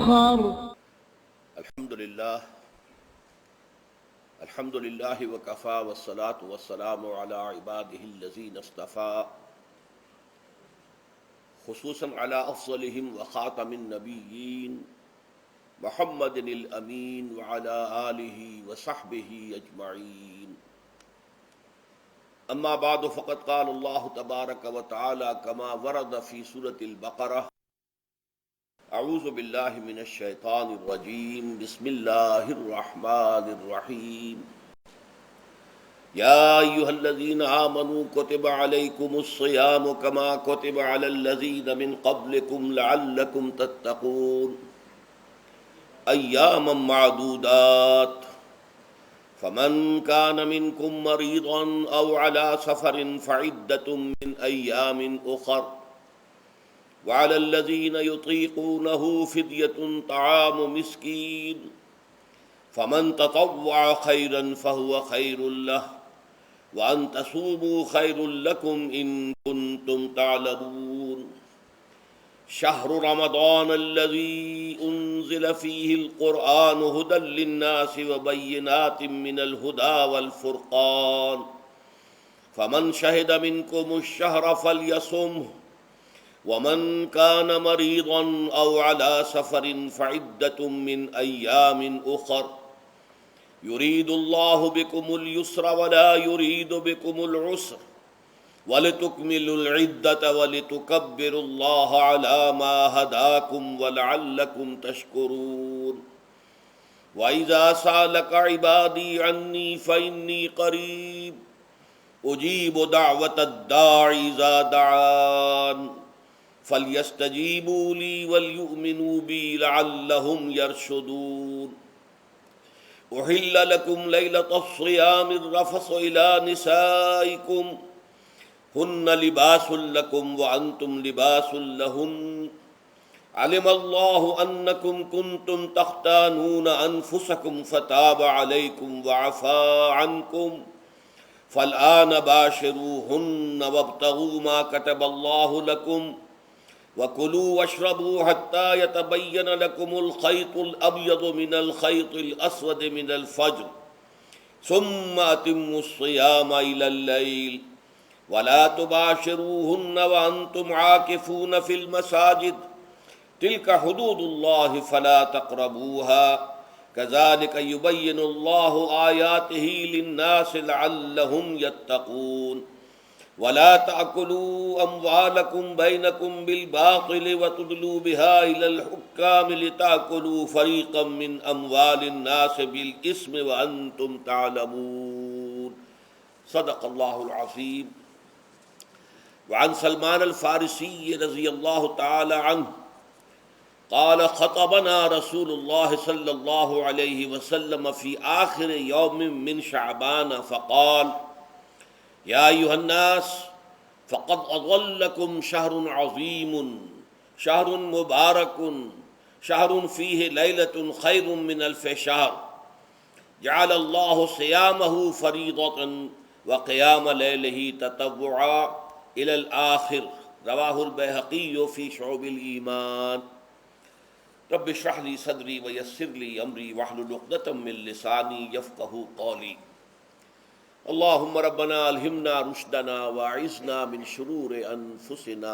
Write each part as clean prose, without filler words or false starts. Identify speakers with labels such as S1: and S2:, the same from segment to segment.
S1: آخر.
S2: الحمد للہ وکفا والصلاة والسلام علی عباده الذین اصطفى خصوصا علی افضلهم وخاتم النبیین محمد الامین وعلی آلہ وصحبہ اجمعین. اما بعد فقد قال اللہ تبارک وتعالی کما ورد فی سورة البقرہ اعوذ باللہ من الشیطان الرجیم بسم اللہ الرحمن الرحیم. یا ایہا الذین آمنوا کتب علیکم الصیام کما کتب علی الذین من قبلکم لعلکم تتقون ایاما معدودات فمن کان منکم مریضا او علی سفر فعدۃ من ایام اخر وعلى الذين يطيقونه فدية طعام مسكين فمن تطوع خيرا فهو خير له وأن تصوموا خير لكم إن كنتم تعلمون. شهر رمضان الذي أنزل فيه القرآن هدى للناس وبينات من الهدى والفرقان فمن شهد منكم الشهر فليصمه ومن كان مريضا أو على سفر فعدة من أيام أخر يريد الله بكم اليسر ولا يريد بكم العسر ولتكملوا العدة ولتكبروا الله على ما هداكم ولعلكم تشكرون. وإذا سألك عبادي عني فإني قريب أجيب دعوة الداع إذا دعان فَلْيَسْتَجِيبُوا لِي وَلْيُؤْمِنُوا بِي لَعَلَّهُمْ يَرْشُدُونَ. أُحِلَّ لَكُمْ لَيْلَةَ الصِّيَامِ الرَّفَثُ إِلَىٰ نِسَائِكُمْ هُنَّ لِبَاسٌ لَكُمْ وَأَنْتُمْ لِبَاسٌ لَهُنَّ عَلِمَ اللَّهُ أَنَّكُمْ كُنْتُمْ تَخْتَانُونَ أَنفُسَكُمْ فَتَابَ عَلَيْكُمْ وَعَفَا عَنْكُمْ فَالْآنَ بَاشِرُوهُنَّ وَابْتَغُوا مَا كَتَبَ اللَّهُ لَكُمْ وَكُلُوا وَاشْرَبُوا حَتَّى يَتَبَيَّنَ لَكُمُ الْخَيْطُ الْأَبْيَضُ مِنَ الْخَيْطِ الْأَسْوَدِ مِنَ الْفَجْرِ ثُمَّ أَتِمُّوا الصِّيَامَ إِلَى اللَّيْلِ وَلَا تُبَاشِرُوهُنَّ وَأَنْتُمْ عَاكِفُونَ فِي الْمَسَاجِدِ تِلْكَ حُدُودُ اللَّهِ فَلَا تَقْرَبُوهَا كَذَلِكَ يُبَيِّنُ اللَّهُ آيَاتِهِ لِلنَّاسِ لَعَلَّهُمْ يَتَّقُونَ. وَلَا تَأْكُلُوا أَمْوَالَكُمْ بَيْنَكُمْ بِالْبَاطِلِ وَتُدْلُوا بِهَا إِلَى الْحُكَّامِ لِتَأْكُلُوا فَرِيقًا مِّنْ أَمْوَالِ النَّاسِ بِالْإِثْمِ وَأَنْتُمْ تَعْلَمُونَ. صدق اللہ العظیم. وعن سلمان الفارسی رضی اللہ تعالی عنہ قال خطبنا رسول اللہ صلی اللہ علیہ وسلم فی آخر یوم من شعبان فقال یا ایھا الناس فقد اضلکم شہر عظیم شہر مبارک شہر فیہ لیلۃ خیر من الف شہر جعل اللہ صیامہ فریضۃ وقیام لیلہ تطوعا الی الآخر. رواہ البیہقی فی شعب الایمان. رب اشرح لی صدری ویسر لی امری واحلل عقدۃ من لسانی یفقہوا قولی. اللہم ربنا الہمنا رشدنا واعذنا من شرور انفسنا.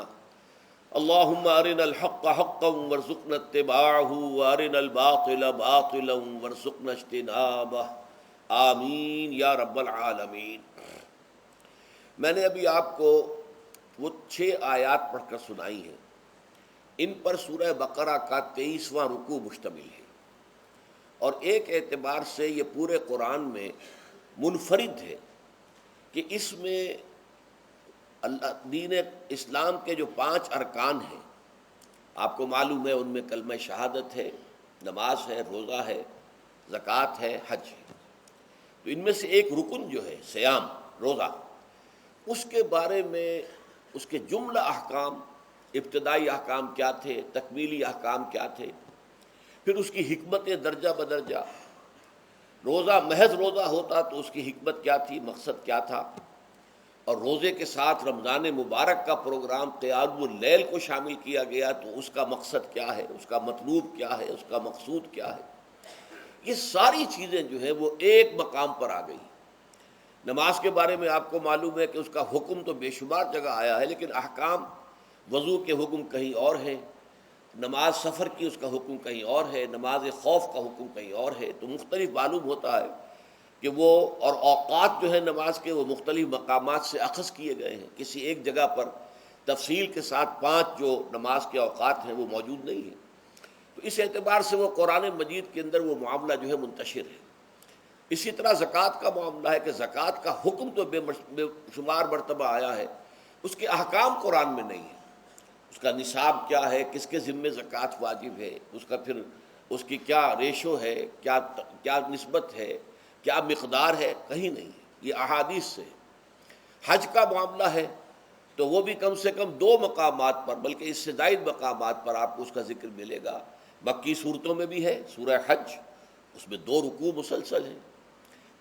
S2: اللہم ارنا الحق حقا وارزقنا اتباعہ وارنا الباطل باطلا وارزقنا اجتنابہ. آمین یا رب العالمین. میں نے ابھی آپ کو وہ 6 آیات پڑھ کر سنائی ہیں. ان پر سورہ بقرہ کا 23واں رکوع مشتمل ہے، اور ایک اعتبار سے یہ پورے قرآن میں منفرد ہے کہ اس میں دین اسلام کے جو 5 ارکان ہیں آپ کو معلوم ہے، ان میں کلمہ شہادت ہے، نماز ہے، روزہ ہے، زکوٰۃ ہے، حج ہے. تو ان میں سے ایک رکن جو ہے صیام، روزہ، اس کے بارے میں اس کے جملہ احکام، ابتدائی احکام کیا تھے، تکمیلی احکام کیا تھے، پھر اس کی حکمتیں درجہ بدرجہ. روزہ محض روزہ ہوتا تو اس کی حکمت کیا تھی، مقصد کیا تھا. اور روزے کے ساتھ رمضان مبارک کا پروگرام قیام اللیل کو شامل کیا گیا تو اس کا مقصد کیا ہے، اس کا مطلوب کیا ہے، اس کا مقصود کیا ہے؟ یہ ساری چیزیں جو ہیں وہ ایک مقام پر آ گئی۔ نماز کے بارے میں آپ کو معلوم ہے کہ اس کا حکم تو بے شمار جگہ آیا ہے، لیکن احکام وضو کے حکم کہیں اور ہیں، نماز سفر کی اس کا حکم کہیں اور ہے، نماز خوف کا حکم کہیں اور ہے، تو مختلف معلوم ہوتا ہے کہ وہ اور اوقات جو ہے نماز کے وہ مختلف مقامات سے اخذ کیے گئے ہیں۔ کسی ایک جگہ پر تفصیل کے ساتھ 5 جو نماز کے اوقات ہیں وہ موجود نہیں ہیں، تو اس اعتبار سے وہ قرآن مجید کے اندر وہ معاملہ جو ہے منتشر ہے۔ اسی طرح زکوٰۃ کا معاملہ ہے کہ زکوٰۃ کا حکم تو بے شمار مرتبہ آیا ہے، اس کے احکام قرآن میں نہیں ہے۔ اس کا نصاب کیا ہے، کس کے ذمے زکوٰۃ واجب ہے، اس کا پھر اس کی کیا ریشو ہے، کیا نسبت ہے، کیا مقدار ہے، کہیں نہیں ہے، یہ احادیث سے۔ حج کا معاملہ ہے تو وہ بھی کم سے کم 2 مقامات پر، بلکہ اس سے زائد مقامات پر آپ کو اس کا ذکر ملے گا۔ مکی صورتوں میں بھی ہے سورہ حج، اس میں 2 رکوع مسلسل ہیں،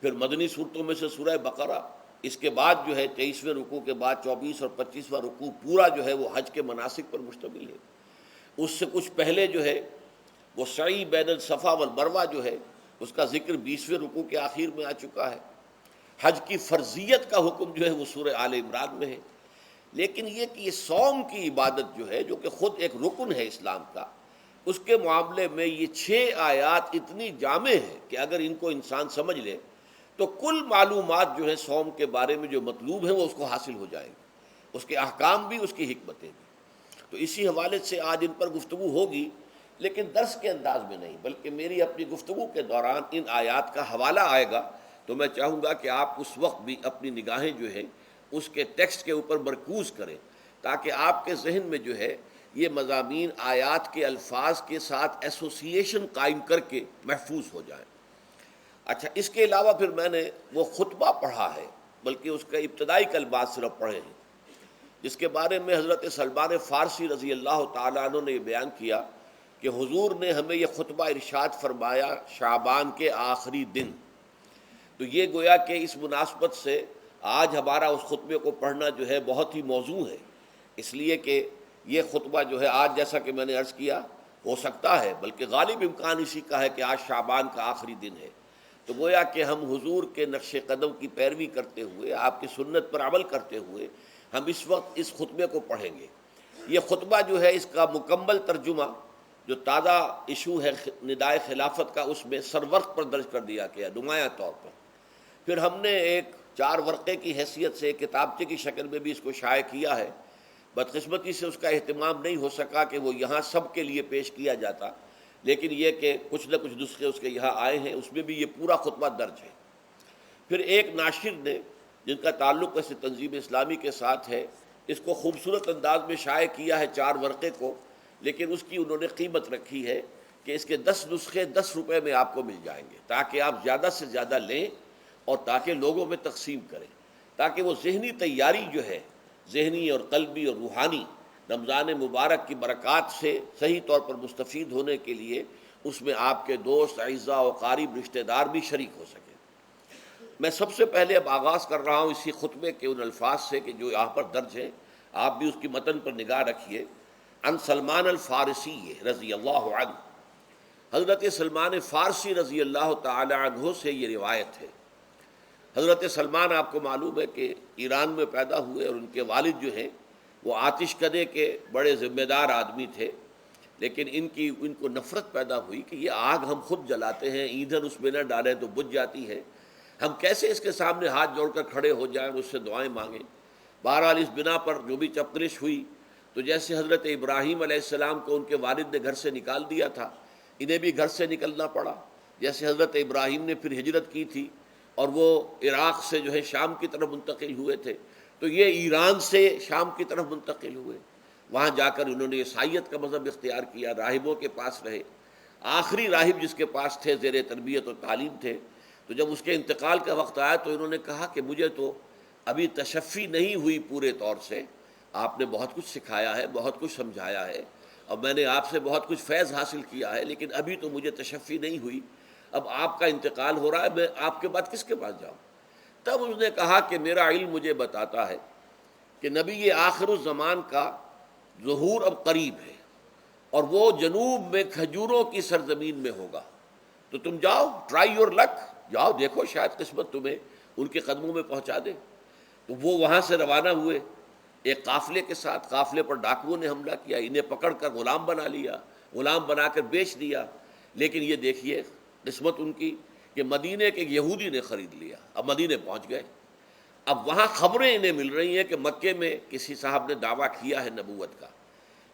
S2: پھر مدنی صورتوں میں سے سورہ بقرہ، اس کے بعد جو ہے 23ویں رکوع کے بعد 24 اور 25واں رکوع پورا جو ہے وہ حج کے مناسک پر مشتمل ہے۔ اس سے کچھ پہلے جو ہے وہ سعی بین الصفا والمروہ جو ہے اس کا ذکر 20ویں رکوع کے آخر میں آ چکا ہے۔ حج کی فرضیت کا حکم جو ہے وہ سورہ آل عمران میں ہے۔ لیکن یہ کہ یہ صوم کی عبادت جو ہے، جو کہ خود ایک رکن ہے اسلام کا، اس کے معاملے میں یہ 6 آیات اتنی جامع ہیں کہ اگر ان کو انسان سمجھ لے تو کل معلومات جو ہیں صوم کے بارے میں جو مطلوب ہیں وہ اس کو حاصل ہو جائیں گے، اس کے احکام بھی، اس کی حکمتیں بھی۔ تو اسی حوالے سے آج ان پر گفتگو ہوگی، لیکن درس کے انداز میں نہیں، بلکہ میری اپنی گفتگو کے دوران ان آیات کا حوالہ آئے گا، تو میں چاہوں گا کہ آپ اس وقت بھی اپنی نگاہیں جو ہیں اس کے ٹیکسٹ کے اوپر مرکوز کریں، تاکہ آپ کے ذہن میں جو ہے یہ مضامین آیات کے الفاظ کے ساتھ ایسوسیشن قائم کر کے محفوظ ہو جائیں۔ اچھا، اس کے علاوہ پھر میں نے وہ خطبہ پڑھا ہے، بلکہ اس کا ابتدائی کلمات صرف پڑھے ہیں، جس کے بارے میں حضرت سلمان فارسی رضی اللہ تعالیٰ عنہ نے یہ بیان کیا کہ حضور نے ہمیں یہ خطبہ ارشاد فرمایا شعبان کے آخری دن۔ تو یہ گویا کہ اس مناسبت سے آج ہمارا اس خطبے کو پڑھنا جو ہے بہت ہی موزوں ہے، اس لیے کہ یہ خطبہ جو ہے آج، جیسا کہ میں نے عرض کیا، ہو سکتا ہے بلکہ غالب امکان اسی کا ہے کہ آج شعبان کا آخری دن ہے، تو گویا کہ ہم حضور کے نقش قدم کی پیروی کرتے ہوئے، آپ کی سنت پر عمل کرتے ہوئے ہم اس وقت اس خطبے کو پڑھیں گے۔ یہ خطبہ جو ہے اس کا مکمل ترجمہ جو تازہ ایشو ہے ندائے خلافت کا، اس میں سرورق پر درج کر دیا گیا نمایاں طور پر۔ پھر ہم نے ایک 4 ورقے کی حیثیت سے کتابچے کی شکل میں بھی اس کو شائع کیا ہے، بدقسمتی سے اس کا اہتمام نہیں ہو سکا کہ وہ یہاں سب کے لیے پیش کیا جاتا، لیکن یہ کہ کچھ نہ کچھ نسخے اس کے یہاں آئے ہیں، اس میں بھی یہ پورا خطبہ درج ہے۔ پھر ایک ناشر نے جن کا تعلق ایسے تنظیم اسلامی کے ساتھ ہے، اس کو خوبصورت انداز میں شائع کیا ہے 4 ورقے کو، لیکن اس کی انہوں نے قیمت رکھی ہے کہ اس کے 10 نسخے 10 روپے میں آپ کو مل جائیں گے، تاکہ آپ زیادہ سے زیادہ لیں اور تاکہ لوگوں میں تقسیم کریں، تاکہ وہ ذہنی تیاری جو ہے، ذہنی اور قلبی اور روحانی، رمضان مبارک کی برکات سے صحیح طور پر مستفید ہونے کے لیے اس میں آپ کے دوست، اعزاء و قارب، رشتہ دار بھی شریک ہو سکیں۔ میں سب سے پہلے اب آغاز کر رہا ہوں اسی خطبے کے ان الفاظ سے کہ جو یہاں پر درج ہیں، آپ بھی اس کی متن پر نگاہ رکھیے۔ ان سلمان الفارسی رضی اللہ عنہ، حضرت سلمان فارسی رضی اللہ تعالی عنہ سے یہ روایت ہے۔ حضرت سلمان آپ کو معلوم ہے کہ ایران میں پیدا ہوئے، اور ان کے والد جو ہیں وہ آتش کدے کے بڑے ذمہ دار آدمی تھے، لیکن ان کو نفرت پیدا ہوئی کہ یہ آگ ہم خود جلاتے ہیں، ایندھن اس میں نہ ڈالیں تو بجھ جاتی ہے، ہم کیسے اس کے سامنے ہاتھ جوڑ کر کھڑے ہو جائیں اور اس سے دعائیں مانگیں۔ بہرحال اس بنا پر جو بھی چپقرش ہوئی، تو جیسے حضرت ابراہیم علیہ السلام کو ان کے والد نے گھر سے نکال دیا تھا، انہیں بھی گھر سے نکلنا پڑا۔ جیسے حضرت ابراہیم نے پھر ہجرت کی تھی اور وہ عراق سے جو ہے شام کی طرف منتقل ہوئے تھے، تو یہ ایران سے شام کی طرف منتقل ہوئے، وہاں جا کر انہوں نے عیسائیت کا مذہب اختیار کیا، راہبوں کے پاس رہے۔ آخری راہب جس کے پاس تھے زیر تربیت و تعلیم تھے، تو جب اس کے انتقال کا وقت آیا تو انہوں نے کہا کہ مجھے تو ابھی تشفی نہیں ہوئی پورے طور سے، آپ نے بہت کچھ سکھایا ہے، بہت کچھ سمجھایا ہے، اور میں نے آپ سے بہت کچھ فیض حاصل کیا ہے، لیکن ابھی تو مجھے تشفی نہیں ہوئی، اب آپ کا انتقال ہو رہا ہے، میں آپ کے بعد کس کے پاس جاؤں؟ تب اس نے کہا کہ میرا علم مجھے بتاتا ہے کہ نبی آخر الزمان کا ظہور اب قریب ہے، اور وہ جنوب میں کھجوروں کی سرزمین میں ہوگا، تو تم جاؤ، ٹرائی یور لک، جاؤ دیکھو شاید قسمت تمہیں ان کے قدموں میں پہنچا دے۔ تو وہ وہاں سے روانہ ہوئے ایک قافلے کے ساتھ، قافلے پر ڈاکوؤں نے حملہ کیا، انہیں پکڑ کر غلام بنا لیا، غلام بنا کر بیچ دیا۔ لیکن یہ دیکھیے قسمت ان کی کہ مدینے کے ایک یہودی نے خرید لیا، اب مدینے پہنچ گئے۔ اب وہاں خبریں انہیں مل رہی ہیں کہ مکے میں کسی صاحب نے دعویٰ کیا ہے نبوت کا،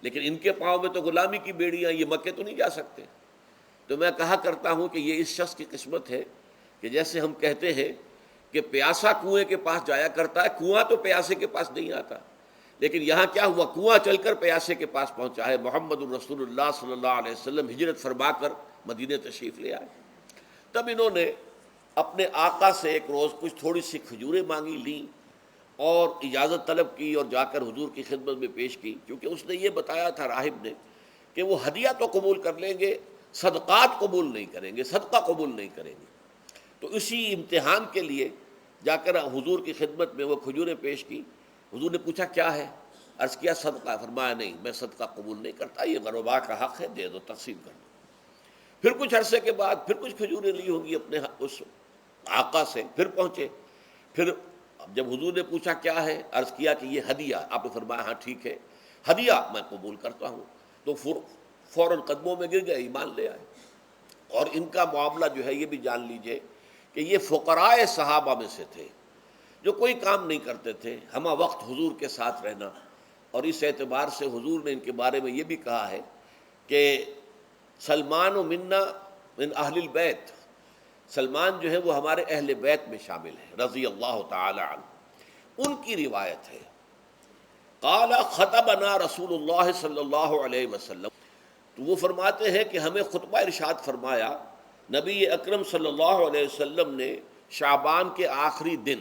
S2: لیکن ان کے پاؤں میں تو غلامی کی بیڑیاں، یہ مکے تو نہیں جا سکتے۔ تو میں کہا کرتا ہوں کہ یہ اس شخص کی قسمت ہے کہ جیسے ہم کہتے ہیں کہ پیاسا کنویں کے پاس جایا کرتا ہے، کنواں تو پیاسے کے پاس نہیں آتا، لیکن یہاں کیا ہوا، کنواں چل کر پیاسے کے پاس پہنچا ہے۔ محمد الرسول اللہ صلی اللہ علیہ وسلم ہجرت فرما کر مدینے تشریف لے آئے۔ تب انہوں نے اپنے آقا سے ایک روز کچھ تھوڑی سی کھجوریں مانگی، لیں اور اجازت طلب کی اور جا کر حضور کی خدمت میں پیش کی، کیونکہ اس نے یہ بتایا تھا راہب نے کہ وہ ہدیہ تو قبول کر لیں گے، صدقات قبول نہیں کریں گے، صدقہ قبول نہیں کریں گے۔ تو اسی امتحان کے لیے جا کر حضور کی خدمت میں وہ کھجوریں پیش کی۔ حضور نے پوچھا کیا ہے، عرض کیا صدقہ، فرمایا نہیں میں صدقہ قبول نہیں کرتا، یہ غربا کا حق ہے، دے دو، تقسیم کر دو۔ پھر کچھ عرصے کے بعد پھر کچھ کھجوریں لی ہوں گی اپنے اس آقا سے، پھر پہنچے، پھر جب حضور نے پوچھا کیا ہے، عرض کیا کہ یہ ہدیہ، آپ نے فرمایا ہاں ٹھیک ہے، ہدیہ میں قبول کرتا ہوں۔ تو فوراً قدموں میں گر گئے، ایمان لے آئے۔ اور ان کا معاملہ جو ہے یہ بھی جان لیجئے کہ یہ فقراء صحابہ میں سے تھے جو کوئی کام نہیں کرتے تھے، ہمہ وقت حضور کے ساتھ رہنا، اور اس اعتبار سے حضور نے ان کے بارے میں یہ بھی کہا ہے کہ سلمان و منا من اہل البیت، سلمان جو ہے وہ ہمارے اہل بیت میں شامل ہے رضی اللہ تعالی عنہ۔ ان کی روایت ہے قال خطبنا رسول اللہ صلی اللہ علیہ وسلم، تو وہ فرماتے ہیں کہ ہمیں خطبہ ارشاد فرمایا نبی اکرم صلی اللہ علیہ وسلم نے شعبان کے آخری دن،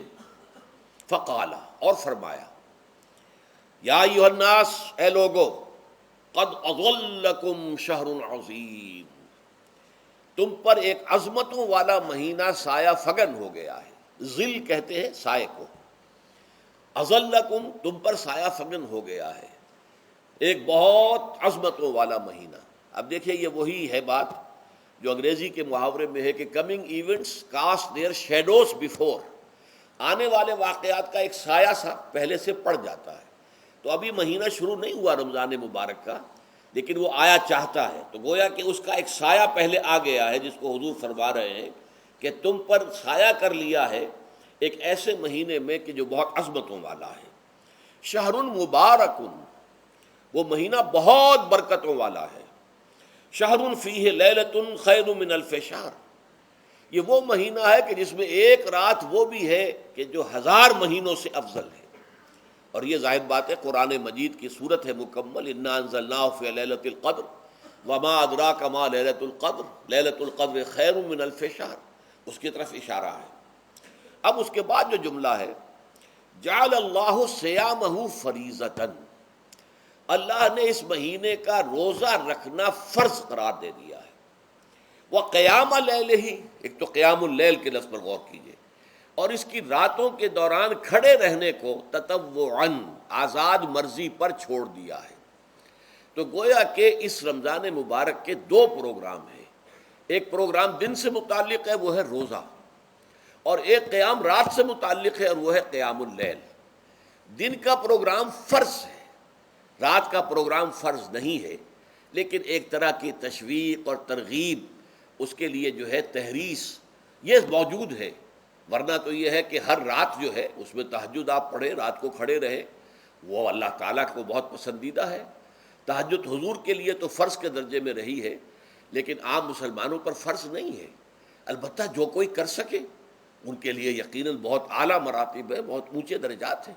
S2: فقال، اور فرمایا یا ایھا الناس، اے لوگو، قد اظلکم شہر عظیم، تم پر ایک عظمتوں والا مہینہ سایہ فگن ہو گیا ہے۔ ظل کہتے ہیں سائے کو، اظلکم تم پر سایہ فگن ہو گیا ہے، ایک بہت عظمتوں والا مہینہ۔ اب دیکھیے یہ وہی ہے بات جو انگریزی کے محاورے میں ہے کہ coming events cast their shadows before, آنے والے واقعات کا ایک سایہ سا پہلے سے پڑ جاتا ہے۔ تو ابھی مہینہ شروع نہیں ہوا رمضان مبارک کا، لیکن وہ آیا چاہتا ہے، تو گویا کہ اس کا ایک سایہ پہلے آ گیا ہے، جس کو حضور فرما رہے ہیں کہ تم پر سایہ کر لیا ہے ایک ایسے مہینے میں کہ جو بہت عظمتوں والا ہے۔ شہر مبارک، وہ مہینہ بہت برکتوں والا ہے۔ شہر فیہ لیلۃ خیر من الف شہر، یہ وہ مہینہ ہے کہ جس میں ایک رات وہ بھی ہے کہ جو 1000 مہینوں سے افضل ہے۔ اور یہ ظاہر بات ہے قرآن مجید کی صورت ہے مکمل، انا انزلناہ فی لیلۃ القدر وما ادراک ما لیلۃ القدر لیلۃ القدر خیر من الف شہر، اس کی طرف اشارہ ہے۔ اب اس کے بعد جو جملہ ہے جعل اللہ صیامہ فریضۃ، اللہ نے اس مہینے کا روزہ رکھنا فرض قرار دے دیا ہے۔ وقیام اللیل، ایک تو قیام اللیل کے لفظ پر غور کیجیے، اور اس کی راتوں کے دوران کھڑے رہنے کو تطوعاً، آزاد مرضی پر چھوڑ دیا ہے۔ تو گویا کہ اس رمضان مبارک کے 2 پروگرام ہیں، ایک پروگرام دن سے متعلق ہے وہ ہے روزہ، اور ایک قیام رات سے متعلق ہے اور وہ ہے قیام اللیل۔ دن کا پروگرام فرض ہے، رات کا پروگرام فرض نہیں ہے، لیکن ایک طرح کی تشویق اور ترغیب، اس کے لیے جو ہے تحریص یہ موجود ہے۔ ورنہ تو یہ ہے کہ ہر رات جو ہے اس میں تہجد آپ پڑھیں، رات کو کھڑے رہیں، وہ اللہ تعالیٰ کو بہت پسندیدہ ہے۔ تہجد حضور کے لیے تو فرض کے درجے میں رہی ہے، لیکن عام مسلمانوں پر فرض نہیں ہے۔ البتہ جو کوئی کر سکے ان کے لیے یقیناً بہت اعلیٰ مراتب ہے، بہت اونچے درجات ہیں،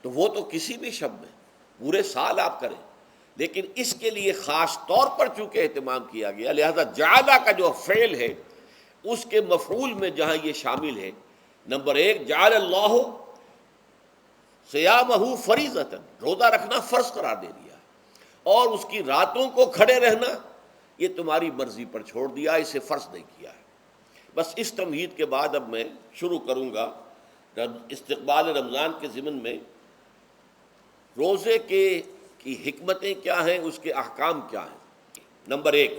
S2: تو وہ تو کسی بھی شب میں پورے سال آپ کریں، لیکن اس کے لیے خاص طور پر چونکہ اہتمام کیا گیا، لہذا جعلہ کا جو فعل ہے اس کے مفعول میں جہاں یہ شامل ہے، نمبر 1 جعل اللہ صیامہ فریضۃ، روزہ رکھنا فرض قرار دے دیا، اور اس کی راتوں کو کھڑے رہنا یہ تمہاری مرضی پر چھوڑ دیا، اسے فرض نہیں کیا ہے۔ بس اس تمہید کے بعد اب میں شروع کروں گا استقبال رمضان کے ضمن میں روزے کی حکمتیں کیا ہیں، اس کے احکام کیا ہیں۔ نمبر 1،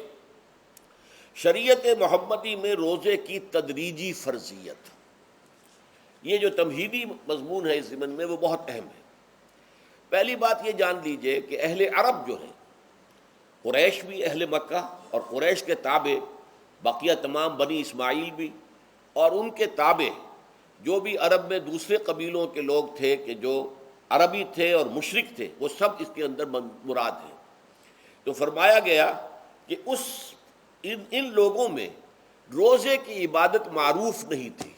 S2: شریعت محمدی میں روزے کی تدریجی فرضیت۔ یہ جو تمہیدی مضمون ہے اس ضمن میں وہ بہت اہم ہے۔ پہلی بات یہ جان لیجئے کہ اہل عرب جو ہیں، قریش بھی، اہل مکہ اور قریش کے تابع بقیہ تمام بنی اسماعیل بھی، اور ان کے تابع جو بھی عرب میں دوسرے قبیلوں کے لوگ تھے کہ جو عربی تھے اور مشرک تھے، وہ سب اس کے اندر مراد ہیں۔ تو فرمایا گیا کہ ان لوگوں میں روزے کی عبادت معروف نہیں تھی۔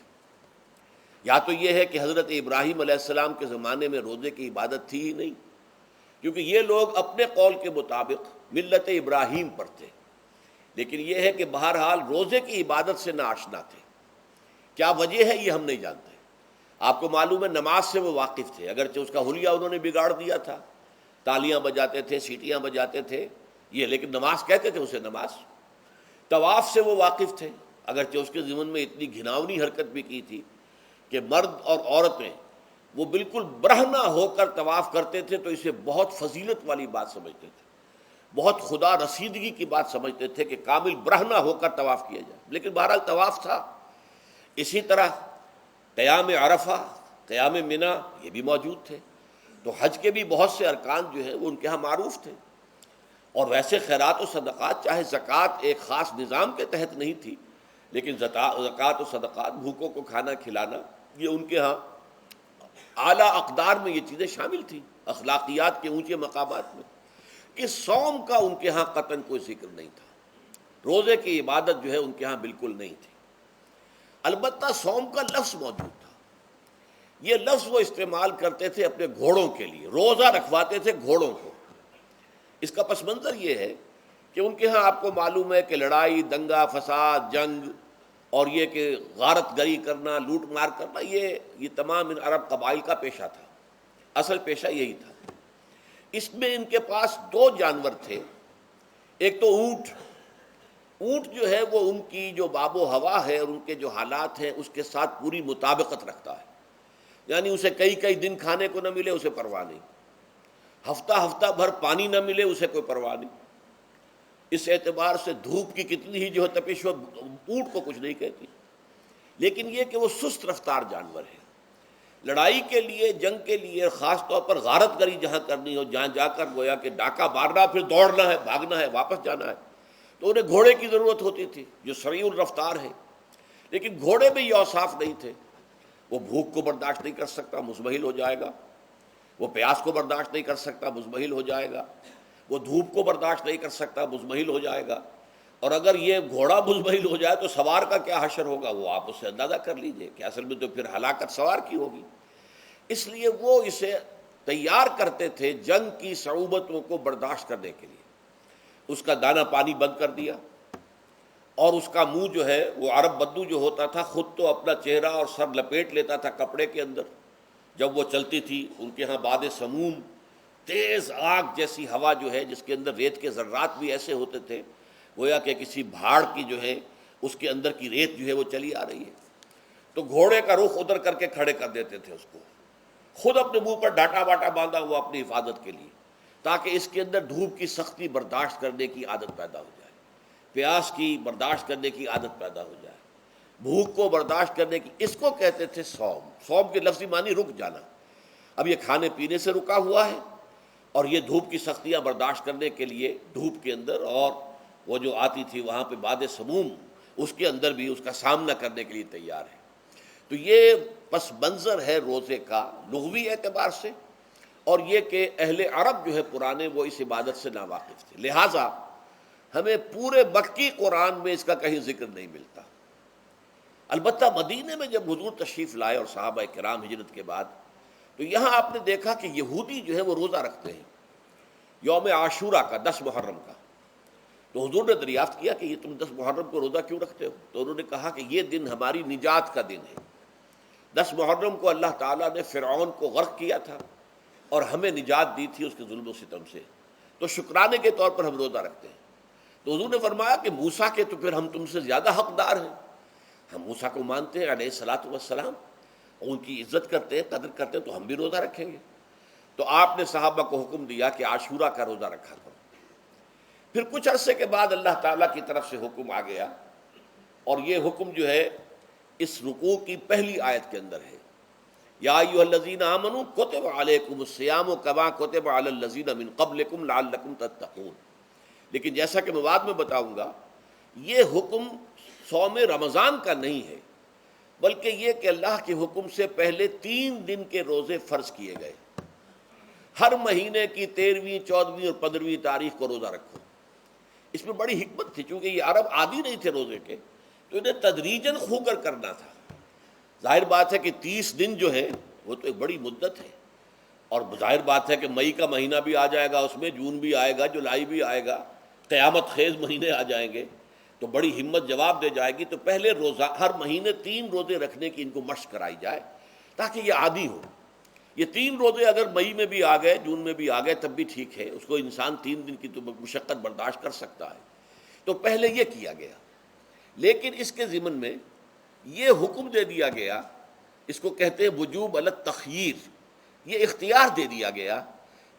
S2: یا تو یہ ہے کہ حضرت ابراہیم علیہ السلام کے زمانے میں روزے کی عبادت تھی ہی نہیں، کیونکہ یہ لوگ اپنے قول کے مطابق ملت ابراہیم پر تھے، لیکن یہ ہے کہ بہرحال روزے کی عبادت سے ناآشنا تھے۔ کیا وجہ ہے یہ ہم نہیں جانتے۔ آپ کو معلوم ہے نماز سے وہ واقف تھے، اگرچہ اس کا حلیہ انہوں نے بگاڑ دیا تھا، تالیاں بجاتے تھے، سیٹیاں بجاتے تھے یہ، لیکن نماز کہتے تھے اسے نماز۔ طواف سے وہ واقف تھے، اگرچہ اس کے ضمن میں اتنی گھناؤنی حرکت بھی کی تھی کہ مرد اور عورتیں وہ بالکل برہنہ ہو کر طواف کرتے تھے، تو اسے بہت فضیلت والی بات سمجھتے تھے، بہت خدا رسیدگی کی بات سمجھتے تھے کہ کامل برہنہ ہو کر طواف کیا جائے، لیکن بہرحال طواف تھا۔ اسی طرح قیام عرفہ، قیام منی یہ بھی موجود تھے۔ تو حج کے بھی بہت سے ارکان جو ہیں وہ ان کے ہاں معروف تھے۔ اور ویسے خیرات و صدقات، چاہے زکوٰۃ ایک خاص نظام کے تحت نہیں تھی، لیکن زکوٰۃ و صدقات، بھوکوں کو کھانا کھلانا، یہ ان کے ہاں اعلیٰ اقدار میں یہ چیزیں شامل تھیں، اخلاقیات کے اونچے مقامات میں۔ کہ صوم کا ان کے ہاں قطعاً کوئی ذکر نہیں تھا، روزے کی عبادت جو ہے ان کے ہاں بالکل نہیں تھی۔ البتہ صوم کا لفظ موجود تھا۔ یہ لفظ وہ استعمال کرتے تھے اپنے گھوڑوں کے لیے، روزہ رکھواتے تھے گھوڑوں کو۔ اس کا پس منظر یہ ہے کہ ان کے ہاں آپ کو معلوم ہے کہ لڑائی، دنگا فساد، جنگ، اور یہ کہ غارت گری کرنا، لوٹ مار کرنا، یہ تمام ان عرب قبائل کا پیشہ تھا، اصل پیشہ یہی تھا۔ اس میں ان کے پاس 2 جانور تھے، ایک تو اونٹ۔ اونٹ جو ہے وہ ان کی جو آب و ہوا ہے اور ان کے جو حالات ہیں اس کے ساتھ پوری مطابقت رکھتا ہے، یعنی اسے کئی دن کھانے کو نہ ملے اسے پرواہ نہیں، ہفتہ بھر پانی نہ ملے اسے کوئی پرواہ نہیں۔ اس اعتبار سے دھوپ کی کتنی ہی جو ہے تپش ہو، اونٹ کو کچھ نہیں کہتی۔ لیکن یہ کہ وہ سست رفتار جانور ہے، لڑائی کے لیے، جنگ کے لیے، خاص طور پر غارت گری جہاں کرنی ہو، جہاں جا کر گویا کہ ڈاکہ مارنا، پھر دوڑنا ہے، بھاگنا ہے، واپس جانا ہے، تو انہیں گھوڑے کی ضرورت ہوتی تھی جو سریع الرفتار ہے۔ لیکن گھوڑے میں یہ اوصاف نہیں تھے۔ وہ بھوک کو برداشت نہیں کر سکتا، مزمحل ہو جائے گا، وہ پیاس کو برداشت نہیں کر سکتا، مزمحل ہو جائے گا، وہ دھوپ کو برداشت نہیں کر سکتا، مزمحل ہو جائے گا۔ اور اگر یہ گھوڑا مزمحل ہو جائے تو سوار کا کیا حشر ہوگا، وہ آپ اس سے اندازہ کر لیجئے کہ اصل میں تو پھر ہلاکت سوار کی ہوگی۔ اس لیے وہ اسے تیار کرتے تھے جنگ کی صعوبتوں کو برداشت کرنے کے لیے۔ اس کا دانہ پانی بند کر دیا، اور اس کا منہ جو ہے وہ عرب بدو جو ہوتا تھا خود تو اپنا چہرہ اور سر لپیٹ لیتا تھا کپڑے کے اندر جب وہ چلتی تھی۔ ان کے ہاں باد سموم، تیز آگ جیسی ہوا جو ہے، جس کے اندر ریت کے ذرات بھی ایسے ہوتے تھے گویا کہ کسی بھاڑ کی جو ہے اس کے اندر کی ریت جو ہے وہ چلی آ رہی ہے، تو گھوڑے کا رخ ادھر کر کے کھڑے کر دیتے تھے اس کو، خود اپنے منہ پر ڈاٹا واٹا باندھا ہوا اپنی حفاظت کے لیے، تاکہ اس کے اندر دھوپ کی سختی برداشت کرنے کی عادت پیدا ہو جائے، پیاس کی برداشت کرنے کی عادت پیدا ہو جائے، بھوک کو برداشت کرنے کی۔ اس کو کہتے تھے صوم۔ صوم کے لفظی معنی رک جانا۔ اب یہ کھانے پینے سے رکا ہوا ہے، اور یہ دھوپ کی سختیاں برداشت کرنے کے لیے دھوپ کے اندر، اور وہ جو آتی تھی وہاں پہ باد سموم، اس کے اندر بھی اس کا سامنا کرنے کے لیے تیار ہے۔ تو یہ پس منظر ہے روزے کا لغوی اعتبار سے، اور یہ کہ اہل عرب جو ہے پرانے وہ اس عبادت سے ناواقف تھے، لہٰذا ہمیں پورے مکی قرآن میں اس کا کہیں ذکر نہیں ملتا۔ البتہ مدینے میں جب حضور تشریف لائے اور صحابہ کرام ہجرت کے بعد، تو یہاں آپ نے دیکھا کہ یہودی جو ہے وہ روزہ رکھتے ہیں یوم عاشورہ کا، 10 محرم کا۔ تو حضور نے دریافت کیا کہ یہ تم 10 محرم کو روزہ کیوں رکھتے ہو؟ تو انہوں نے کہا کہ یہ دن ہماری نجات کا دن ہے۔ 10 محرم کو اللہ تعالیٰ نے فرعون کو غرق کیا تھا اور ہمیں نجات دی تھی اس کے ظلم و ستم سے، تو شکرانے کے طور پر ہم روزہ رکھتے ہیں۔ تو حضور نے فرمایا کہ موسیٰ کے تو پھر ہم تم سے زیادہ حقدار ہیں، ہم موسیٰ کو مانتے ہیں علیہ الصلاۃ والسلام، ان کی عزت کرتے ہیں، قدر کرتے ہیں، تو ہم بھی روزہ رکھیں گے۔ تو آپ نے صحابہ کو حکم دیا کہ عاشورہ کا روزہ رکھا کرو۔ پھر کچھ عرصے کے بعد اللہ تعالیٰ کی طرف سے حکم آ گیا، اور یہ حکم جو ہے اس رکوع کی پہلی آیت کے اندر ہے، یا ایھا الذین آمنوا کتب علیکم الصیام کما کتب علی الذین من قبلکم لعلکم تتقون۔ لیکن جیسا کہ میں بعد میں بتاؤں گا، یہ حکم صوم رمضان کا نہیں ہے، بلکہ یہ کہ اللہ کے حکم سے پہلے 3 دن کے روزے فرض کیے گئے۔ ہر مہینے کی 13ویں، 14ویں اور 15ویں تاریخ کو روزہ رکھو۔ اس میں بڑی حکمت تھی، چونکہ یہ عرب عادی نہیں تھے روزے کے، تو انہیں تدریجاً خو کر کرنا تھا۔ ظاہر بات ہے کہ 30 دن جو ہے وہ تو ایک بڑی مدت ہے، اور ظاہر بات ہے کہ مئی کا مہینہ بھی آ جائے گا، اس میں جون بھی آئے گا، جولائی بھی آئے گا، قیامت خیز مہینے آ جائیں گے، تو بڑی ہمت جواب دے جائے گی۔ تو پہلے روزہ ہر مہینے 3 روزے رکھنے کی ان کو مشق کرائی جائے تاکہ یہ عادی ہو۔ یہ 3 روزے اگر مئی میں بھی آ گئے، جون میں بھی آ گئے، تب بھی ٹھیک ہے، اس کو انسان 3 دن کی تو مشقت برداشت کر سکتا ہے۔ تو پہلے یہ کیا گیا، لیکن اس کے ضمن میں یہ حکم دے دیا گیا، اس کو کہتے ہیں وجوب علی التخییر، یہ اختیار دے دیا گیا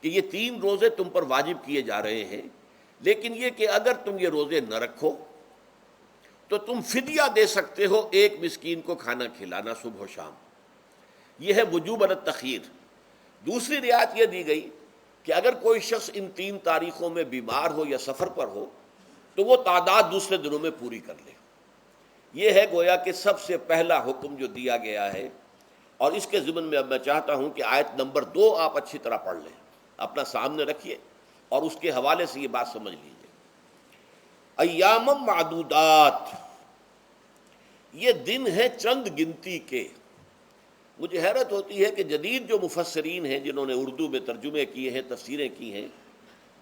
S2: کہ یہ 3 روزے تم پر واجب کیے جا رہے ہیں، لیکن یہ کہ اگر تم یہ روزے نہ رکھو تو تم فدیہ دے سکتے ہو، 1 مسکین کو کھانا کھلانا صبح و شام۔ یہ ہے وجوب علی التخییر۔ دوسری رعایت یہ دی گئی کہ اگر کوئی شخص ان 3 تاریخوں میں بیمار ہو یا سفر پر ہو تو وہ تعداد دوسرے دنوں میں پوری کر لے۔ یہ ہے گویا کہ سب سے پہلا حکم جو دیا گیا ہے، اور اس کے ضمن میں اب میں چاہتا ہوں کہ آیت نمبر 2 آپ اچھی طرح پڑھ لیں، اپنا سامنے رکھیے اور اس کے حوالے سے یہ بات سمجھ لیجیے۔ ایام معدودات، یہ دن ہیں چند گنتی کے۔ مجھے حیرت ہوتی ہے کہ جدید جو مفسرین ہیں جنہوں نے اردو میں ترجمے کیے ہیں، تفسیریں کی ہیں،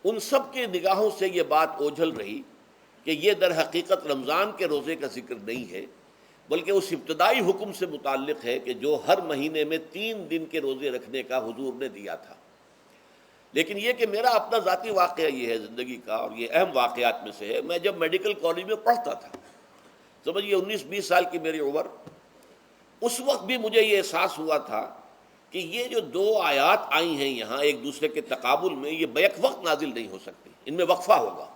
S2: ان سب کے نگاہوں سے یہ بات اوجھل رہی کہ یہ در حقیقت رمضان کے روزے کا ذکر نہیں ہے، بلکہ اس ابتدائی حکم سے متعلق ہے کہ جو ہر مہینے میں 3 دن کے روزے رکھنے کا حضور نے دیا تھا۔ لیکن یہ کہ میرا اپنا ذاتی واقعہ یہ ہے زندگی کا، اور یہ اہم واقعات میں سے ہے۔ میں جب میڈیکل کالج میں پڑھتا تھا، سمجھیے 19-20 سال کی میری عمر، اس وقت بھی مجھے یہ احساس ہوا تھا کہ یہ جو 2 آیات آئی ہیں یہاں ایک دوسرے کے تقابل میں، یہ بیک وقت نازل نہیں ہو سکتی، ان میں وقفہ ہوگا،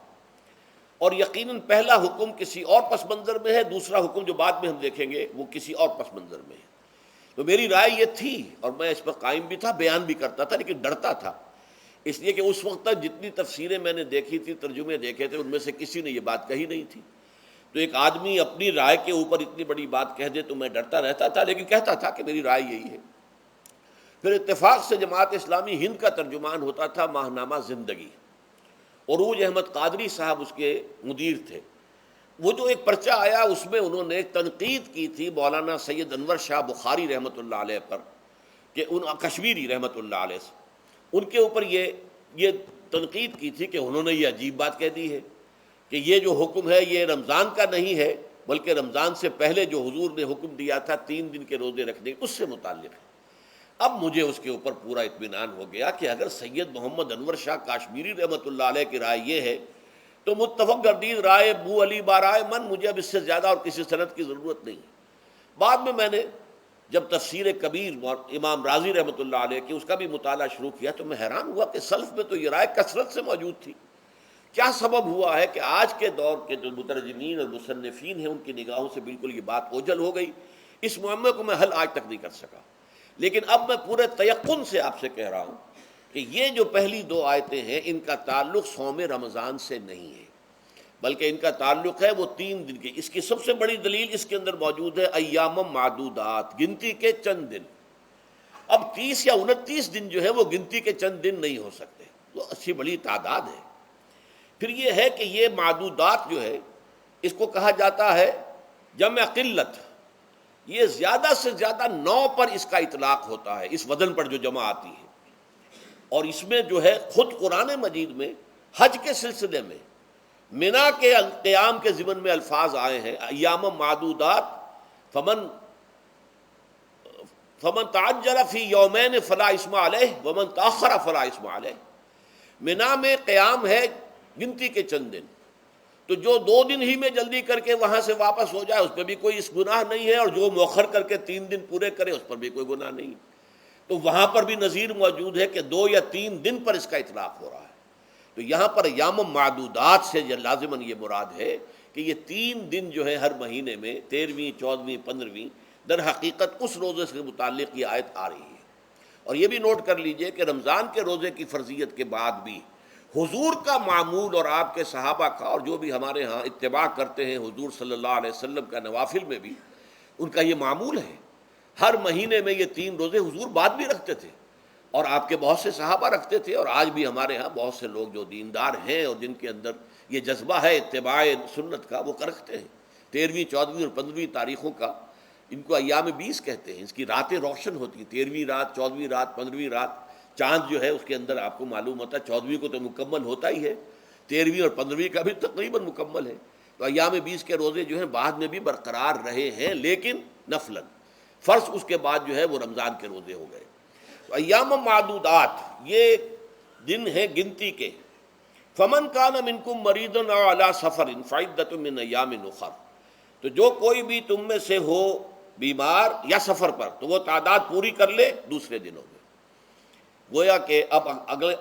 S2: اور یقیناً پہلا حکم کسی اور پس منظر میں ہے، دوسرا حکم جو بعد میں ہم دیکھیں گے وہ کسی اور پس منظر میں ہے۔ تو میری رائے یہ تھی، اور میں اس پر قائم بھی تھا، بیان بھی کرتا تھا، لیکن ڈرتا تھا، اس لیے کہ اس وقت تک جتنی تفسیریں میں نے دیکھی تھی، ترجمے دیکھے تھے، ان میں سے کسی نے یہ بات کہی نہیں تھی۔ تو ایک آدمی اپنی رائے کے اوپر اتنی بڑی بات کہہ دے تو میں ڈرتا رہتا تھا، لیکن کہتا تھا کہ میری رائے یہی ہے۔ پھر اتفاق سے جماعت اسلامی ہند کا ترجمان ہوتا تھا ماہنامہ زندگی، عروج احمد قادری صاحب اس کے مدیر تھے۔ وہ جو ایک پرچہ آیا اس میں انہوں نے تنقید کی تھی مولانا سید انور شاہ بخاری رحمۃ اللہ علیہ پر، کہ ان کشمیری رحمۃ اللہ علیہ سے ان کے اوپر یہ تنقید کی تھی کہ انہوں نے یہ عجیب بات کہہ دی ہے کہ یہ جو حکم ہے یہ رمضان کا نہیں ہے، بلکہ رمضان سے پہلے جو حضور نے حکم دیا تھا 3 دن کے روزے رکھنے، اس سے متعلق ہے۔ اب مجھے اس کے اوپر پورا اطمینان ہو گیا کہ اگر سید محمد انور شاہ کاشمیری رحمۃ اللہ علیہ کی رائے یہ ہے تو متفق گردید رائے ابو علی بارائے من، مجھے اب اس سے زیادہ اور کسی سند کی ضرورت نہیں۔ بعد میں نے جب تفسیر کبیر امام رازی رحمۃ اللہ علیہ کی اس کا بھی مطالعہ شروع کیا تو میں حیران ہوا کہ سلف میں تو یہ رائے کثرت سے موجود تھی۔ کیا سبب ہوا ہے کہ آج کے دور کے جو مترجمین اور مصنفین ہیں ان کی نگاہوں سے بالکل یہ بات اوجھل ہو گئی؟ اس معاملے کو میں حل آج تک نہیں کر سکا، لیکن اب میں پورے تیقن سے آپ سے کہہ رہا ہوں کہ یہ جو پہلی 2 آیتیں ہیں ان کا تعلق صوم رمضان سے نہیں ہے، بلکہ ان کا تعلق ہے وہ 3 دن کے۔ اس کی سب سے بڑی دلیل اس کے اندر موجود ہے، ایام معدودات، گنتی کے چند دن۔ اب 30 یا 29 دن جو ہے وہ گنتی کے چند دن نہیں ہو سکتے، وہ اچھی بڑی تعداد ہے۔ پھر یہ ہے کہ یہ معدودات جو ہے اس کو کہا جاتا ہے جمع قلت، یہ زیادہ سے زیادہ 9 پر اس کا اطلاق ہوتا ہے، اس وزن پر جو جمع آتی ہے۔ اور اس میں جو ہے خود قرآن مجید میں حج کے سلسلے میں منا کے قیام کے ضمن میں الفاظ آئے ہیں، ایام معدودات فمن تعجل فی یومین فلا اسم علیہ ومن تاخر فلا اسم علیہ۔ منا میں قیام ہے گنتی کے چند دن، تو جو 2 دن ہی میں جلدی کر کے وہاں سے واپس ہو جائے اس پہ بھی کوئی اس گناہ نہیں ہے، اور جو مؤخر کر کے 3 دن پورے کرے اس پر بھی کوئی گناہ نہیں۔ تو وہاں پر بھی نظیر موجود ہے کہ 2 یا 3 دن پر اس کا اطلاق ہو رہا ہے۔ تو یہاں پر ایام معدودات سے لازماً یہ مراد ہے کہ یہ 3 دن جو ہے ہر مہینے میں 13ویں، 14ویں، 15ویں، در حقیقت اس روزے سے متعلق یہ آیت آ رہی ہے۔ اور یہ بھی نوٹ کر لیجئے کہ رمضان کے روزے کی فرضیت کے بعد بھی حضور کا معمول اور آپ کے صحابہ کا، اور جو بھی ہمارے ہاں اتباع کرتے ہیں حضور صلی اللہ علیہ وسلم کا نوافل میں بھی ان کا یہ معمول ہے۔ ہر مہینے میں یہ 3 روزے حضور بعد بھی رکھتے تھے، اور آپ کے بہت سے صحابہ رکھتے تھے، اور آج بھی ہمارے ہاں بہت سے لوگ جو دیندار ہیں اور جن کے اندر یہ جذبہ ہے اتباع سنت کا، وہ رکھتے ہیں۔ 13ویں، 14ویں اور 15ویں تاریخوں کا ان کو ایام 20 کہتے ہیں۔ اس کی راتیں روشن ہوتی ہیں، 13ویں رات، 14ویں رات، 15ویں رات۔ چاند جو ہے اس کے اندر آپ کو معلوم ہوتا ہے 14ویں کو تو مکمل ہوتا ہی ہے، 13ویں اور 15ویں کا بھی تقریباً مکمل ہے۔ تو ایام 20 کے روزے جو ہیں بعد میں بھی برقرار رہے ہیں، لیکن نفلاً۔ فرض اس کے بعد جو ہے وہ رمضان کے روزے ہو گئے۔ تو ایام معدودات یہ دن ہیں گنتی کے۔ فمن کان منکم مریضا او علی سفر فعدۃ من ایام اخر، تو جو کوئی بھی تم میں سے ہو بیمار یا سفر پر تو وہ تعداد پوری کر لے دوسرے دنوں میں۔ گویا کہ اب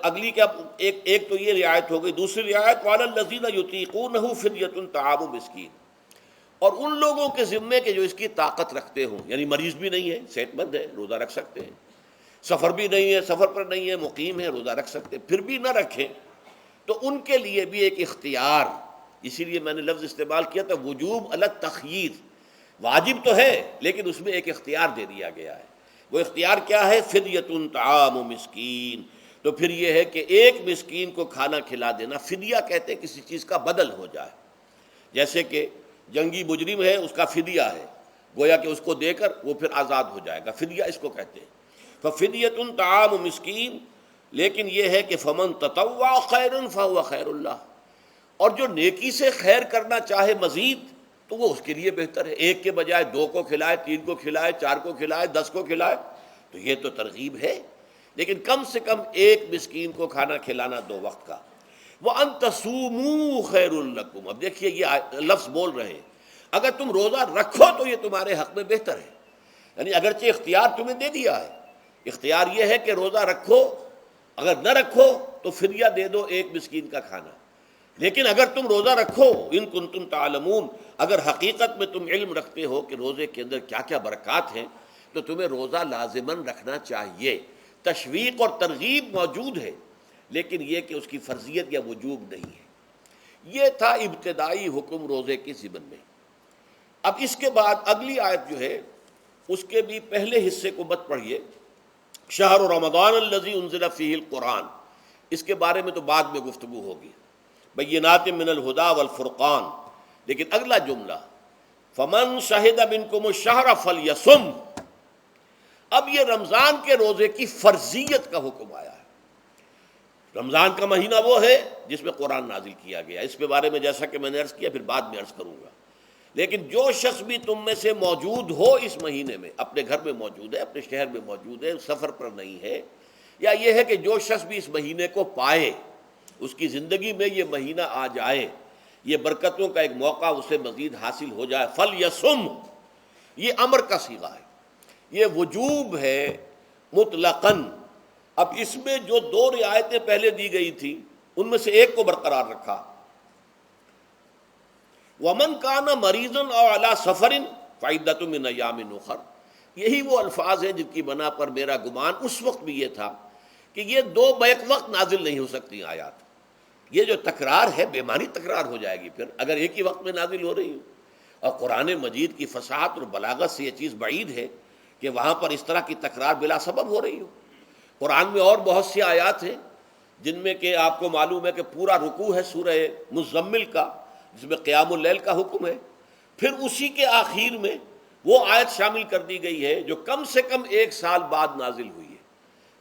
S2: اگلی کے ایک تو یہ رعایت ہو گئی، دوسری رعایت وعلی الذین یطیقونہ فدیۃ طعام مسکین، اور ان لوگوں کے ذمے کے جو اس کی طاقت رکھتے ہوں، یعنی مریض بھی نہیں ہے، صحت مند ہے، روزہ رکھ سکتے ہیں، سفر بھی نہیں ہے، سفر پر نہیں ہے، مقیم ہے، روزہ رکھ سکتے ہیں، پھر بھی نہ رکھیں تو ان کے لیے بھی ایک اختیار، اسی لیے میں نے لفظ استعمال کیا تھا وجوب علی التخییر، واجب تو ہے لیکن اس میں ایک اختیار دے دیا گیا ہے۔ وہ اختیار کیا ہے؟ فدیۃ طعام مسکین۔ تو پھر یہ ہے کہ ایک مسکین کو کھانا کھلا دینا، فدیہ کہتے ہیں کسی چیز کا بدل ہو جائے، جیسے کہ جنگی مجرم ہے اس کا فدیہ ہے، گویا کہ اس کو دے کر وہ پھر آزاد ہو جائے گا، فدیہ اس کو کہتے ہیں۔ ففدیۃ طعام مسکین، لیکن یہ ہے کہ فمن تطوع خیرا فهو خیر اللہ، اور جو نیکی سے خیر کرنا چاہے مزید تو وہ اس کے لیے بہتر ہے، ایک کے بجائے 2 کو کھلائے، 3 کو کھلائے، 4 کو کھلائے، 10 کو کھلائے، تو یہ تو ترغیب ہے، لیکن کم سے کم ایک مسکین کو کھانا کھلانا 2 وقت کا۔ وَأَن تَصُومُوا خَيْرٌ لَكُمْ، اب دیکھیے یہ لفظ بول رہے ہیں، اگر تم روزہ رکھو تو یہ تمہارے حق میں بہتر ہے، یعنی اگرچہ اختیار تمہیں دے دیا ہے، اختیار یہ ہے کہ روزہ رکھو، اگر نہ رکھو تو فدیہ دے دو ایک مسکین کا کھانا، لیکن اگر تم روزہ رکھو، ان کنتم تعلمون، اگر حقیقت میں تم علم رکھتے ہو کہ روزے کے اندر کیا کیا برکات ہیں، تو تمہیں روزہ لازماً رکھنا چاہیے۔ تشویق اور ترغیب موجود ہے، لیکن یہ کہ اس کی فرضیت یا وجوب نہیں ہے۔ یہ تھا ابتدائی حکم روزے کے ضمن میں۔ اب اس کے بعد اگلی آیت جو ہے اس کے بھی پہلے حصے کو مت پڑھیے، شہر رمضان الذی انزل فیہ القرآن، اس کے بارے میں تو بعد میں گفتگو ہوگی، بینات من الہدی والفرقان، لیکن اگلا جملہ فمن شہد منکم الشہر فلیصم، اب یہ رمضان کے روزے کی فرضیت کا حکم آیا ہے۔ رمضان کا مہینہ وہ ہے جس میں قرآن نازل کیا گیا، اس کے بارے میں جیسا کہ میں نے عرض کیا پھر بعد میں عرض کروں گا، لیکن جو شخص بھی تم میں سے موجود ہو اس مہینے میں، اپنے گھر میں موجود ہے، اپنے شہر میں موجود ہے، سفر پر نہیں ہے، یا یہ ہے کہ جو شخص بھی اس مہینے کو پائے، اس کی زندگی میں یہ مہینہ آ جائے، یہ برکتوں کا ایک موقع اسے مزید حاصل ہو جائے، فلیصم، یہ امر کا صیغہ ہے، یہ وجوب ہے مطلقاً۔ اب اس میں جو 2 رعایتیں پہلے دی گئی تھی ان میں سے ایک کو برقرار رکھا، وَمَنْ كَانَ مَرِيضًا أَوْ عَلَى سَفَرٍ فَعِدَّةٌ مِّنْ أَيَّامٍ أُخَرَ، یہی وہ الفاظ ہیں جن کی بنا پر میرا گمان اس وقت بھی یہ تھا کہ یہ 2 بیک وقت نازل نہیں ہو سکتی آیات، یہ جو تکرار ہے بے معنی تکرار ہو جائے گی پھر اگر ایک ہی وقت میں نازل ہو رہی ہو، اور قرآن مجید کی فصاحت اور بلاغت سے یہ چیز بعید ہے کہ وہاں پر اس طرح کی تکرار بلا سبب ہو رہی ہو۔ قرآن میں اور بہت سی آیات ہیں جن میں کہ آپ کو معلوم ہے کہ پورا رکوع ہے سورہ مزمل کا، جس میں قیام اللیل کا حکم ہے، پھر اسی کے آخر میں وہ آیت شامل کر دی گئی ہے جو کم سے کم 1 سال بعد نازل ہوئی ہے،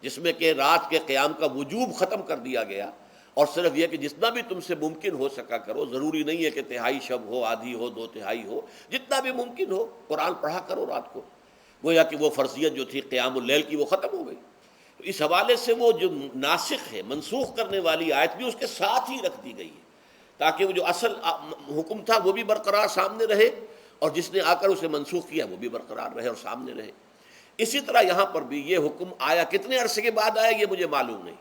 S2: جس میں کہ رات کے قیام کا وجوب ختم کر دیا گیا، اور صرف یہ کہ جتنا بھی تم سے ممکن ہو سکا کرو، ضروری نہیں ہے کہ 1/3 شب ہو، آدھی ہو، 2/3 ہو، جتنا بھی ممکن ہو قرآن پڑھا کرو رات کو، گویا کہ وہ فرضیت جو تھی قیام اللیل کی وہ ختم ہو گئی۔ تو اس حوالے سے وہ جو ناسخ ہے، منسوخ کرنے والی آیت بھی اس کے ساتھ ہی رکھ دی گئی ہے، تاکہ وہ جو اصل حکم تھا وہ بھی برقرار سامنے رہے، اور جس نے آ کر اسے منسوخ کیا وہ بھی برقرار رہے اور سامنے رہے۔ اسی طرح یہاں پر بھی یہ حکم آیا، کتنے عرصے کے بعد آیا یہ مجھے معلوم نہیں،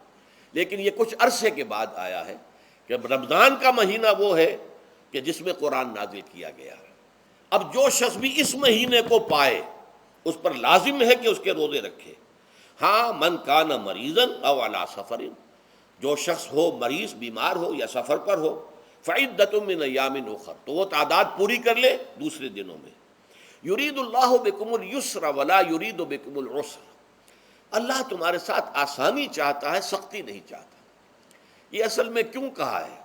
S2: لیکن یہ کچھ عرصے کے بعد آیا ہے کہ رمضان کا مہینہ وہ ہے کہ جس میں قرآن نازل کیا گیا۔ اب جو شخص بھی اس مہینے کو پائے اس پر لازم ہے کہ اس کے روزے رکھے۔ ہاں، من کان مریضاً او علی سفر، جو شخص ہو مریض، بیمار ہو یا سفر پر ہو، فعدۃ من ایام اخر، تو وہ تعداد پوری کر لے دوسرے دنوں میں۔ یرید اللہ بکم الیسر ولا یرید بکم العسر، اللہ تمہارے ساتھ آسانی چاہتا ہے، سختی نہیں چاہتا۔ یہ اصل میں کیوں کہا ہے،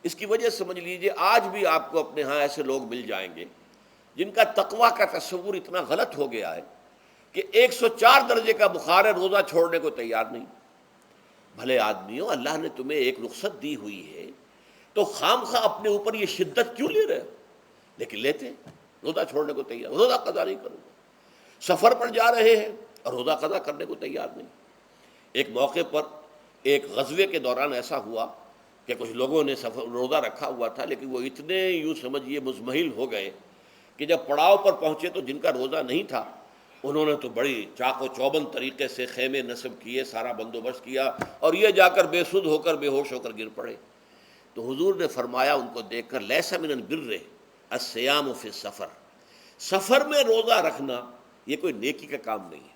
S2: اس کی وجہ سمجھ لیجئے۔ آج بھی آپ کو اپنے ہاں ایسے لوگ مل جائیں گے جن کا تقویٰ کا تصور اتنا غلط ہو گیا ہے کہ 104 درجے کا بخار ہے، روزہ چھوڑنے کو تیار نہیں۔ بھلے آدمیوں، اللہ نے تمہیں ایک رخصت دی ہوئی ہے تو خام خواہ اپنے اوپر یہ شدت کیوں لے رہے ہو؟ لیکن لیتے، روزہ چھوڑنے کو تیار، روزہ قضا نہیں کروں گا۔ سفر پر جا رہے ہیں اور روزہ قضا کرنے کو تیار نہیں۔ ایک موقع پر ایک غزوے کے دوران ایسا ہوا کہ کچھ لوگوں نے روزہ رکھا ہوا تھا، لیکن وہ اتنے یوں سمجھیے مزمحل ہو گئے کہ جب پڑاؤ پر پہنچے تو جن کا روزہ نہیں تھا انہوں نے تو بڑی چاق و چوبند طریقے سے خیمے نصب کیے، سارا بندوبست کیا، اور یہ جا کر بے سدھ ہو کر بے ہوش ہو کر گر پڑے۔ تو حضور نے فرمایا ان کو دیکھ کر، لیس من البر الصیام فی السفر، سفر میں روزہ رکھنا یہ کوئی نیکی کا کام نہیں ہے،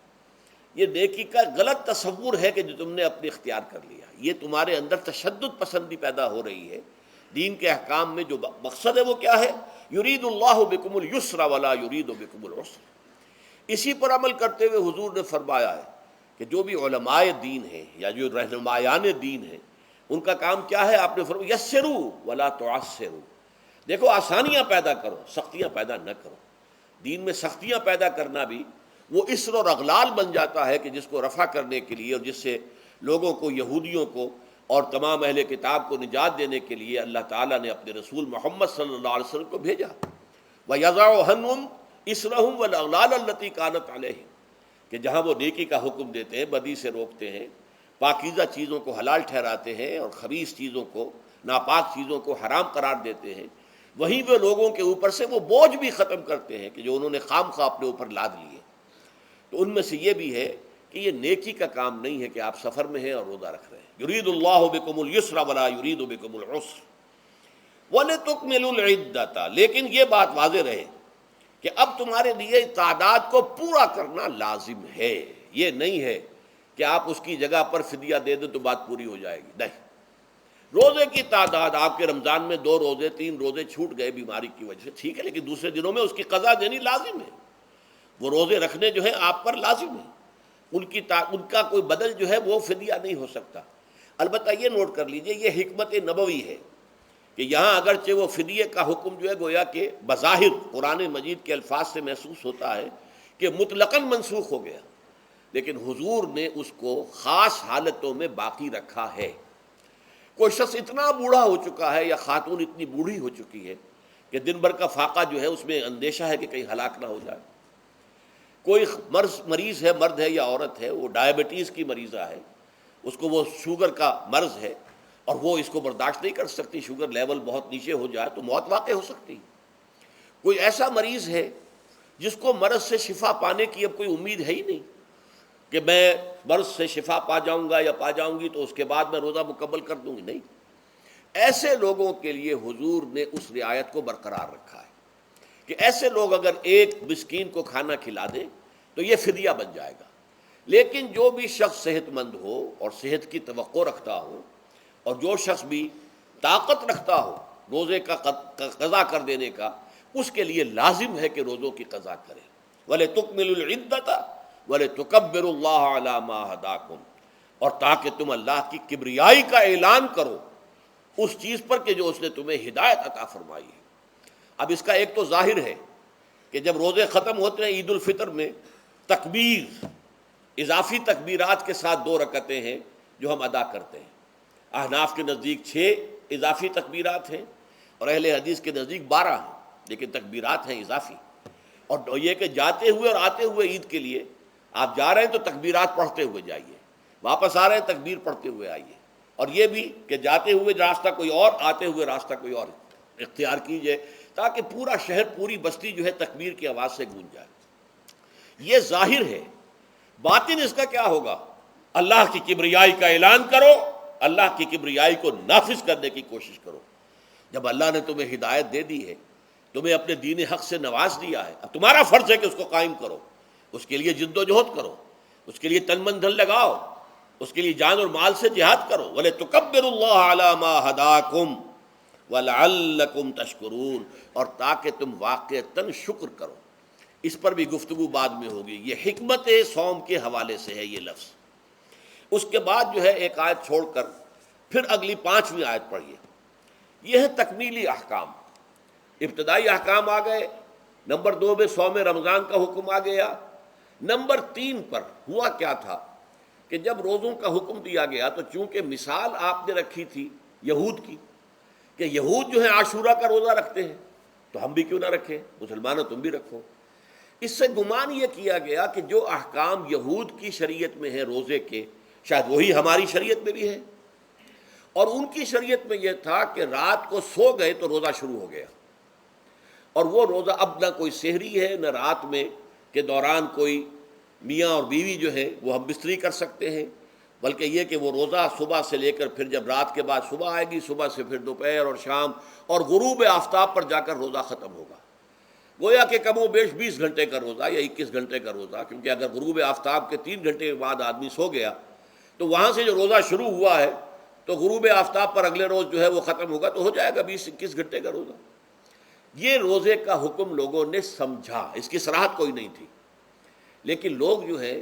S2: یہ نیکی کا غلط تصور ہے کہ جو تم نے اپنے اختیار کر لیا۔ یہ تمہارے اندر تشدد پسندی پیدا ہو رہی ہے۔ دین کے احکام میں جو مقصد ہے وہ کیا ہے؟ یرید اللہ بکم الیسر ولا یرید بکم العسر۔ اسی پر عمل کرتے ہوئے حضور نے فرمایا ہے کہ جو بھی علماء دین ہیں یا جو رہنمایان دین ہیں ان کا کام کیا ہے؟ آپ نے فرمایا یسروا ولا تعسروا، دیکھو آسانیاں پیدا کرو، سختیاں پیدا نہ کرو۔ دین میں سختیاں پیدا کرنا بھی وہ اسر اور اغلال بن جاتا ہے کہ جس کو رفع کرنے کے لیے اور جس سے لوگوں کو، یہودیوں کو اور تمام اہل کتاب کو نجات دینے کے لیے اللہ تعالیٰ نے اپنے رسول محمد صلی اللہ علیہ وسلم کو بھیجا۔ وَيَضَعُ عَنْهُمْ إِصْرَهُمْ وَالْأَغْلَالَ الَّتِي كَانَتْ عَلَيْهِمْ، کہ جہاں وہ نیکی کا حکم دیتے ہیں، بدی سے روکتے ہیں، پاکیزہ چیزوں کو حلال ٹھہراتے ہیں اور خبیث چیزوں کو، ناپاک چیزوں کو حرام قرار دیتے ہیں، وہیں وہ لوگوں کے اوپر سے وہ بوجھ بھی ختم کرتے ہیں کہ جو انہوں نے خام خواہ اپنے اوپر لاد لیے۔ تو ان میں سے یہ بھی ہے کہ یہ نیکی کا کام نہیں ہے کہ آپ سفر میں ہیں اور روزہ رکھ رہے ہیں۔ یرید اللہ بکم الیسر ولا یرید بکم العسر وَلِتُكْمِلُوا الْعِدَّةَ، لیکن یہ بات واضح رہے کہ اب تمہارے لیے تعداد کو پورا کرنا لازم ہے۔ یہ نہیں ہے کہ آپ اس کی جگہ پر فدیہ دے دیں تو بات پوری ہو جائے گی، نہیں۔ روزے کی تعداد، آپ کے رمضان میں 2 روزے 3 روزے چھوٹ گئے بیماری کی وجہ سے، ٹھیک ہے، لیکن دوسرے دنوں میں اس کی قضا دینی لازم ہے۔ وہ روزے رکھنے جو ہیں آپ پر لازم ہیں، ان کا کوئی بدل جو ہے وہ فدیہ نہیں ہو سکتا۔ البتہ یہ نوٹ کر لیجئے، یہ حکمت نبوی ہے کہ یہاں اگرچہ وہ فدیے کا حکم جو ہے گویا کہ بظاہر قرآن مجید کے الفاظ سے محسوس ہوتا ہے کہ مطلقاً منسوخ ہو گیا، لیکن حضور نے اس کو خاص حالتوں میں باقی رکھا ہے۔ کوئی شخص اتنا بوڑھا ہو چکا ہے یا خاتون اتنی بوڑھی ہو چکی ہے کہ دن بھر کا فاقہ جو ہے اس میں اندیشہ ہے کہ کہیں ہلاک نہ ہو جائے۔ کوئی مریض ہے، مرد ہے یا عورت ہے، وہ ڈائبٹیز کی مریضہ ہے، اس کو وہ شوگر کا مرض ہے اور وہ اس کو برداشت نہیں کر سکتی، شوگر لیول بہت نیچے ہو جائے تو موت واقع ہو سکتی۔ کوئی ایسا مریض ہے جس کو مرض سے شفا پانے کی اب کوئی امید ہے ہی نہیں کہ میں مرض سے شفا پا جاؤں گا یا پا جاؤں گی تو اس کے بعد میں روزہ مکمل کر دوں گی، نہیں۔ ایسے لوگوں کے لیے حضور نے اس رعایت کو برقرار رکھا ہے کہ ایسے لوگ اگر ایک مسکین کو کھانا کھلا دیں تو یہ فدیہ بن جائے گا۔ لیکن جو بھی شخص صحت مند ہو اور صحت کی توقع رکھتا ہو اور جو شخص بھی طاقت رکھتا ہو روزے کا قضا کر دینے کا، اس کے لیے لازم ہے کہ روزوں کی قضا کرے۔ وَلِتُكْمِلُوا الْعِدَّةَ وَلِتُكَبِّرُوا اللَّهَ عَلَىٰ مَا هَدَاكُمْ، اور تاکہ تم اللہ کی کبریائی کا اعلان کرو اس چیز پر کہ جو اس نے تمہیں ہدایت عطا فرمائی ہے۔ اب اس کا ایک تو ظاہر ہے کہ جب روزے ختم ہوتے ہیں عید الفطر میں، تکبیر، اضافی تکبیرات کے ساتھ 2 رکعتیں ہیں جو ہم ادا کرتے ہیں۔ احناف کے نزدیک 6 اضافی تکبیرات ہیں اور اہل حدیث کے نزدیک 12 ہیں، لیکن تکبیرات ہیں اضافی۔ اور یہ کہ جاتے ہوئے اور آتے ہوئے عید کے لیے آپ جا رہے ہیں تو تکبیرات پڑھتے ہوئے جائیے، واپس آ رہے ہیں تکبیر پڑھتے ہوئے آئیے، اور یہ بھی کہ جاتے ہوئے راستہ کوئی اور، آتے ہوئے راستہ کوئی اور اختیار کیجئے، تاکہ پورا شہر، پوری بستی جو ہے تکبیر کی آواز سے گونج جائے۔ یہ ظاہر ہے، باطن اس کا کیا ہوگا؟ اللہ کی کبریائی کا اعلان کرو، اللہ کی کبریائی کو نافذ کرنے کی کوشش کرو۔ جب اللہ نے تمہیں ہدایت دے دی ہے، تمہیں اپنے دین حق سے نواز دیا ہے، اب تمہارا فرض ہے کہ اس کو قائم کرو، اس کے لیے جد و جہد کرو، اس کے لیے تن من دھن لگاؤ، اس کے لیے جان اور مال سے جہاد کرو۔ وَلِتُكَبِّرُوا اللَّهَ عَلَى مَا هَدَاكُمْ وَلَعَلَّكُمْ تَشْكُرُونَ، اور تاکہ تم واقعتاً شکر کرو۔ اس پر بھی گفتگو بعد میں ہوگی۔ یہ حکمت صوم کے حوالے سے ہے یہ لفظ۔ اس کے بعد جو ہے ایک آیت چھوڑ کر پھر اگلی 5ویں آیت پڑھیے۔ یہ ہے تکمیلی احکام۔ ابتدائی احکام آ گئے، نمبر 2 میں صوم رمضان کا حکم آ گیا۔ نمبر 3 پر ہوا کیا تھا کہ جب روزوں کا حکم دیا گیا تو چونکہ مثال آپ نے رکھی تھی یہود کی کہ یہود جو ہے عاشورہ کا روزہ رکھتے ہیں تو ہم بھی کیوں نہ رکھیں، مسلمانوں تم بھی رکھو۔ اس سے گمان یہ کیا گیا کہ جو احکام یہود کی شریعت میں ہیں روزے کے، شاید وہی ہماری شریعت میں بھی ہے، اور ان کی شریعت میں یہ تھا کہ رات کو سو گئے تو روزہ شروع ہو گیا، اور وہ روزہ اب نہ کوئی سحری ہے، نہ رات میں کے دوران کوئی میاں اور بیوی جو ہے وہ ہم بستری کر سکتے ہیں، بلکہ یہ کہ وہ روزہ صبح سے لے کر پھر جب رات کے بعد صبح آئے گی، صبح سے پھر دوپہر اور شام اور غروب آفتاب پر جا کر روزہ ختم ہوگا۔ گویا کہ کم و بیش 20 گھنٹے کا روزہ یا 21 گھنٹے کا روزہ، کیونکہ اگر غروب آفتاب کے 3 گھنٹے کے بعد آدمی سو گیا تو وہاں سے جو روزہ شروع ہوا ہے تو غروب آفتاب پر اگلے روز جو ہے وہ ختم ہوگا، تو ہو جائے گا 20-21 گھنٹے کا روزہ۔ یہ روزے کا حکم لوگوں نے سمجھا، اس کی صراحت کوئی نہیں تھی، لیکن لوگ جو ہے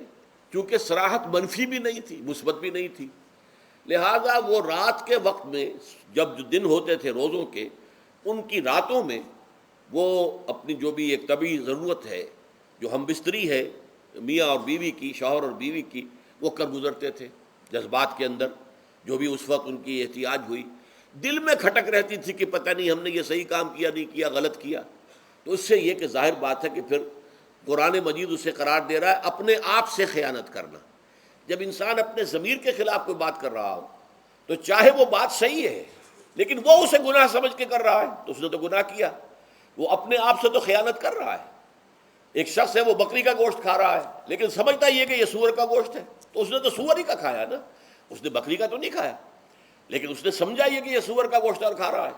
S2: چونکہ صراحت منفی بھی نہیں تھی، مثبت بھی نہیں تھی، لہذا وہ رات کے وقت میں جب جو دن ہوتے تھے روزوں کے، ان کی راتوں میں وہ اپنی جو بھی ایک طبعی ضرورت ہے، جو ہم بستری ہے میاں اور بیوی کی، شوہر اور بیوی کی، وہ کر گزرتے تھے۔ جذبات کے اندر جو بھی اس وقت ان کی احتیاج ہوئی، دل میں کھٹک رہتی تھی کہ پتہ نہیں ہم نے یہ صحیح کام کیا نہیں کیا، غلط کیا، تو اس سے یہ کہ ظاہر بات ہے کہ پھر قرآن مجید اسے قرار دے رہا ہے اپنے آپ سے خیانت کرنا۔ جب انسان اپنے ضمیر کے خلاف کوئی بات کر رہا ہو تو چاہے وہ بات صحیح ہے لیکن وہ اسے گناہ سمجھ کے کر رہا ہے تو اس نے تو گناہ کیا، وہ اپنے آپ سے تو خیانت کر رہا ہے۔ ایک شخص ہے وہ بکری کا گوشت کھا رہا ہے لیکن سمجھتا یہ کہ یہ سور کا گوشت ہے، تو اس نے تو سور ہی کا کھایا نا، اس نے بکری کا تو نہیں کھایا، لیکن اس نے سمجھا یہ کہ یہ سور کا گوشت اور کھا رہا ہے۔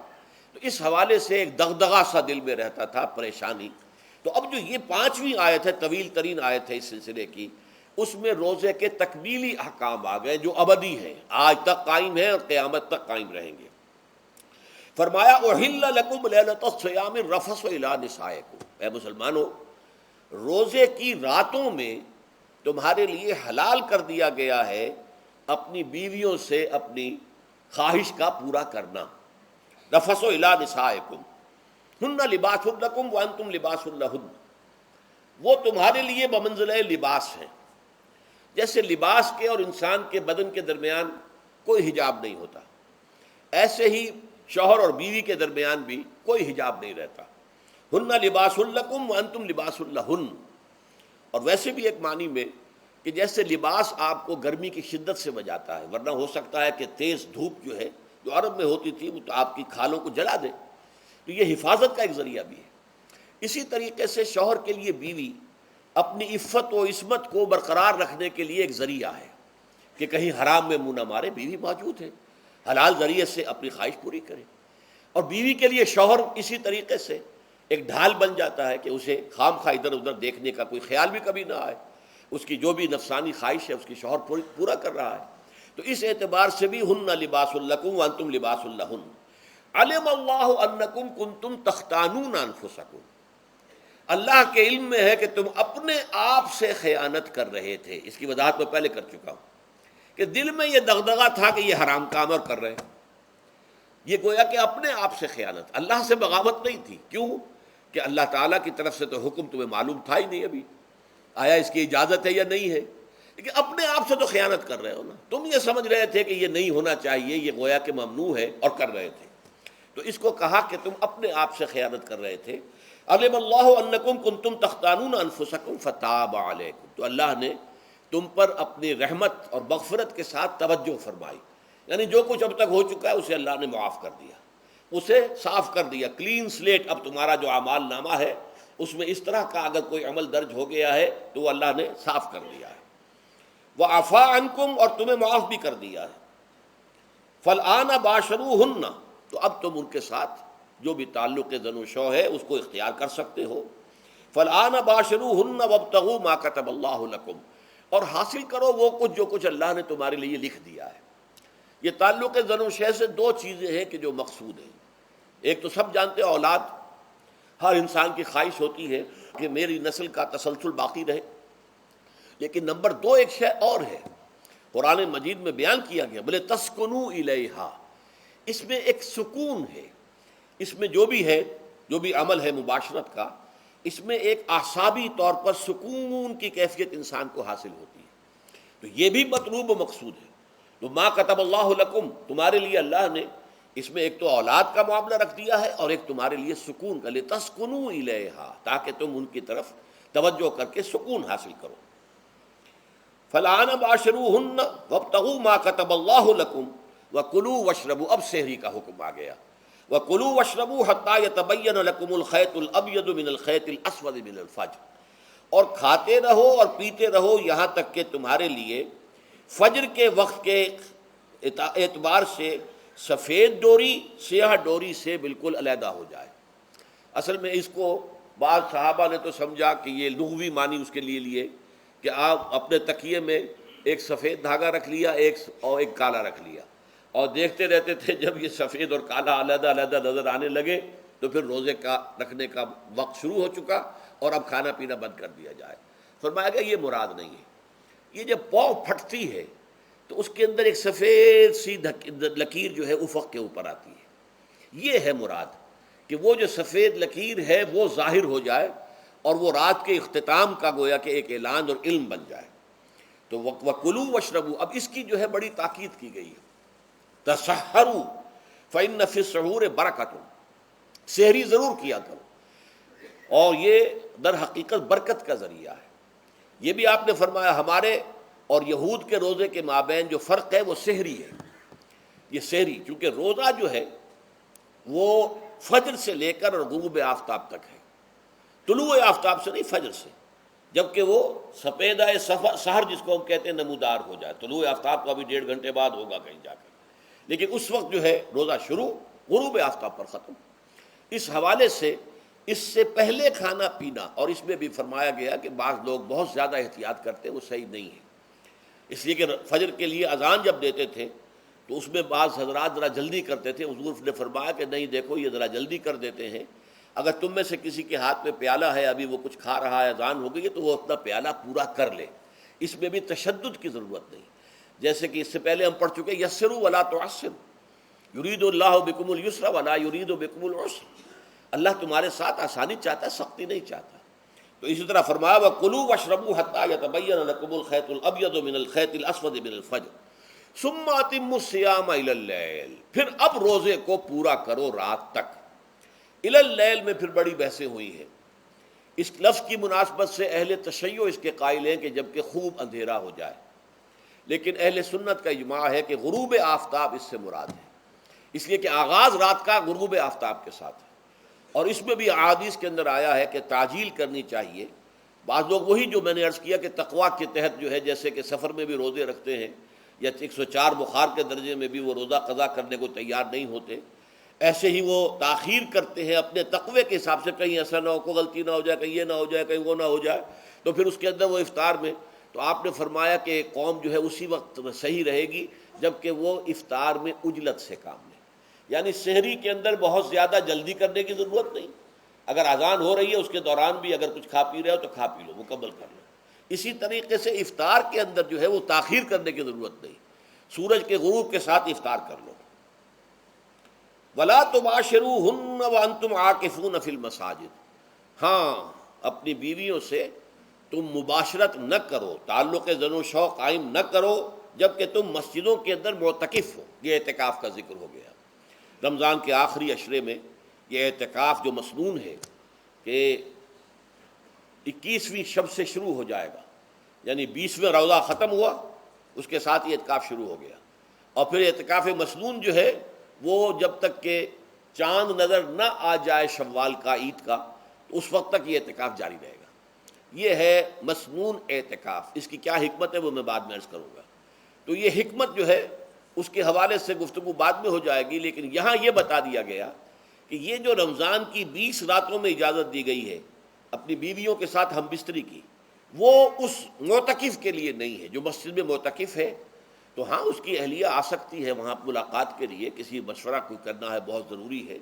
S2: تو اس حوالے سے ایک دغدغہ سا دل میں رہتا تھا، پریشانی۔ تو اب جو یہ 5ویں آیت ہے، طویل ترین آیت ہے اس سلسلے کی، اس میں روزے کے تکمیلی احکام آ گئے جو ابدی ہیں، آج تک قائم ہیں اور قیامت تک قائم رہیں گے۔ فرمایا احل لکم لیلۃ الصیام الرفث الی نسائکم، اے مسلمانوں روزے کی راتوں میں تمہارے لیے حلال کر دیا گیا ہے اپنی بیویوں سے اپنی خواہش کا پورا کرنا۔ رفث الی نسائکم ہن لباس لکم وانتم لباس لہن، وہ تمہارے لیے بمنزلہ لباس ہیں، جیسے لباس کے اور انسان کے بدن کے درمیان کوئی حجاب نہیں ہوتا، ایسے ہی شوہر اور بیوی کے درمیان بھی کوئی حجاب نہیں رہتا۔ ہن لباس لکم وانتم لباس لہن، اور ویسے بھی ایک معنی میں کہ جیسے لباس آپ کو گرمی کی شدت سے بچاتا ہے، ورنہ ہو سکتا ہے کہ تیز دھوپ جو ہے جو عرب میں ہوتی تھی وہ تو آپ کی کھالوں کو جلا دے، تو یہ حفاظت کا ایک ذریعہ بھی ہے۔ اسی طریقے سے شوہر کے لیے بیوی اپنی عفت و عصمت کو برقرار رکھنے کے لیے ایک ذریعہ ہے کہ کہیں حرام میں منہ نہ مارے، بیوی موجود ہے، حلال ذریعے سے اپنی خواہش پوری کرے۔ اور بیوی کے لیے شوہر اسی طریقے سے ایک ڈھال بن جاتا ہے کہ اسے خام خواہ ادھر ادھر دیکھنے کا کوئی خیال بھی کبھی نہ آئے، اس کی جو بھی نفسانی خواہش ہے اس کی شوہر پورا کر رہا ہے۔ تو اس اعتبار سے بھی ہن لباس لکم وانتم لباس لہن، علم اللہ انکم کنتم تختانون انفسکم، اللہ کے علم میں ہے کہ تم اپنے آپ سے خیانت کر رہے تھے۔ اس کی وضاحت میں پہلے کر چکا ہوں کہ دل میں یہ دغدغہ تھا کہ یہ حرام کام اور کر رہے ہیں، یہ گویا کہ اپنے آپ سے خیانت، اللہ سے بغاوت نہیں تھی۔ کیوں کہ اللہ تعالیٰ کی طرف سے تو حکم تمہیں معلوم تھا ہی نہیں ابھی، آیا اس کی اجازت ہے یا نہیں ہے، لیکن اپنے آپ سے تو خیانت کر رہے ہو نا، تم یہ سمجھ رہے تھے کہ یہ نہیں ہونا چاہیے، یہ گویا کہ ممنوع ہے اور کر رہے تھے، تو اس کو کہا کہ تم اپنے آپ سے خیانت کر رہے تھے۔ علم اللہ انکم کنتم تختانون انفسکم فتاب علیکم، تو اللہ نے تم پر اپنی رحمت اور مغفرت کے ساتھ توجہ فرمائی، یعنی جو کچھ اب تک ہو چکا ہے اسے اللہ نے معاف کر دیا، اسے صاف کر دیا، کلین سلیٹ۔ اب تمہارا جو اعمال نامہ ہے اس میں اس طرح کا اگر کوئی عمل درج ہو گیا ہے تو وہ اللہ نے صاف کر دیا ہے۔ وَعَفَا عَنْكُمْ، اور تمہیں معاف بھی کر دیا ہے۔ فَالْآنَ بَاشِرُوهُنَّ، تو اب تم ان کے ساتھ جو بھی تعلق زن و شو ہے اس کو اختیار کر سکتے ہو۔ فَالْآنَ بَاشِرُوهُنَّ وَابْتَغُوا مَا كَتَبَ اللَّهُ لَكُمْ، اور حاصل کرو وہ کچھ جو کچھ اللہ نے تمہارے لیے لکھ دیا ہے۔ یہ تعلق زن و شے سے دو چیزیں ہیں کہ جو مقصود ہیں۔ ایک تو سب جانتے ہیں، اولاد، ہر انسان کی خواہش ہوتی ہے کہ میری نسل کا تسلسل باقی رہے، لیکن نمبر دو ایک شے اور ہے، قرآن مجید میں بیان کیا گیا، بلے تسکنوا الیہا، اس میں ایک سکون ہے، اس میں جو بھی ہے، جو بھی عمل ہے مباشرت کا، اس میں ایک اعصابی طور پر سکون کی کیفیت انسان کو حاصل ہوتی ہے، تو یہ بھی مطلوب و مقصود ہے۔ تو ما کتب اللہ لکم، تمہارے لیے اللہ نے اس میں ایک تو اولاد کا معاملہ رکھ دیا ہے اور ایک تمہارے لیے سکون کا، لتسکنوا الیہا، تاکہ تم ان کی طرف توجہ کر کے سکون حاصل کرو۔ فَالْآنَ بَاشِرُوهُنَّ وَابْتَغُوا مَا كَتَبَ اللَّهُ لَكُمْ وَكُلُوا وَاشْرَبُوا، اب سحری کا حکم آ گیا، وَكُلُوا وَاشْرَبُوا حَتَّى يَتَبَيَّنَ لَكُمُ الْخَيْطُ الْأَبْيَضُ مِنَ الْخَيْطِ الْأَسْوَدِ مِنَ الْفَجْرِ، اور کھاتے رہو اور پیتے رہو یہاں تک کہ تمہارے لیے فجر کے وقت کے اعتبار سے سفید ڈوری سیاہ ڈوری سے بالکل علیحدہ ہو جائے۔ اصل میں اس کو بعض صحابہ نے تو سمجھا کہ یہ لغوی معنی اس کے لیے لیے کہ آپ اپنے تکیے میں ایک سفید دھاگا رکھ لیا اور ایک کالا رکھ لیا، اور دیکھتے رہتے تھے جب یہ سفید اور کالا علیحدہ علیحدہ نظر آنے لگے تو پھر روزے کا رکھنے کا وقت شروع ہو چکا اور اب کھانا پینا بند کر دیا جائے۔ فرمایا گیا یہ مراد نہیں ہے، یہ جب پاؤں پھٹتی ہے تو اس کے اندر ایک سفید سی لکیر جو ہے افق کے اوپر آتی ہے، یہ ہے مراد، کہ وہ جو سفید لکیر ہے وہ ظاہر ہو جائے اور وہ رات کے اختتام کا گویا کہ ایک اعلان اور علم بن جائے۔ تو وَكُلُوا وَاشْرَبُوا، اب اس کی جو ہے بڑی تاکید کی گئی ہے، تَسَحَّرُوا فَإِنَّ فِي السَّحُورِ بَرَكَةٌ، سحری ضرور کیا کرو، اور یہ در حقیقت برکت کا ذریعہ ہے۔ یہ بھی آپ نے فرمایا ہمارے اور یہود کے روزے کے مابین جو فرق ہے وہ سحری ہے۔ یہ سحری چونکہ روزہ جو ہے وہ فجر سے لے کر اور غروب آفتاب تک ہے، طلوع آفتاب سے نہیں، فجر سے، جبکہ وہ سفیدہ سحر جس کو ہم کہتے ہیں نمودار ہو جائے، طلوع آفتاب کا بھی 1.5 گھنٹے بعد ہوگا کہیں جا کر، لیکن اس وقت جو ہے روزہ شروع، غروب آفتاب پر ختم۔ اس حوالے سے اس سے پہلے کھانا پینا، اور اس میں بھی فرمایا گیا کہ بعض لوگ بہت زیادہ احتیاط کرتے ہیں، وہ صحیح نہیں ہے، اس لیے کہ فجر کے لیے اذان جب دیتے تھے تو اس میں بعض حضرات ذرا جلدی کرتے تھے، حضور نے فرمایا کہ نہیں دیکھو یہ ذرا جلدی کر دیتے ہیں، اگر تم میں سے کسی کے ہاتھ میں پیالہ ہے، ابھی وہ کچھ کھا رہا ہے، اذان ہو گئی ہے، تو وہ اپنا پیالہ پورا کر لے، اس میں بھی تشدد کی ضرورت نہیں، جیسے کہ اس سے پہلے ہم پڑھ چکے یسروا ولا تعسروا، یرید اللہ بکم الیسر ولا یرید بکم العسر، اللہ تمہارے ساتھ آسانی چاہتا ہے، سختی نہیں چاہتا۔ تو اسی طرح فرمایا وَكُلُوا وَاشْرَبُوا حَتَّى يَتَبَيَّنَ لَكُمُ الْخَيْطُ الْأَبْيَضُ مِنَ الْخَيْطِ الْأَسْوَدِ مِنَ الْفَجْرِ ثُمَّ أَتِمُّوا الصِّيَامَ إِلَى اللَّيْلِ، پھر اب روزے کو پورا کرو رات تک۔ إِلَى اللَّيْلِ میں پھر بڑی بحثیں ہوئی ہیں، اس لفظ کی مناسبت سے اہل تشیع اس کے قائل ہیں کہ جبکہ خوب اندھیرا ہو جائے، لیکن اہل سنت کا اجماع ہے کہ غروب آفتاب اس سے مراد ہے، اس لیے کہ آغاز رات کا غروب آفتاب کے ساتھ ہے، اور اس میں بھی احادیث کے اندر آیا ہے کہ تعجیل کرنی چاہیے۔ بعض لوگ وہی جو میں نے عرض کیا کہ تقویٰ کے تحت جو ہے جیسے کہ سفر میں بھی روزے رکھتے ہیں، یا 104 بخار کے درجے میں بھی وہ روزہ قضا کرنے کو تیار نہیں ہوتے، ایسے ہی وہ تاخیر کرتے ہیں اپنے تقوی کے حساب سے، کہیں ایسا نہ ہو، کوئی غلطی نہ ہو جائے، کہیں یہ نہ ہو جائے، کہیں وہ نہ ہو جائے، تو پھر اس کے اندر وہ افطار میں، تو آپ نے فرمایا کہ قوم جو ہے اسی وقت صحیح رہے گی جبکہ وہ افطار میں عجلت سے کام لے، یعنی سحری کے اندر بہت زیادہ جلدی کرنے کی ضرورت نہیں، اگر اذان ہو رہی ہے اس کے دوران بھی اگر کچھ کھا پی رہے ہو تو کھا پی لو، مکمل کر لو۔ اسی طریقے سے افطار کے اندر جو ہے وہ تاخیر کرنے کی ضرورت نہیں، سورج کے غروب کے ساتھ افطار کر لو۔ وَلَا تُبَاشِرُوهُنَّ وَأَنْتُمْ عَاكِفُونَ فِي الْمَسَاجِدِ، ہاں اپنی بیویوں سے تم مباشرت نہ کرو، تعلق زن و شو قائم نہ کرو جبکہ تم مسجدوں کے اندر معتکف ہو۔ یہ اعتکاف کا ذکر ہو گیا، رمضان کے آخری عشرے میں یہ اعتکاف جو مسنون ہے کہ 21ویں شب سے شروع ہو جائے گا، یعنی 20واں روزہ ختم ہوا اس کے ساتھ یہ اعتکاف شروع ہو گیا، اور پھر اعتکاف مسنون جو ہے وہ جب تک کہ چاند نظر نہ آ جائے شوال کا، عید کا، تو اس وقت تک یہ اعتکاف جاری رہے گا۔ یہ ہے مسنون اعتکاف۔ اس کی کیا حکمت ہے وہ میں بعد میں عرض کروں گا۔ تو یہ حکمت جو ہے اس کے حوالے سے گفتگو بعد میں ہو جائے گی، لیکن یہاں یہ بتا دیا گیا کہ یہ جو رمضان کی 20 راتوں میں اجازت دی گئی ہے اپنی بیویوں کے ساتھ ہم بستری کی، وہ اس معتکف کے لیے نہیں ہے جو مسجد میں معتکف ہے۔ تو ہاں اس کی اہلیہ آ سکتی ہے وہاں ملاقات کے لیے، کسی مشورہ کوئی کرنا ہے بہت ضروری ہے،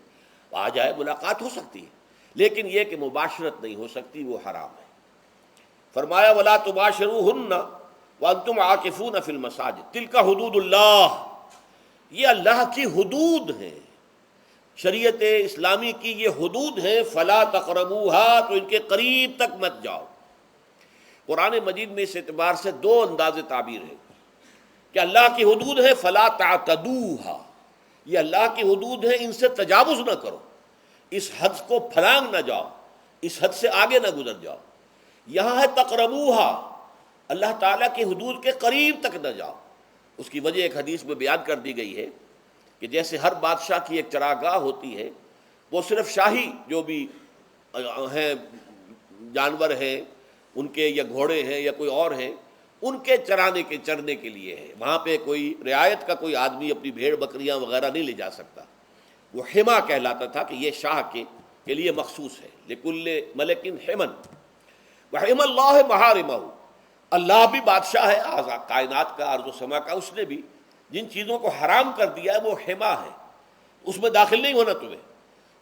S2: آ جائے، ملاقات ہو سکتی ہے، لیکن یہ کہ مباشرت نہیں ہو سکتی، وہ حرام ہے۔ فرمایا وَلَا تُبَاشِرُوهُنَّ وَأَنْتُمْ عَاكِفُونَ فِي الْمَسَاجِدِ تِلْكَ حُدُودُ اللَّهِ، یہ اللہ کی حدود ہیں، شریعت اسلامی کی یہ حدود ہیں، فَلَا تَقْرَبُوهَا، تو ان کے قریب تک مت جاؤ۔ قرآن مجید میں اس اعتبار سے دو انداز تعبیر ہے کہ اللہ کی حدود ہے فَلَا تَعْتَدُوهَا، یہ اللہ کی حدود ہے، ان سے تجاوز نہ کرو، اس حد کو پھلانگ نہ جاؤ، اس حد سے آگے نہ گزر جاؤ۔ یہاں ہے تقربوہا، اللہ تعالیٰ کی حدود کے قریب تک نہ جاؤ۔ اس کی وجہ ایک حدیث میں بیان کر دی گئی ہے کہ جیسے ہر بادشاہ کی ایک چراگاہ ہوتی ہے، وہ صرف شاہی جو بھی ہیں جانور ہیں ان کے، یا گھوڑے ہیں یا کوئی اور ہیں، ان کے چرنے کے لیے ہے، وہاں پہ کوئی رعایت کا کوئی آدمی اپنی بھیڑ بکریاں وغیرہ نہیں لے جا سکتا۔ وہ حما کہلاتا تھا کہ یہ شاہ کے لیے مخصوص ہے، لکل ملک حمن وحم اللہ محارمہ، اللہ بھی بادشاہ ہے کائنات کا، ارض و سما کا، اس نے بھی جن چیزوں کو حرام کر دیا ہے وہ حما ہے، اس میں داخل نہیں ہونا تمہیں۔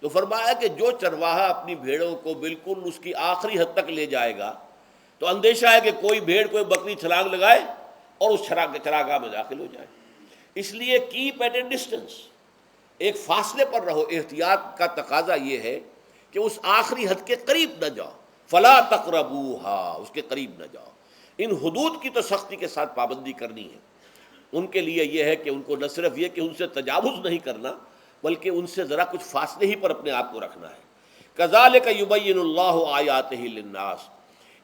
S2: تو فرمایا کہ جو چرواہا اپنی بھیڑوں کو بالکل اس کی آخری حد تک لے جائے گا تو اندیشہ ہے کہ کوئی بھیڑ کوئی بکری چھلانگ لگائے اور اس چراگاہ میں داخل ہو جائے۔ اس لیے کیپ ایٹ اے ڈسٹینس، ایک فاصلے پر رہو۔ احتیاط کا تقاضا یہ ہے کہ اس آخری حد کے قریب نہ جاؤ، فلا تقربوہا، اس کے قریب نہ جاؤ۔ ان حدود کی تو سختی کے ساتھ پابندی کرنی ہے۔ ان کے لیے یہ ہے کہ ان کو نہ صرف یہ کہ ان سے تجاوز نہیں کرنا، بلکہ ان سے ذرا کچھ فاصلے ہی پر اپنے آپ کو رکھنا ہے۔ کذالک یبین اللہ آیاتہ للناس،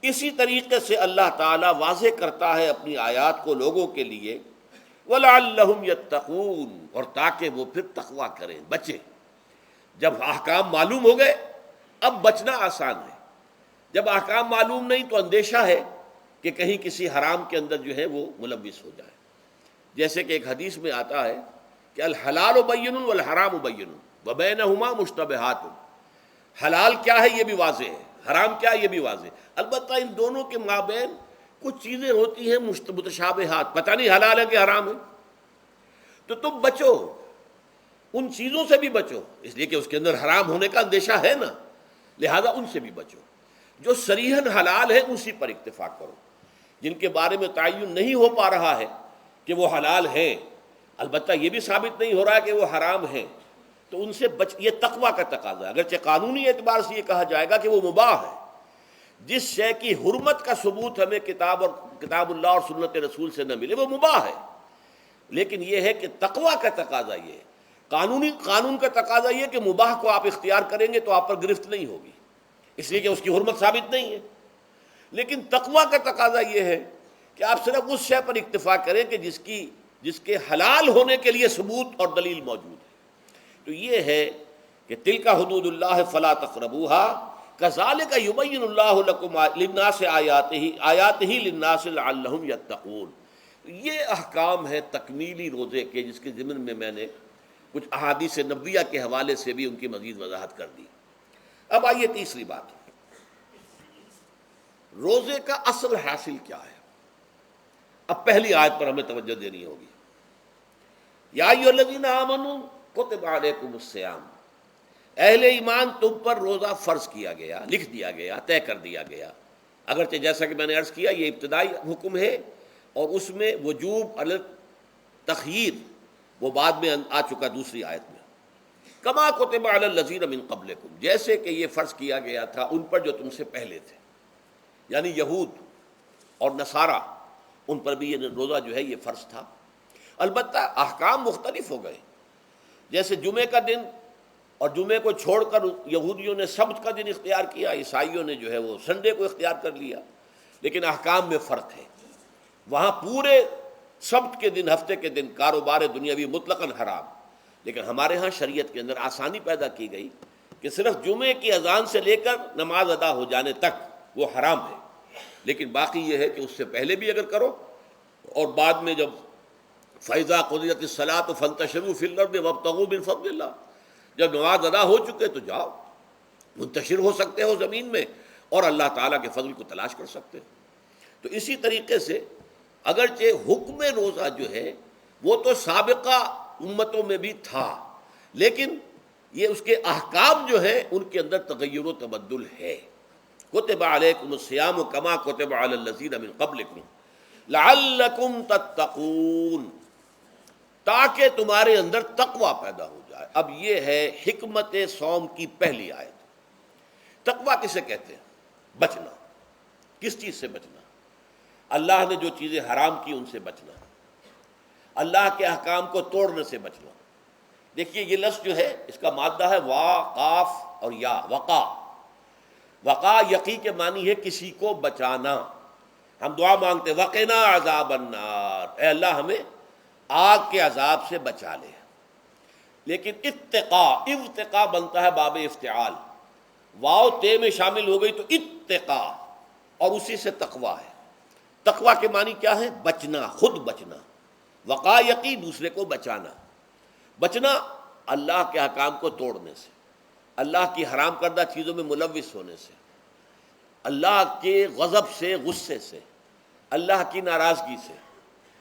S2: اسی طریقے سے اللہ تعالیٰ واضح کرتا ہے اپنی آیات کو لوگوں کے لیے، وَلَعَلَّهُمْ يَتَّقُونَ، اور تاکہ وہ پھر تقویٰ کریں، بچیں۔ جب احکام معلوم ہو گئے اب بچنا آسان ہے، جب احکام معلوم نہیں تو اندیشہ ہے کہ کہیں کسی حرام کے اندر جو ہے وہ ملوث ہو جائے۔ جیسے کہ ایک حدیث میں آتا ہے کہ الحلال بین والحرام بین وبینہما مشتبہات، حلال کیا ہے یہ بھی واضح ہے، حرام کیا ہے یہ بھی واضح ہے، البتہ ان دونوں کے مابین کچھ چیزیں ہوتی ہیں متشابہات، پتہ نہیں حلال ہے کہ حرام ہے، تو تم بچو، ان چیزوں سے بھی بچو، اس لیے کہ اس کے اندر حرام ہونے کا اندیشہ ہے نا، لہذا ان سے بھی بچو۔ جو صریحاً حلال ہے اسی پر اکتفا کرو، جن کے بارے میں تعین نہیں ہو پا رہا ہے کہ وہ حلال ہیں، البتہ یہ بھی ثابت نہیں ہو رہا ہے کہ وہ حرام ہیں، تو ان سے یہ تقویٰ کا تقاضا ہے۔ اگرچہ قانونی اعتبار سے یہ کہا جائے گا کہ وہ مباح ہے، جس شے کی حرمت کا ثبوت ہمیں کتاب اللہ اور سنت رسول سے نہ ملے وہ مباح ہے، لیکن یہ ہے کہ تقویٰ کا تقاضا یہ ہے، قانون کا تقاضا یہ کہ مباح کو آپ اختیار کریں گے تو آپ پر گرفت نہیں ہوگی، اس لیے کہ اس کی حرمت ثابت نہیں ہے، لیکن تقویٰ کا تقاضا یہ ہے کہ آپ صرف اس شے پر اکتفا کریں کہ جس کے حلال ہونے کے لیے ثبوت اور دلیل موجود ہے۔ تو یہ ہے کہ تلک حدود اللہ فلا تقربوها کذالک یبین اللہ لکم للناس آیاتہ للناس لعلہم یتقون۔ یہ احکام ہے تکمیلی روزے کے، جس کے ضمن میں میں نے کچھ احادیث نبویہ کے حوالے سے بھی ان کی مزید وضاحت کر دی۔ اب آئیے تیسری بات، روزے کا اصل حاصل کیا ہے۔ اب پہلی آیت پر ہمیں توجہ دینی ہوگی، یا ایھا الذین آمنوا کتب علیکم الصیام، اہل ایمان تم پر روزہ فرض کیا گیا، لکھ دیا گیا، طے کر دیا گیا۔ اگرچہ جیسا کہ میں نے عرض کیا یہ ابتدائی حکم ہے اور اس میں وجوب علی التخییر وہ بعد میں آ چکا دوسری آیت میں، کما کتب علی الذین من قبلکم، جیسے کہ یہ فرض کیا گیا تھا ان پر جو تم سے پہلے تھے، یعنی یہود اور نصارہ، ان پر بھی یہ روزہ جو ہے یہ فرض تھا۔ البتہ احکام مختلف ہو گئے، جیسے جمعے کا دن اور جمعے کو چھوڑ کر یہودیوں نے سبت کا دن اختیار کیا، عیسائیوں نے جو ہے وہ سنڈے کو اختیار کر لیا، لیکن احکام میں فرق ہے۔ وہاں پورے سبت کے دن، ہفتے کے دن کاروبار دنیاوی مطلقاً حرام. لیکن ہمارے ہاں شریعت کے اندر آسانی پیدا کی گئی کہ صرف جمعے کی اذان سے لے کر نماز ادا ہو جانے تک وہ حرام ہے. لیکن باقی یہ ہے کہ اس سے پہلے بھی اگر کرو، اور بعد میں جب فَإِذَا قُضِيَتِ الصَّلَاةُ فَانتَشِرُوا فِي الْأَرْضِ وَابْتَغُوا مِن فَضْلِ اللَّهِ، جب نماز ادا ہو چکے تو جاؤ، منتشر ہو سکتے ہو زمین میں اور اللہ تعالیٰ کے فضل کو تلاش کر سکتے ہو. تو اسی طریقے سے اگرچہ حکم روزہ جو ہے وہ تو سابقہ امتوں میں بھی تھا، لیکن یہ اس کے احکام جو ہیں ان کے اندر تغیر و تبدل ہے. کتب علیکم الصیام کما کتب علی الذین من قبلکم لعلکم تتقون، تاکہ تمہارے اندر تقوی پیدا ہو جائے. اب یہ ہے حکمت صوم کی پہلی آیت. تقوی کسے کہتے ہیں؟ بچنا. کس چیز سے بچنا؟ اللہ نے جو چیزیں حرام کی ان سے بچنا، اللہ کے احکام کو توڑنے سے بچنا. دیکھیے یہ لفظ جو ہے اس کا مادہ ہے وا، قاف اور یا، وقا. وقا یقی کے معنی ہے کسی کو بچانا. ہم دعا مانگتے وقنا عذاب النار، اے اللہ ہمیں آگ کے عذاب سے بچا لے. لیکن اتقا بنتا ہے باب افتعال، واو تے میں شامل ہو گئی تو اتقا، اور اسی سے تقوی ہے. تقوی کے معنی کیا ہے؟ بچنا، خود بچنا. وقا یقی دوسرے کو بچانا. بچنا اللہ کے احکام کو توڑنے سے، اللہ کی حرام کردہ چیزوں میں ملوث ہونے سے، اللہ کے غضب سے، غصے سے، اللہ کی ناراضگی سے،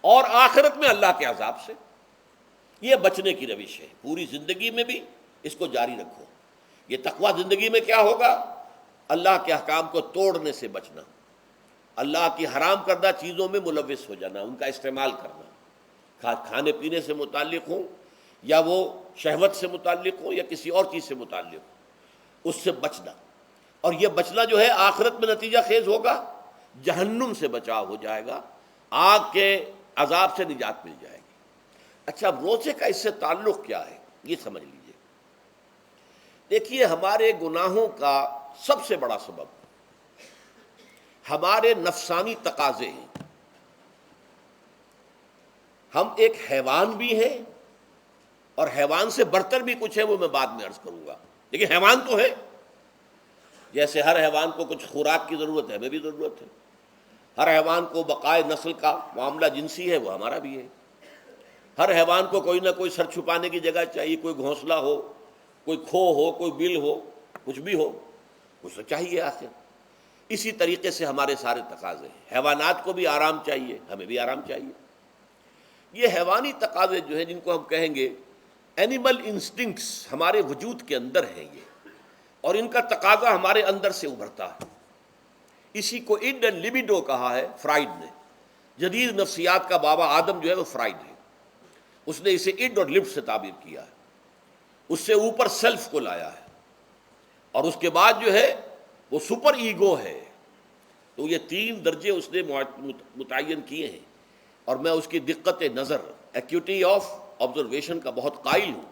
S2: اور آخرت میں اللہ کے عذاب سے. یہ بچنے کی روش ہے. پوری زندگی میں بھی اس کو جاری رکھو. یہ تقوی زندگی میں کیا ہوگا؟ اللہ کے احکام کو توڑنے سے بچنا، اللہ کی حرام کردہ چیزوں میں ملوث ہو جانا، ان کا استعمال کرنا، کھانے پینے سے متعلق ہوں یا وہ شہوت سے متعلق ہو یا کسی اور چیز سے متعلق ہو، اس سے بچنا. اور یہ بچنا جو ہے آخرت میں نتیجہ خیز ہوگا، جہنم سے بچاؤ ہو جائے گا، آگ کے عذاب سے نجات مل جائے گی. اچھا روزے کا اس سے تعلق کیا ہے یہ سمجھ لیجئے. دیکھیے ہمارے گناہوں کا سب سے بڑا سبب ہمارے نفسانی تقاضے ہیں. ہم ایک حیوان بھی ہیں اور حیوان سے برتر بھی کچھ ہے، وہ میں بعد میں عرض کروں گا. لیکن حیوان تو ہے. جیسے ہر حیوان کو کچھ خوراک کی ضرورت ہے، ہمیں بھی ضرورت ہے. ہر حیوان کو بقائے نسل کا معاملہ جنسی ہے، وہ ہمارا بھی ہے. ہر حیوان کو کوئی نہ کوئی سر چھپانے کی جگہ چاہیے، کوئی گھونسلہ ہو، کوئی کھو ہو، کوئی بل ہو، کچھ بھی ہو، کچھ تو چاہیے آخر. اسی طریقے سے ہمارے سارے تقاضے ہیں. حیوانات کو بھی آرام چاہیے، ہمیں بھی آرام چاہیے. یہ حیوانی تقاضے جو ہیں، جن کو ہم کہیں گے اینیمل انسٹنکٹس، ہمارے وجود کے اندر ہیں یہ، اور ان کا تقاضا ہمارے اندر سے ابھرتا ہے. اسی کو اڈ اینڈ لیبیڈو کہا ہے فرائڈ نے. جدید نفسیات کا بابا آدم جو ہے وہ فرائڈ ہے. اس نے اسے اڈ اور لب سے تعبیر کیا ہے. اس سے اوپر سیلف کو لایا ہے، اور اس کے بعد جو ہے وہ سپر ایگو ہے. تو یہ 3 درجے اس نے متعین کیے ہیں، اور میں اس کی دقت نظر، ایکیوٹی آف آبزرویشن کا بہت قائل ہوں.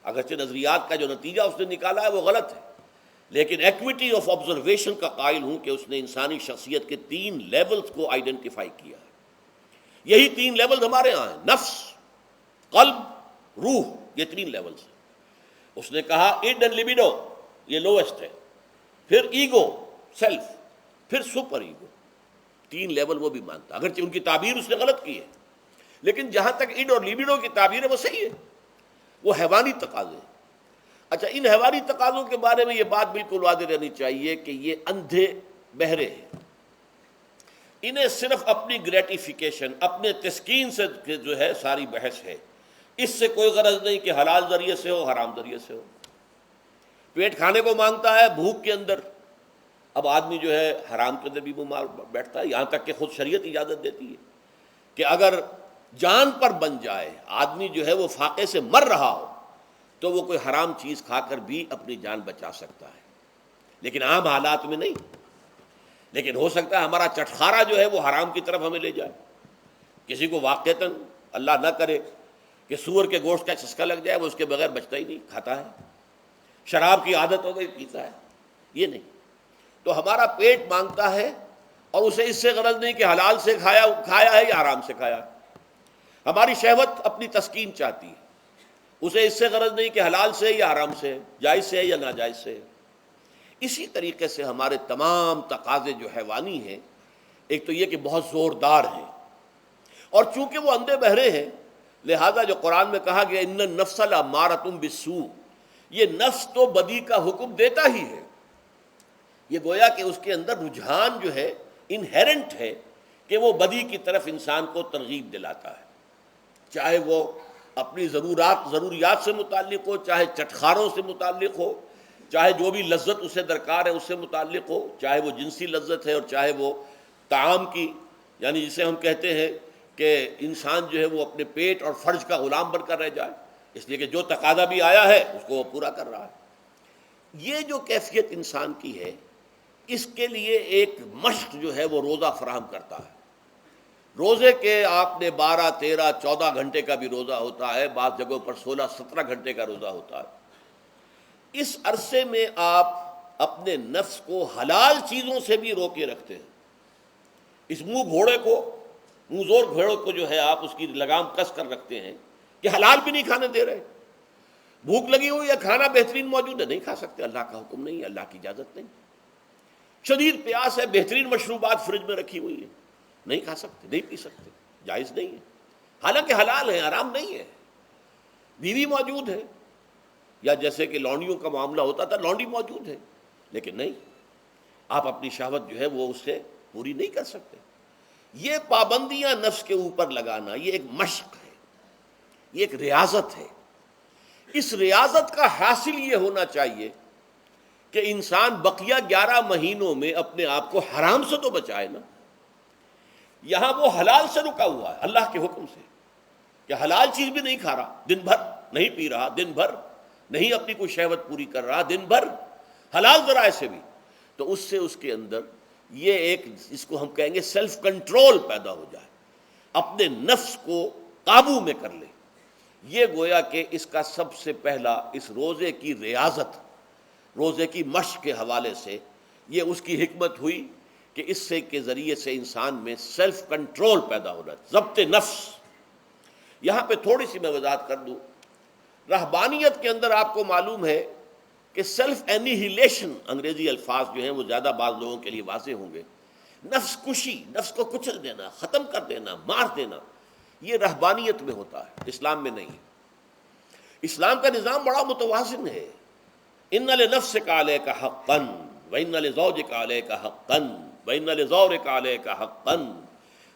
S2: اگرچہ نظریات کا جو نتیجہ اس نے نکالا ہے وہ غلط ہے، لیکن ایکویٹی آف آبزرویشن کا قائل ہوں کہ اس نے انسانی شخصیت کے 3 لیولز کو آئیڈینٹیفائی کیا ہے. یہی 3 لیولز ہمارے ہاں ہیں، نفس، قلب، روح. یہ 3 لیولز ہیں. اس نے کہا اڈ اینڈ لیبیڈو یہ لویسٹ ہے، پھر ایگو، سیلف، پھر سپر ایگو. 3 لیول وہ بھی مانتا، اگرچہ ان کی تعبیر اس نے غلط کی ہے، لیکن جہاں تک اڈ اور لیبیڈو کی تعبیر ہے وہ صحیح ہے. وہ حیوانی تقاضے ہیں. اچھا ان حیوانی تقاضوں کے بارے میں یہ بات بالکل واضح رہنی چاہیے کہ یہ اندھے بہرے ہیں. انہیں صرف اپنی گریٹیفیکیشن، اپنے تسکین سے جو ہے ساری بحث ہے. اس سے کوئی غرض نہیں کہ حلال ذریعے سے ہو، حرام ذریعے سے ہو. پیٹ کھانے کو مانگتا ہے بھوک کے اندر. اب آدمی جو ہے حرام کے اندر بھی بیمار بیٹھتا ہے، یہاں تک کہ خود شریعت اجازت دیتی ہے کہ اگر جان پر بن جائے، آدمی جو ہے وہ فاقے سے مر رہا ہو، تو وہ کوئی حرام چیز کھا کر بھی اپنی جان بچا سکتا ہے. لیکن عام حالات میں نہیں. لیکن ہو سکتا ہے ہمارا چٹخارا جو ہے وہ حرام کی طرف ہمیں لے جائے. کسی کو واقعتاً اللہ نہ کرے کہ سور کے گوشت کا چسکا لگ جائے، وہ اس کے بغیر بچتا ہی نہیں، کھاتا ہے. شراب کی عادت ہو گئی، پیتا ہے. یہ نہیں. تو ہمارا پیٹ مانگتا ہے، اور اسے اس سے غرض نہیں کہ حلال سے کھایا ہے یا حرام سے کھایا. ہماری شہوت اپنی تسکین چاہتی ہے، اسے اس سے غرض نہیں کہ حلال سے یا حرام سے، جائز سے یا ناجائز سے۔ اسی طریقے سے ہمارے تمام تقاضے جو حیوانی ہیں، ایک تو یہ کہ بہت زوردار ہیں، اور چونکہ وہ اندھے بہرے ہیں، لہذا جو قرآن میں کہا گیا ان النفس لامارۃ بالسوء، یہ نفس تو بدی کا حکم دیتا ہی ہے۔ یہ گویا کہ اس کے اندر رجحان جو ہے انہیرنٹ ہے کہ وہ بدی کی طرف انسان کو ترغیب دلاتا ہے، چاہے وہ اپنی ضروریات سے متعلق ہو، چاہے چٹخاروں سے متعلق ہو، چاہے جو بھی لذت اسے درکار ہے اس سے متعلق ہو، چاہے وہ جنسی لذت ہے اور چاہے وہ طعام کی، یعنی جسے ہم کہتے ہیں کہ انسان جو ہے وہ اپنے پیٹ اور فرج کا غلام بن کر رہ جائے، اس لیے کہ جو تقاضا بھی آیا ہے اس کو وہ پورا کر رہا ہے۔ یہ جو کیفیت انسان کی ہے، اس کے لیے ایک مشق جو ہے وہ روزہ فراہم کرتا ہے۔ روزے کے آپ نے 12، 13، 14 گھنٹے کا بھی روزہ ہوتا ہے، بعض جگہوں پر 16، 17 گھنٹے کا روزہ ہوتا ہے۔ اس عرصے میں آپ اپنے نفس کو حلال چیزوں سے بھی روکے رکھتے ہیں۔ اس منہ زور گھوڑے کو جو ہے آپ اس کی لگام کس کر رکھتے ہیں کہ حلال بھی نہیں کھانے دے رہے۔ بھوک لگی ہوئی ہے، کھانا بہترین موجود ہے، نہیں کھا سکتے، اللہ کا حکم نہیں ہے، اللہ کی اجازت نہیں۔ شدید پیاس ہے، بہترین مشروبات فریج میں رکھی ہوئی ہے، نہیں کھا سکتے، نہیں پی سکتے، جائز نہیں ہے، حالانکہ حلال ہے، حرام نہیں ہے۔ بیوی موجود ہے، یا جیسے کہ لونڈیوں کا معاملہ ہوتا تھا، لونڈی موجود ہے، لیکن نہیں، آپ اپنی شہوت جو ہے وہ اس سے پوری نہیں کر سکتے۔ یہ پابندیاں نفس کے اوپر لگانا، یہ ایک مشق ہے، یہ ایک ریاضت ہے۔ اس ریاضت کا حاصل یہ ہونا چاہیے کہ انسان بقیہ 11 مہینوں میں اپنے آپ کو حرام سے تو بچائے نا۔ یہاں وہ حلال سے رکا ہوا ہے اللہ کے حکم سے، کہ حلال چیز بھی نہیں کھا رہا، دن بھر نہیں پی رہا، دن بھر نہیں اپنی کوئی شہوت پوری کر رہا، دن بھر حلال ذرائع سے بھی، تو اس سے اس کے اندر یہ ایک، اس کو ہم کہیں گے سیلف کنٹرول پیدا ہو جائے، اپنے نفس کو قابو میں کر لے۔ یہ گویا کہ اس کا سب سے پہلا، اس روزے کی ریاضت، روزے کی مشق کے حوالے سے یہ اس کی حکمت ہوئی کہ اس سے کے ذریعے سے انسان میں سیلف کنٹرول پیدا ہو رہا ہے، ضبط نفس۔ یہاں پہ تھوڑی سی میں وضاحت کر دوں، رہبانیت کے اندر آپ کو معلوم ہے کہ سیلف اینیہیلیشن، انگریزی الفاظ جو ہیں وہ زیادہ بعض لوگوں کے لیے واضح ہوں گے، نفس کشی، نفس کو کچل دینا، ختم کر دینا، مار دینا، یہ رہبانیت میں ہوتا ہے، اسلام میں نہیں۔ اسلام کا نظام بڑا متوازن ہے۔ ان لنفسک علیک حقا وان لزوجک علیک حقا وان لزورک علیک حقا۔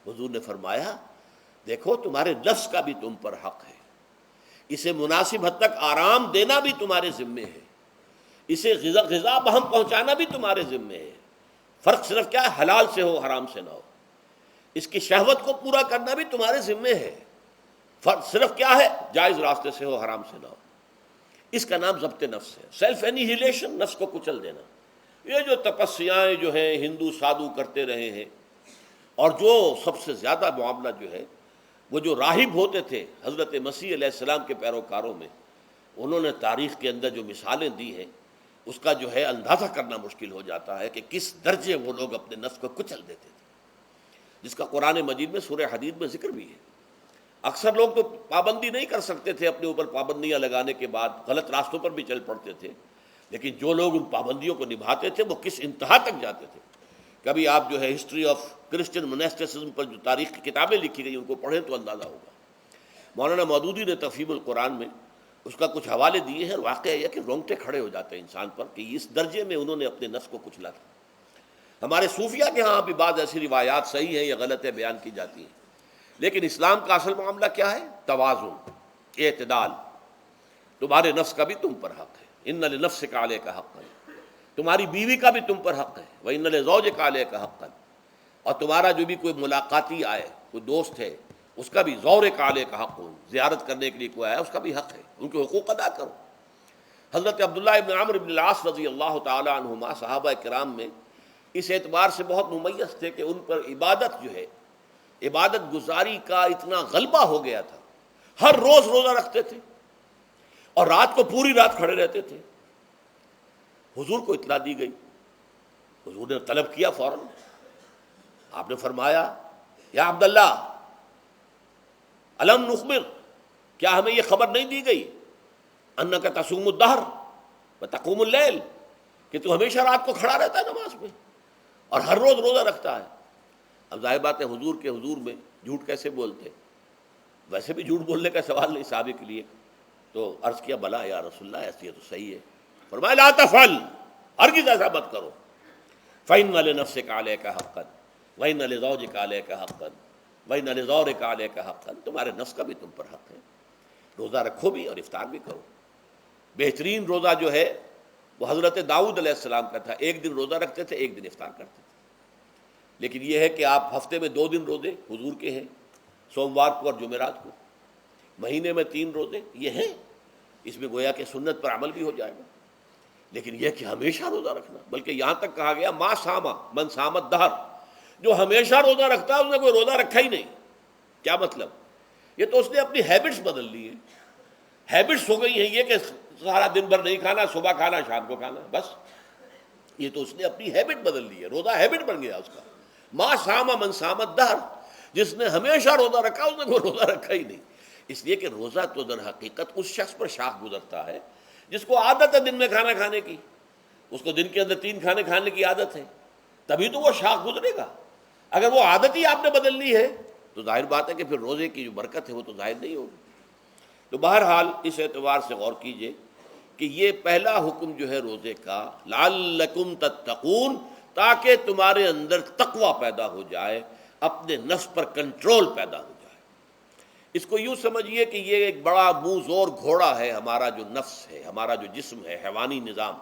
S2: حضور نے فرمایا دیکھو تمہارے نفس کا بھی تم پر حق ہے، اسے مناسب حد تک آرام دینا بھی تمہارے ذمے ہے، اسے غذا بہم پہنچانا بھی تمہارے ذمے ہے۔ فرق صرف کیا ہے، حلال سے ہو حرام سے نہ ہو۔ اس کی شہوت کو پورا کرنا بھی تمہارے ذمے ہے، فرق صرف کیا ہے، جائز راستے سے ہو حرام سے نہ ہو۔ اس کا نام ضبط نفس ہے، سیلف اینیہیلیشن، نفس کو کچل دینا۔ یہ جو تپسیاں جو ہیں ہندو سادھو کرتے رہے ہیں، اور جو سب سے زیادہ معاملہ جو ہے وہ جو راہب ہوتے تھے حضرت مسیح علیہ السلام کے پیروکاروں میں، انہوں نے تاریخ کے اندر جو مثالیں دی ہیں اس کا جو ہے اندازہ کرنا مشکل ہو جاتا ہے کہ کس درجے وہ لوگ اپنے نفس کو کچل دیتے تھے، جس کا قرآن مجید میں سورہ حدید میں ذکر بھی ہے۔ اکثر لوگ تو پابندی نہیں کر سکتے تھے، اپنے اوپر پابندیاں لگانے کے بعد غلط راستوں پر بھی چل پڑتے تھے، لیکن جو لوگ ان پابندیوں کو نبھاتے تھے وہ کس انتہا تک جاتے تھے۔ کبھی آپ جو ہے ہسٹری آف کرسچن منیسٹسزم پر جو تاریخ کی کتابیں لکھی گئی ان کو پڑھیں تو اندازہ ہوگا۔ مولانا مودودی نے تفہیم القرآن میں اس کا کچھ حوالے دیے ہیں، واقعہ یہ کہ رونگٹے کھڑے ہو جاتے ہیں انسان پر کہ اس درجے میں انہوں نے اپنے نفس کو کچلا تھا۔ ہمارے صوفیہ کے ہاں بھی بعض ایسی روایات صحیح ہیں یا غلط ہے بیان کی جاتی ہیں، لیکن اسلام کا اصل معاملہ کیا ہے، توازن، اعتدال۔ تمہارے نفس کا بھی تم پر حق ہے، ان لنفسک علیک حقا، تمہاری بیوی کا بھی تم پر حق ہے، وَإِنَّ لِزَوْجِكَ عَلَيْكَ حَقًّا، اور تمہارا جو بھی کوئی ملاقاتی آئے، کوئی دوست ہے، اس کا بھی زورک علیک حق، زیارت کرنے کے لیے کوئی آیا اس کا بھی حق ہے، ان کے حقوق ادا کرو۔ حضرت عبداللہ ابن عمرو بن العاص رضی اللہ تعالی عنہما صحابہ کرام میں اس اعتبار سے بہت ممیز تھے کہ ان پر عبادت جو ہے، عبادت گزاری کا اتنا غلبہ ہو گیا تھا، ہر روز روزہ رکھتے تھے اور رات کو پوری رات کھڑے رہتے تھے۔ حضور کو اطلاع دی گئی، حضور نے طلب کیا فوراً، آپ نے فرمایا یا عبداللہ الم نخبر، کیا ہمیں یہ خبر نہیں دی گئی انک تصوم الدہر وتقوم اللیل، کہ تو ہمیشہ رات کو کھڑا رہتا ہے نماز میں اور ہر روز روزہ رکھتا ہے۔ اب ظاہر بات ہے حضور کے حضور میں جھوٹ کیسے بولتے، ویسے بھی جھوٹ بولنے کا سوال نہیں صحابہ کے لیے، تو عرض کیا بلا یا رسول اللہ ایسی ہے تو صحیح ہے، فرمایا لا تفعل، ہرگز ایسا مت کرو، فإن لنفسك عليك حقا وإن لزوجك عليك حقا وإن لزورك عليك حقا، تمہارے نفس کا بھی تم پر حق ہے، روزہ رکھو بھی اور افطار بھی کرو۔ بہترین روزہ جو ہے وہ حضرت داؤد علیہ السلام کا تھا، ایک دن روزہ رکھتے تھے، ایک دن افطار کرتے تھے، لیکن یہ ہے کہ آپ ہفتے میں 2 دن روزے حضور کے ہیں، سوموار کو اور جمعرات کو، مہینے میں 3 روزے یہ ہیں، اس میں گویا کہ سنت پر عمل بھی ہو جائے گا، لیکن یہ کہ ہمیشہ روزہ رکھنا، بلکہ یہاں تک کہا گیا ما ساما من سامت دہر، جو ہمیشہ روزہ رکھتا ہے اس نے کوئی روزہ رکھا ہی نہیں۔ کیا مطلب؟ یہ تو اس نے اپنی ہیبٹس بدل لی ہیں، ہیبٹس ہو گئی ہیں یہ کہ سارا دن بھر نہیں کھانا، صبح کھانا شام کو کھانا، بس یہ تو اس نے اپنی ہیبٹ بدل لی ہے، روزہ ہیبٹ بن گیا اس کا۔ ما ساما من سامت دہر، جس نے ہمیشہ روزہ رکھا اس نے کوئی روزہ رکھا ہی نہیں، اس لیے کہ روزہ تو در حقیقت اس شخص پر شاخ گزرتا ہے جس کو عادت ہے دن میں کھانا کھانے کی، اس کو دن کے اندر 3 کھانے کھانے کی عادت ہے، تبھی تو وہ شاخ گزرے گا۔ اگر وہ عادت ہی آپ نے بدل لی ہے تو ظاہر بات ہے کہ پھر روزے کی جو برکت ہے وہ تو ظاہر نہیں ہوگی۔ تو بہرحال اس اعتبار سے غور کیجئے کہ یہ پہلا حکم جو ہے روزے کا، لعلکم تتقون، تاکہ تمہارے اندر تقوی پیدا ہو جائے، اپنے نفس پر کنٹرول پیدا ہو جائے۔ اس کو یوں سمجھیے کہ یہ ایک بڑا منہ زور گھوڑا ہے، ہمارا جو نفس ہے، ہمارا جو جسم ہے، حیوانی نظام،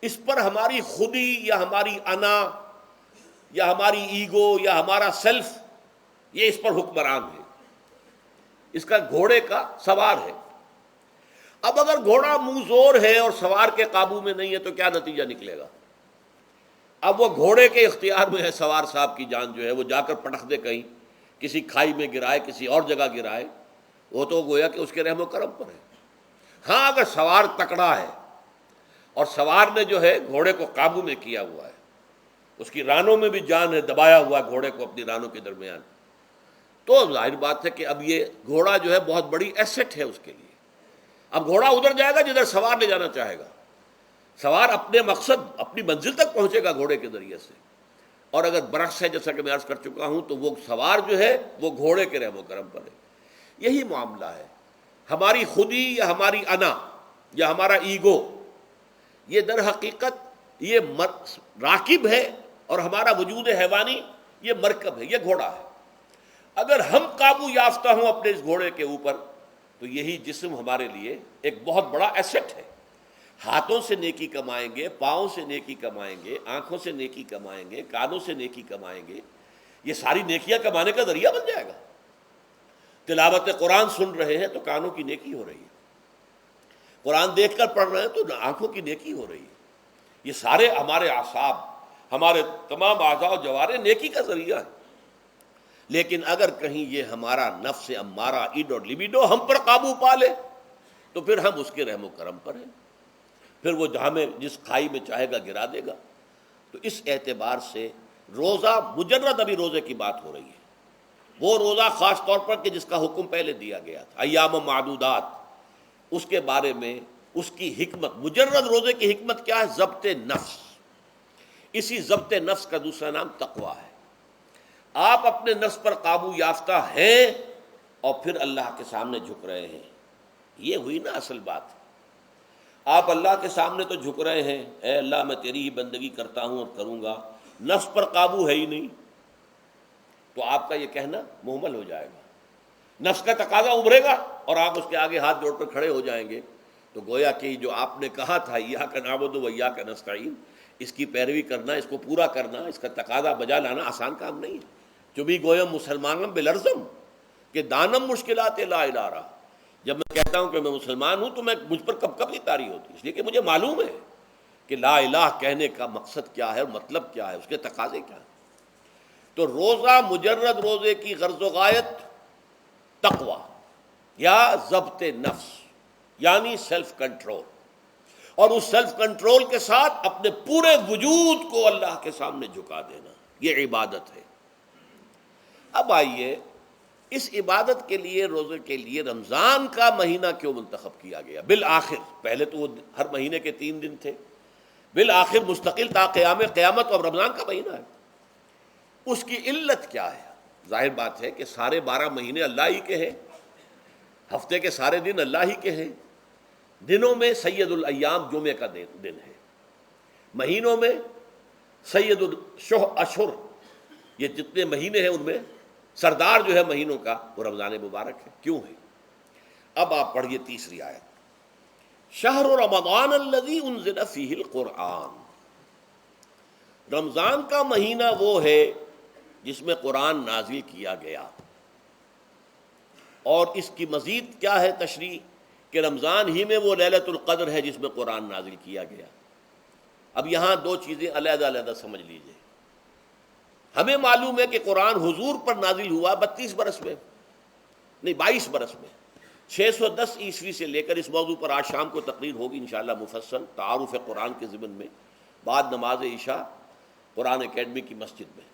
S2: اس پر ہماری خودی یا ہماری انا یا ہماری ایگو یا ہمارا سیلف، یہ اس پر حکمران ہے، اس کا گھوڑے کا سوار ہے۔ اب اگر گھوڑا منہ زور ہے اور سوار کے قابو میں نہیں ہے تو کیا نتیجہ نکلے گا؟ اب وہ گھوڑے کے اختیار میں ہے، سوار صاحب کی جان جو ہے وہ جا کر پٹخ دے کہیں، کسی کھائی میں گرائے، کسی اور جگہ گرائے، وہ تو گویا کہ اس کے رحم و کرم پر ہے۔ ہاں اگر سوار تکڑا ہے اور سوار نے جو ہے گھوڑے کو قابو میں کیا ہوا ہے، اس کی رانوں میں بھی جان ہے، دبایا ہوا ہے گھوڑے کو اپنی رانوں کے درمیان، تو ظاہر بات ہے کہ اب یہ گھوڑا جو ہے بہت بڑی ایسٹ ہے اس کے لیے۔ اب گھوڑا ادھر جائے گا جدھر سوار لے جانا چاہے گا، سوار اپنے مقصد، اپنی منزل تک پہنچے گا گھوڑے کے ذریعے سے، اور اگر برعکس ہے جیسا کہ میں عرض کر چکا ہوں تو وہ سوار جو ہے وہ گھوڑے کے رحم و کرم پر ہے۔ یہی معاملہ ہے، ہماری خودی یا ہماری انا یا ہمارا ایگو، یہ در حقیقت یہ راکب ہے، اور ہمارا وجود حیوانی یہ مرکب ہے، یہ گھوڑا ہے۔ اگر ہم قابو یافتہ ہوں اپنے اس گھوڑے کے اوپر تو یہی جسم ہمارے لیے ایک بہت بڑا ایسٹ ہے۔ ہاتھوں سے نیکی کمائیں گے، پاؤں سے نیکی کمائیں گے، آنکھوں سے نیکی کمائیں گے، کانوں سے نیکی کمائیں گے، یہ ساری نیکیاں کمانے کا ذریعہ بن جائے گا۔ تلاوت قرآن سن رہے ہیں تو کانوں کی نیکی ہو رہی ہے، قرآن دیکھ کر پڑھ رہے ہیں تو آنکھوں کی نیکی ہو رہی ہے، یہ سارے ہمارے اعصاب، ہمارے تمام اعضاء و جوارح نیکی کا ذریعہ ہے۔ لیکن اگر کہیں یہ ہمارا نفس امارہ، ایڈ اور لیبیڈو ہم پر قابو پا لے تو پھر ہم اس کے رحم و کرم پر ہیں، پھر وہ ہمیں جس کھائی میں چاہے گا گرا دے گا۔ تو اس اعتبار سے روزہ مجرد، ابھی روزے کی بات ہو رہی ہے، وہ روزہ خاص طور پر کہ جس کا حکم پہلے دیا گیا تھا، ایام معدودات، اس کے بارے میں اس کی حکمت، مجرد روزے کی حکمت کیا ہے؟ ضبط نفس۔ اسی ضبط نفس کا دوسرا نام تقویٰ ہے۔ آپ اپنے نفس پر قابو یافتہ ہیں اور پھر اللہ کے سامنے جھک رہے ہیں، یہ ہوئی نا اصل بات۔ آپ اللہ کے سامنے تو جھک رہے ہیں، اے اللہ میں تیری ہی بندگی کرتا ہوں اور کروں گا، نفس پر قابو ہے ہی نہیں، تو آپ کا یہ کہنا محمل ہو جائے گا، نفس کا تقاضا ابھرے گا اور آپ اس کے آگے ہاتھ جوڑ کر کھڑے ہو جائیں گے، تو گویا کہ جو آپ نے کہا تھا ایاک نعبد و ایاک نستعین، اس کی پیروی کرنا، اس کو پورا کرنا، اس کا تقاضا بجا لانا آسان کام نہیں ہے۔ چبی گویم مسلمانم بلرزم کہ دانم مشکلات لا الہ۔ جب میں کہتا ہوں کہ میں مسلمان ہوں تو میں مجھ پر کب کب یہ طاری ہوتی ہے، اس لیے کہ مجھے معلوم ہے کہ لا الہ کہنے کا مقصد کیا ہے اور مطلب کیا ہے، اس کے تقاضے کیا ہیں۔ تو روزہ مجرد روزے کی غرض و غایت تقویٰ یا ضبط نفس، یعنی سیلف کنٹرول، اور اس سیلف کنٹرول کے ساتھ اپنے پورے وجود کو اللہ کے سامنے جھکا دینا، یہ عبادت ہے۔ اب آئیے اس عبادت کے لیے، روزے کے لیے رمضان کا مہینہ کیوں منتخب کیا گیا بالآخر؟ پہلے تو وہ ہر مہینے کے 3 دن تھے، بالآخر مستقل تا قیام قیامت اور رمضان کا مہینہ ہے۔ اس کی علت کیا ہے؟ ظاہر بات ہے کہ سارے 12 مہینے اللہ ہی کے ہیں، ہفتے کے سارے دن اللہ ہی کے ہیں، دنوں میں سید الایام جمعے کا دن ہے، مہینوں میں سید الاشہر، یہ جتنے مہینے ہیں ان میں سردار جو ہے مہینوں کا وہ رمضان مبارک ہے۔ کیوں ہے؟ اب آپ پڑھیے تیسری آیت، شہر رمضان الذی انزل فیہ القرآن، رمضان کا مہینہ وہ ہے جس میں قرآن نازل کیا گیا۔ اور اس کی مزید کیا ہے تشریح کہ رمضان ہی میں وہ لیلۃ القدر ہے جس میں قرآن نازل کیا گیا۔ اب یہاں 2 چیزیں علیحدہ علیحدہ سمجھ لیجئے۔ ہمیں معلوم ہے کہ قرآن حضور پر نازل ہوا 32 برس میں، نہیں 22 برس میں، 610 عیسوی سے لے کر اس موضوع پر آج شام کو تقریر ہوگی انشاءاللہ مفصل تعارف قرآن کے ضمن میں، بعد نماز عشاء قرآن اکیڈمی کی مسجد میں،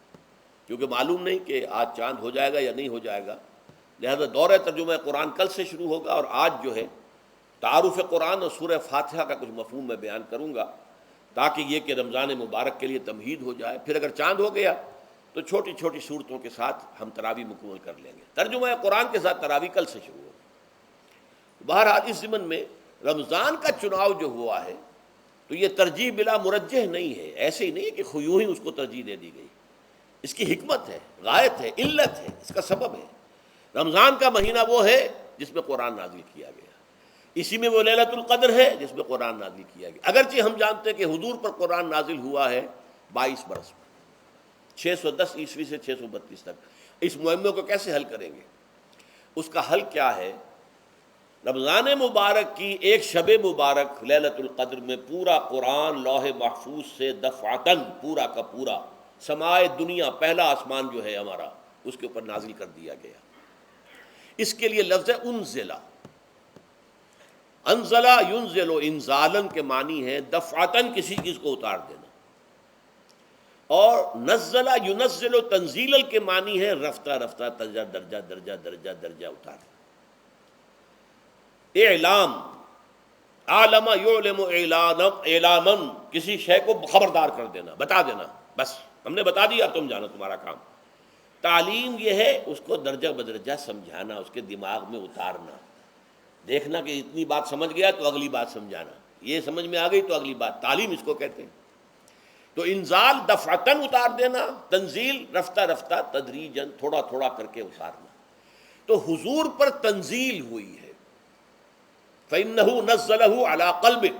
S2: کیونکہ معلوم نہیں کہ آج چاند ہو جائے گا یا نہیں ہو جائے گا، لہذا دورہ ترجمہ قرآن کل سے شروع ہوگا، اور آج جو ہے تعارف قرآن اور سورہ فاتحہ کا کچھ مفہوم میں بیان کروں گا، تاکہ یہ کہ رمضان مبارک کے لیے تمہید ہو جائے۔ پھر اگر چاند ہو گیا تو چھوٹی چھوٹی صورتوں کے ساتھ ہم تراویح مکمل کر لیں گے، ترجمہ قرآن کے ساتھ تراویح کل سے شروع ہوگی۔ بہرحال اس ضمن میں رمضان کا چناؤ جو ہوا ہے تو یہ ترجیح بلا مرجح نہیں ہے، ایسے ہی نہیں ہے کہ یوں ہی اس کو ترجیح دے دی گئی، اس کی حکمت ہے، غایت ہے، علت ہے، اس کا سبب ہے۔ رمضان کا مہینہ وہ ہے جس میں قرآن نازل کیا گیا، اسی میں وہ لیلۃ القدر ہے جس میں قرآن نازل کیا گیا، اگرچہ ہم جانتے ہیں کہ حضور پر قرآن نازل ہوا ہے 22 برس میں، 610 عیسوی سے 632 تک۔ اس معمے کو کیسے حل کریں گے؟ اس کا حل کیا ہے؟ رمضان مبارک کی ایک شب مبارک لیلۃ القدر میں پورا قرآن لوح محفوظ سے دفعتاً پورا کا پورا سمائے دنیا، پہلا آسمان جو ہے ہمارا، اس کے اوپر نازل کر دیا گیا۔ اس کے لیے لفظ ہے انزلہ، انزلہ ینزل انزالن کے معنی ہے دفعتاً کسی چیز کو اتار دینا، اور نزلہ ینزل تنزیلا کے معنی ہے رفتہ رفتہ درجہ درجہ درجہ درجہ درجہ اتارنا۔ اعلام، عالم یعلم اعلاما، کسی شے کو خبردار کر دینا، بتا دینا، بس ہم نے بتا دیا، تم جانو، تمہارا کام۔ تعلیم یہ ہے اس کو درجہ بدرجہ سمجھانا، اس کے دماغ میں اتارنا، دیکھنا کہ اتنی بات سمجھ گیا تو اگلی بات سمجھانا، یہ سمجھ میں آ گئی تو اگلی بات، تعلیم اس کو کہتے ہیں۔ تو انزال دفعتاً اتار دینا، تنزیل رفتہ رفتہ تدریجاً تھوڑا تھوڑا کر کے اتارنا۔ تو حضور پر تنزیل ہوئی ہے، فَإِنَّهُ نَزَّلَهُ عَلَىٰ قَلْبِكَ،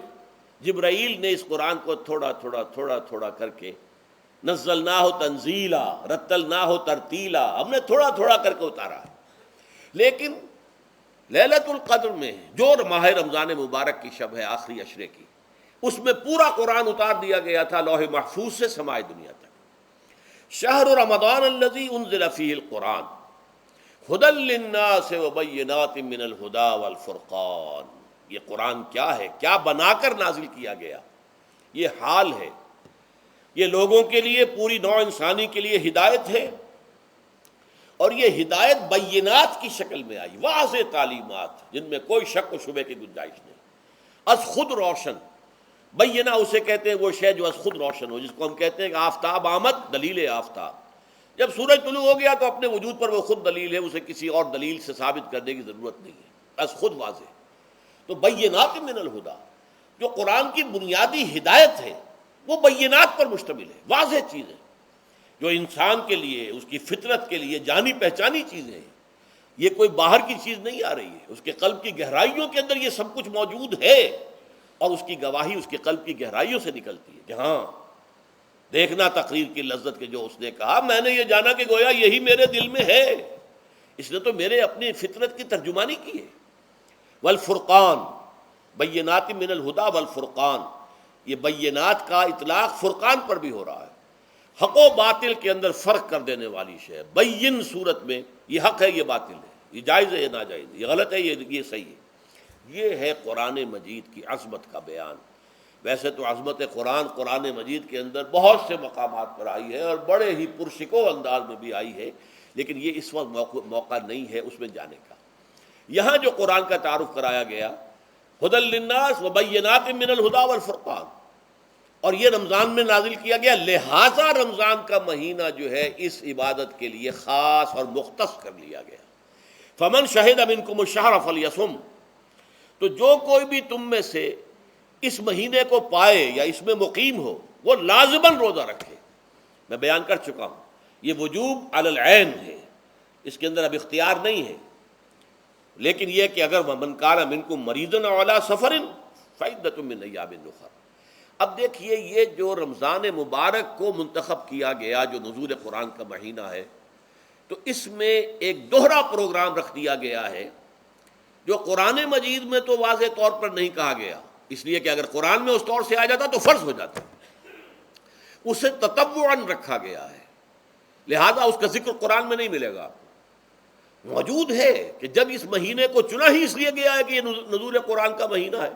S2: جبرائیل نے اس قرآن کو تھوڑا تھوڑا تھوڑا تھوڑا کر کے، نزلناہ تنزیلا، رتلناہ ترتیلا، ہم نے تھوڑا تھوڑا کر کے اتارا ہے۔ لیکن لیلۃ القدر میں جو ماہ رمضان مبارک کی شب ہے، آخری عشرے کی، اس میں پورا قرآن اتار دیا گیا تھا لوح محفوظ سے سمائے دنیا تک۔ شہر رمضان الذی انزل فیہ القرآن ھدی للناس وبینات من الہدی والفرقان، یہ قرآن کیا ہے، کیا بنا کر نازل کیا گیا؟ یہ حال ہے، یہ لوگوں کے لیے، پوری نوع انسانی کے لیے ہدایت ہے، اور یہ ہدایت بینات کی شکل میں آئی، واضح تعلیمات جن میں کوئی شک و شبے کی گنجائش نہیں، از خود روشن۔ بینہ اسے کہتے ہیں وہ شے جو از خود روشن ہو، جس کو ہم کہتے ہیں کہ آفتاب آمد، دلیل آفتاب، جب سورج طلوع ہو گیا تو اپنے وجود پر وہ خود دلیل ہے، اسے کسی اور دلیل سے ثابت کرنے کی ضرورت نہیں ہے، از خود واضح۔ تو بینات من الہدی، جو قرآن کی بنیادی ہدایت ہے وہ بینات پر مشتمل ہے، واضح چیز ہے، جو انسان کے لیے، اس کی فطرت کے لیے جانی پہچانی چیزیں ہیں، یہ کوئی باہر کی چیز نہیں آ رہی ہے، اس کے قلب کی گہرائیوں کے اندر یہ سب کچھ موجود ہے، اور اس کی گواہی اس کے قلب کی گہرائیوں سے نکلتی ہے کہ ہاں دیکھنا تقریر کی لذت کے جو اس نے کہا، میں نے یہ جانا کہ گویا یہی میرے دل میں ہے، اس نے تو میرے اپنی فطرت کی ترجمانی کی ہے۔ والفرقان، بینات من الہدی والفرقان، یہ بینات کا اطلاق فرقان پر بھی ہو رہا ہے، حق و باطل کے اندر فرق کر دینے والی شے، بین صورت میں یہ حق ہے یہ باطل ہے، یہ جائز ہے یہ ناجائز ہے، یہ غلط ہے یہ صحیح ہے۔ یہ ہے قرآن مجید کی عظمت کا بیان۔ ویسے تو عظمت قرآن مجید کے اندر بہت سے مقامات پر آئی ہے، اور بڑے ہی پرشکو انداز میں بھی آئی ہے، لیکن یہ اس وقت موقع نہیں ہے اس میں جانے کا۔ یہاں جو قرآن کا تعارف کرایا گیا، ھدی للناس وبینات من الہدی والفرقان، اور یہ رمضان میں نازل کیا گیا، لہٰذا رمضان کا مہینہ جو ہے اس عبادت کے لیے خاص اور مختص کر لیا گیا۔ فمن شہد منکم الشہر فلیصم، تو جو کوئی بھی تم میں سے اس مہینے کو پائے یا اس میں مقیم ہو وہ لازماً روزہ رکھے۔ میں بیان کر چکا ہوں یہ وجوب علی العین ہے، اس کے اندر اب اختیار نہیں ہے، لیکن یہ کہ اگر من کان منکم مریضا او علی سفر فعدۃ من ایام اخر۔ اب دیکھیے یہ جو رمضان مبارک کو منتخب کیا گیا جو نزول قرآن کا مہینہ ہے، تو اس میں ایک دوہرا پروگرام رکھ دیا گیا ہے جو قرآن مجید میں تو واضح طور پر نہیں کہا گیا، اس لیے کہ اگر قرآن میں اس طور سے آ جاتا تو فرض ہو جاتا، اسے تطوعاً رکھا گیا ہے، لہذا اس کا ذکر قرآن میں نہیں ملے گا۔ موجود ہے کہ جب اس مہینے کو چنا ہی اس لیے گیا ہے کہ یہ نزول قرآن کا مہینہ ہے،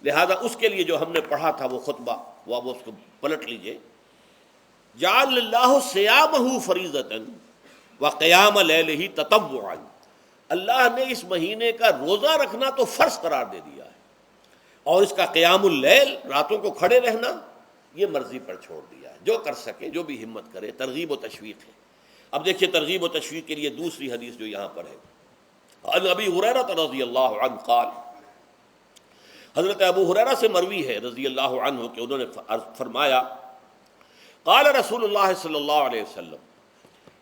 S2: لہذا اس کے لیے جو ہم نے پڑھا تھا وہ خطبہ، وہ اب اس کو پلٹ لیجئے۔ جعل اللہ صیامہ فریضۃ وقیام لیلہ تطوعا، اللہ نے اس مہینے کا روزہ رکھنا تو فرض قرار دے دیا ہے، اور اس کا قیام اللیل، راتوں کو کھڑے رہنا، یہ مرضی پر چھوڑ دیا ہے، جو کر سکے، جو بھی ہمت کرے، ترغیب و تشویق ہے۔ اب دیکھیے ترغیب و تشویق کے لیے دوسری حدیث جو یہاں پر ہے، عن ابی ہریرہ رضی اللہ عنہ قال، حضرت ابو ہریرہ سے مروی ہے رضی اللہ عنہ کہ انہوں نے فرمایا، قال رسول اللہ صلی اللہ علیہ وسلم،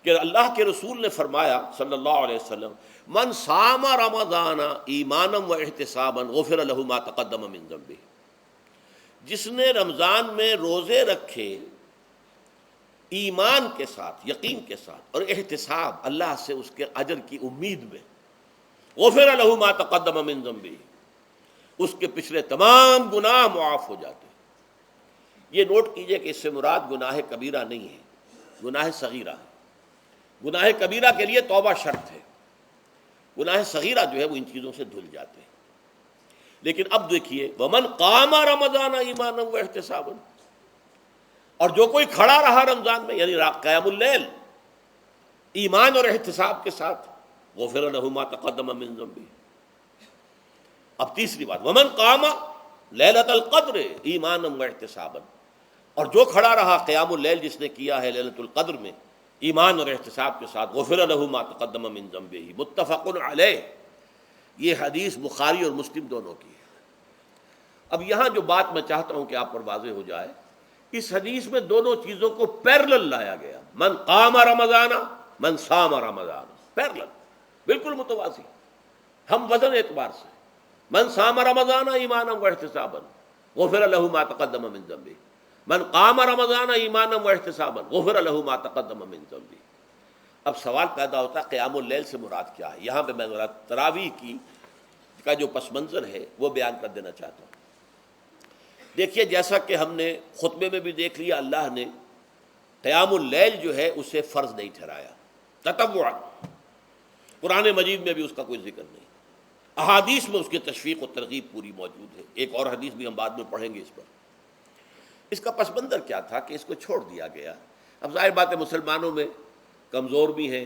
S2: کہ اللہ کے رسول نے فرمایا صلی اللہ علیہ وسلم، من صام رمضان ایمانا و احتسابا غفر له ما تقدم من ذنبه، جس نے رمضان میں روزے رکھے ایمان کے ساتھ، یقین کے ساتھ، اور احتساب، اللہ سے اس کے اجر کی امید میں، غفر له ما تقدم من ذنبه، اس کے پچھلے تمام گناہ معاف ہو جاتے ہیں۔ یہ نوٹ کیجئے کہ اس سے مراد گناہ کبیرہ نہیں ہے، گناہ صغیرہ ہے۔ گناہ کبیرہ کے لیے توبہ شرط ہے، گناہ صغیرہ جو ہے وہ ان چیزوں سے دھل جاتے ہیں۔ لیکن اب دیکھیے ومن قام رمضان ایمانا و احتسابا، اور جو کوئی کھڑا رہا رمضان میں، یعنی قیام اللیل، ایمان اور احتساب کے ساتھ، غفر له ما تقدم من ذنبه۔ اب تیسری بات، ومن قام لیلۃ القدر ایمانا و احتسابا، اور جو کھڑا رہا قیام اللیل جس نے کیا ہے لیلۃ القدر میں ایمان اور احتساب کے ساتھ، غفر له ما تقدم من ذنبه، متفق علیہ۔ یہ حدیث بخاری اور مسلم دونوں کی ہے۔ اب یہاں جو بات میں چاہتا ہوں کہ آپ پر واضح ہو جائے، اس حدیث میں دونوں چیزوں کو پیرلل لایا گیا، من قام رمضان، من صام رمضان، پیرلل، بالکل متوازی، ہم وزن اعتبار سے، من صام رمضان ایمانا و احتسابا غفر له ما تقدم من ذنبه، من قام رمضان ایمانا و احتسابا غفر له ما تقدم من ذنبه۔ اب سوال پیدا ہوتا ہے قیام اللیل سے مراد کیا ہے؟ یہاں پہ میں ذرا تراویح کا جو پس منظر ہے وہ بیان کر دینا چاہتا ہوں۔ دیکھیے جیسا کہ ہم نے خطبے میں بھی دیکھ لیا، اللہ نے قیام اللیل جو ہے اسے فرض نہیں ٹھہرایا، تطوعا، قرآن مجید میں بھی اس کا کوئی ذکر نہیں، احادیث میں اس کی تشویق و ترغیب پوری موجود ہے، ایک اور حدیث بھی ہم بعد میں پڑھیں گے اس پر۔ اس کا پس منظر کیا تھا کہ اس کو چھوڑ دیا گیا۔ اب ظاہر بات ہے مسلمانوں میں کمزور بھی ہیں،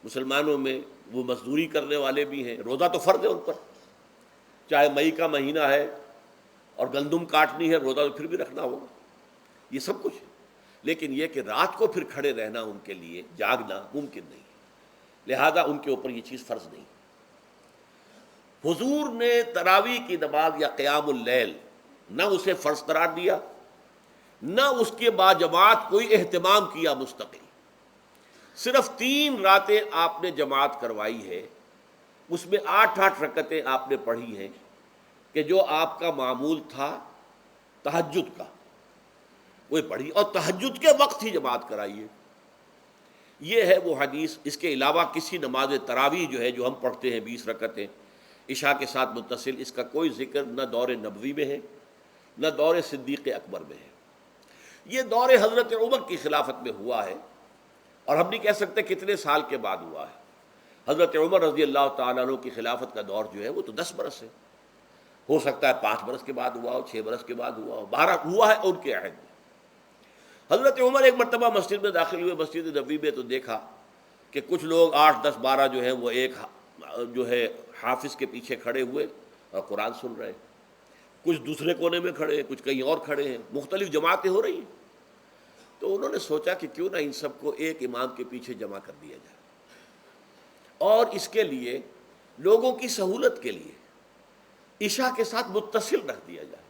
S2: مسلمانوں میں وہ مزدوری کرنے والے بھی ہیں، روزہ تو فرض ہے ان پر، چاہے مئی کا مہینہ ہے اور گندم کاٹنی ہے، روزہ تو پھر بھی رکھنا ہوگا، یہ سب کچھ ہے، لیکن یہ کہ رات کو پھر کھڑے رہنا ان کے لیے، جاگنا ممکن نہیں، لہذا ان کے اوپر یہ چیز فرض نہیں۔ حضور نے تراویح کی نماز یا قیام اللیل نہ اسے فرض قرار دیا، نہ اس کے بعد جماعت کوئی اہتمام کیا مستقل، صرف 3 راتیں آپ نے جماعت کروائی ہے، اس میں 8 رکعتیں آپ نے پڑھی ہیں کہ جو آپ کا معمول تھا تہجد کا، وہ پڑھی، اور تہجد کے وقت ہی جماعت کرائی ہے۔ یہ ہے وہ حدیث۔ اس کے علاوہ کسی نماز تراویح جو ہے جو ہم پڑھتے ہیں 20 رکعتیں عشاء کے ساتھ متصل، اس کا کوئی ذکر نہ دور نبوی میں ہے نہ دور صدیق اکبر میں ہے۔ یہ دور حضرت عمر کی خلافت میں ہوا ہے، اور ہم نہیں کہہ سکتے کتنے سال کے بعد ہوا ہے۔ حضرت عمر رضی اللہ تعالیٰ عنہ کی خلافت کا دور جو ہے وہ تو 10 برس ہے، ہو سکتا ہے 5 برس کے بعد ہوا ہو، 6 برس کے بعد ہوا ہو، 12 ہوا ہے ان کے عہد میں۔ حضرت عمر ایک مرتبہ مسجد میں داخل ہوئے، مسجد نبوی میں، تو دیکھا کہ کچھ لوگ 8 10 12 جو ہیں وہ ایک جو ہے حافظ کے پیچھے کھڑے ہوئے اور قرآن سن رہے ہیں، کچھ دوسرے کونے میں کھڑے ہیں، کچھ کہیں اور کھڑے ہیں، مختلف جماعتیں ہو رہی ہیں۔ تو انہوں نے سوچا کہ کیوں نہ ان سب کو ایک امام کے پیچھے جمع کر دیا جائے، اور اس کے لیے لوگوں کی سہولت کے لیے عشاء کے ساتھ متصل رکھ دیا جائے،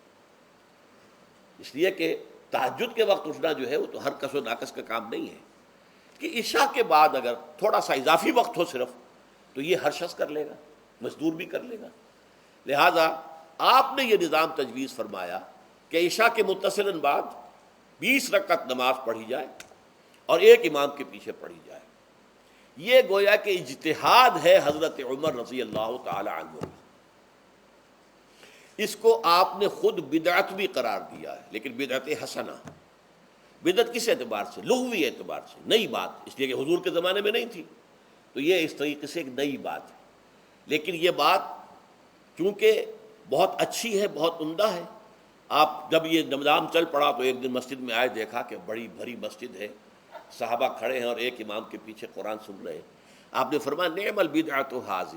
S2: اس لیے کہ تہجد کے وقت اٹھنا جو ہے وہ تو ہر کس و ناقص کا کام نہیں ہے، کہ عشاء کے بعد اگر تھوڑا سا اضافی وقت ہو صرف تو یہ ہر شخص کر لے گا، مزدور بھی کر لے گا۔ لہذا آپ نے یہ نظام تجویز فرمایا کہ عشاء کے متصلاً بعد 20 رکعت نماز پڑھی جائے اور ایک امام کے پیچھے پڑھی جائے۔ یہ گویا کہ اجتہاد ہے حضرت عمر رضی اللہ تعالی عنہ، اس کو آپ نے خود بدعت بھی قرار دیا ہے، لیکن بدعت حسنہ۔ بدعت کس اعتبار سے؟ لغوی اعتبار سے، نئی بات، اس لیے کہ حضور کے زمانے میں نہیں تھی، تو یہ اس طریقے سے ایک نئی بات ہے۔ لیکن یہ بات چونکہ بہت اچھی ہے، بہت عمدہ ہے، آپ جب یہ نظام چل پڑا تو ایک دن مسجد میں آئے، دیکھا کہ بڑی بھری مسجد ہے، صحابہ کھڑے ہیں اور ایک امام کے پیچھے قرآن سن رہے ہیں۔ آپ نے فرمایا نعم البدعۃ ھذہ،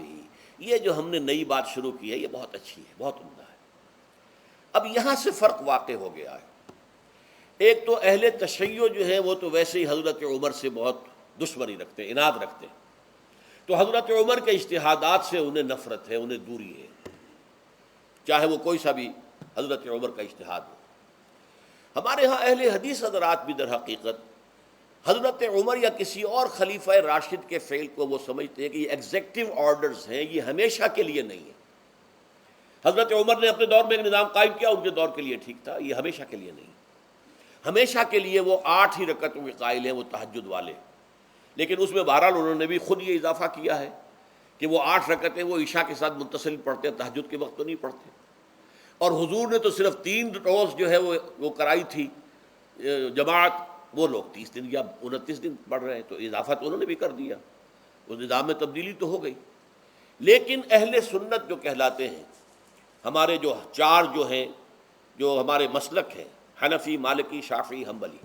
S2: یہ جو ہم نے نئی بات شروع کی ہے یہ بہت اچھی ہے، بہت عمدہ ہے۔ اب یہاں سے فرق واقع ہو گیا ہے۔ ایک تو اہل تشیع جو ہے وہ تو ویسے ہی حضرت عمر سے بہت دشمنی رکھتے ہیں، عناد رکھتے ہیں، تو حضرت عمر کے اجتہادات سے انہیں نفرت ہے، انہیں دوری ہے، چاہے وہ کوئی سا بھی حضرت عمر کا اجتہاد ہو۔ ہمارے ہاں اہل حدیث حضرات بھی در حقیقت حضرت عمر یا کسی اور خلیفہ راشد کے فعل کو وہ سمجھتے ہیں کہ یہ ایگزیکٹو آرڈرز ہیں، یہ ہمیشہ کے لیے نہیں ہے۔ حضرت عمر نے اپنے دور میں ایک نظام قائم کیا، ان کے دور کے لیے ٹھیک تھا، یہ ہمیشہ کے لیے نہیں۔ ہمیشہ کے لیے وہ 8 ہی رکعتوں کے قائل ہیں، وہ تہجد والے، لیکن اس میں بہرحال انہوں نے بھی خود یہ اضافہ کیا ہے کہ وہ 8 رکعتیں وہ عشاء کے ساتھ متصل پڑھتے ہیں، تہجد کے وقت تو نہیں پڑھتے۔ اور حضور نے تو صرف 3 روز جو ہے وہ کرائی تھی جماعت، وہ لوگ 30 دن یا 29 دن پڑھ رہے ہیں، تو اضافہ تو انہوں نے بھی کر دیا، اس نظام میں تبدیلی تو ہو گئی۔ لیکن اہل سنت جو کہلاتے ہیں، ہمارے جو 4 جو ہیں، جو ہمارے مسلک ہیں، حنفی، مالکی، شافعی، حنبلی،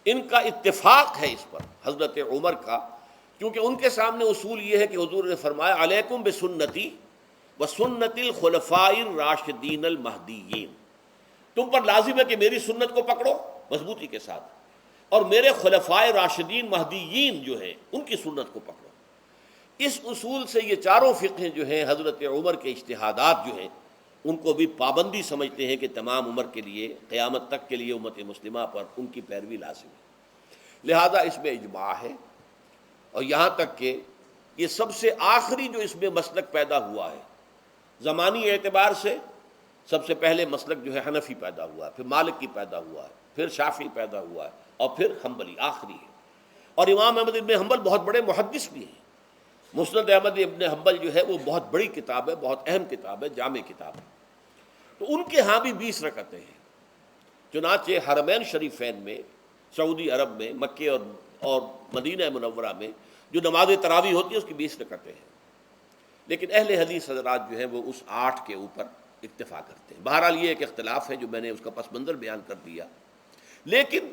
S2: ان کا اتفاق ہے اس پر حضرت عمر کا، کیونکہ ان کے سامنے اصول یہ ہے کہ حضور نے فرمایا علیکم بسنتی وسنت الخلفاء الراشدین المہدیین، تم پر لازم ہے کہ میری سنت کو پکڑو مضبوطی کے ساتھ، اور میرے خلفاء راشدین مہدیین جو ہیں ان کی سنت کو پکڑو۔ اس اصول سے یہ چاروں فقہیں جو ہیں حضرت عمر کے اجتہادات جو ہیں ان کو بھی پابندی سمجھتے ہیں کہ تمام عمر کے لیے، قیامت تک کے لیے امت مسلمہ پر ان کی پیروی لازم ہے۔ لہذا اس میں اجماع ہے، اور یہاں تک کہ یہ سب سے آخری جو اس میں مسلک پیدا ہوا ہے زمانی اعتبار سے، سب سے پہلے مسلک جو ہے حنفی پیدا ہوا ہے، پھر مالکی پیدا ہوا ہے، پھر شافعی پیدا ہوا ہے، اور پھر حنبلی آخری ہے۔ اور امام احمد ابن حنبل بہت بڑے محدث بھی ہیں، مسند احمد ابن حنبل جو ہے وہ بہت بڑی کتاب ہے، بہت اہم کتاب ہے، جامع کتاب ہے، تو ان کے ہاں بھی 20 رکعتیں ہیں۔ چنانچہ حرمین شریفین میں، سعودی عرب میں، مکے اور مدینہ منورہ میں جو نماز تراویح ہوتی ہے اس کی 20 رکعتیں ہیں، لیکن اہل حدیث حضرات جو ہیں وہ اس 8 کے اوپر اکتفا کرتے ہیں۔ بہرحال یہ ایک اختلاف ہے جو میں نے اس کا پس منظر بیان کر دیا، لیکن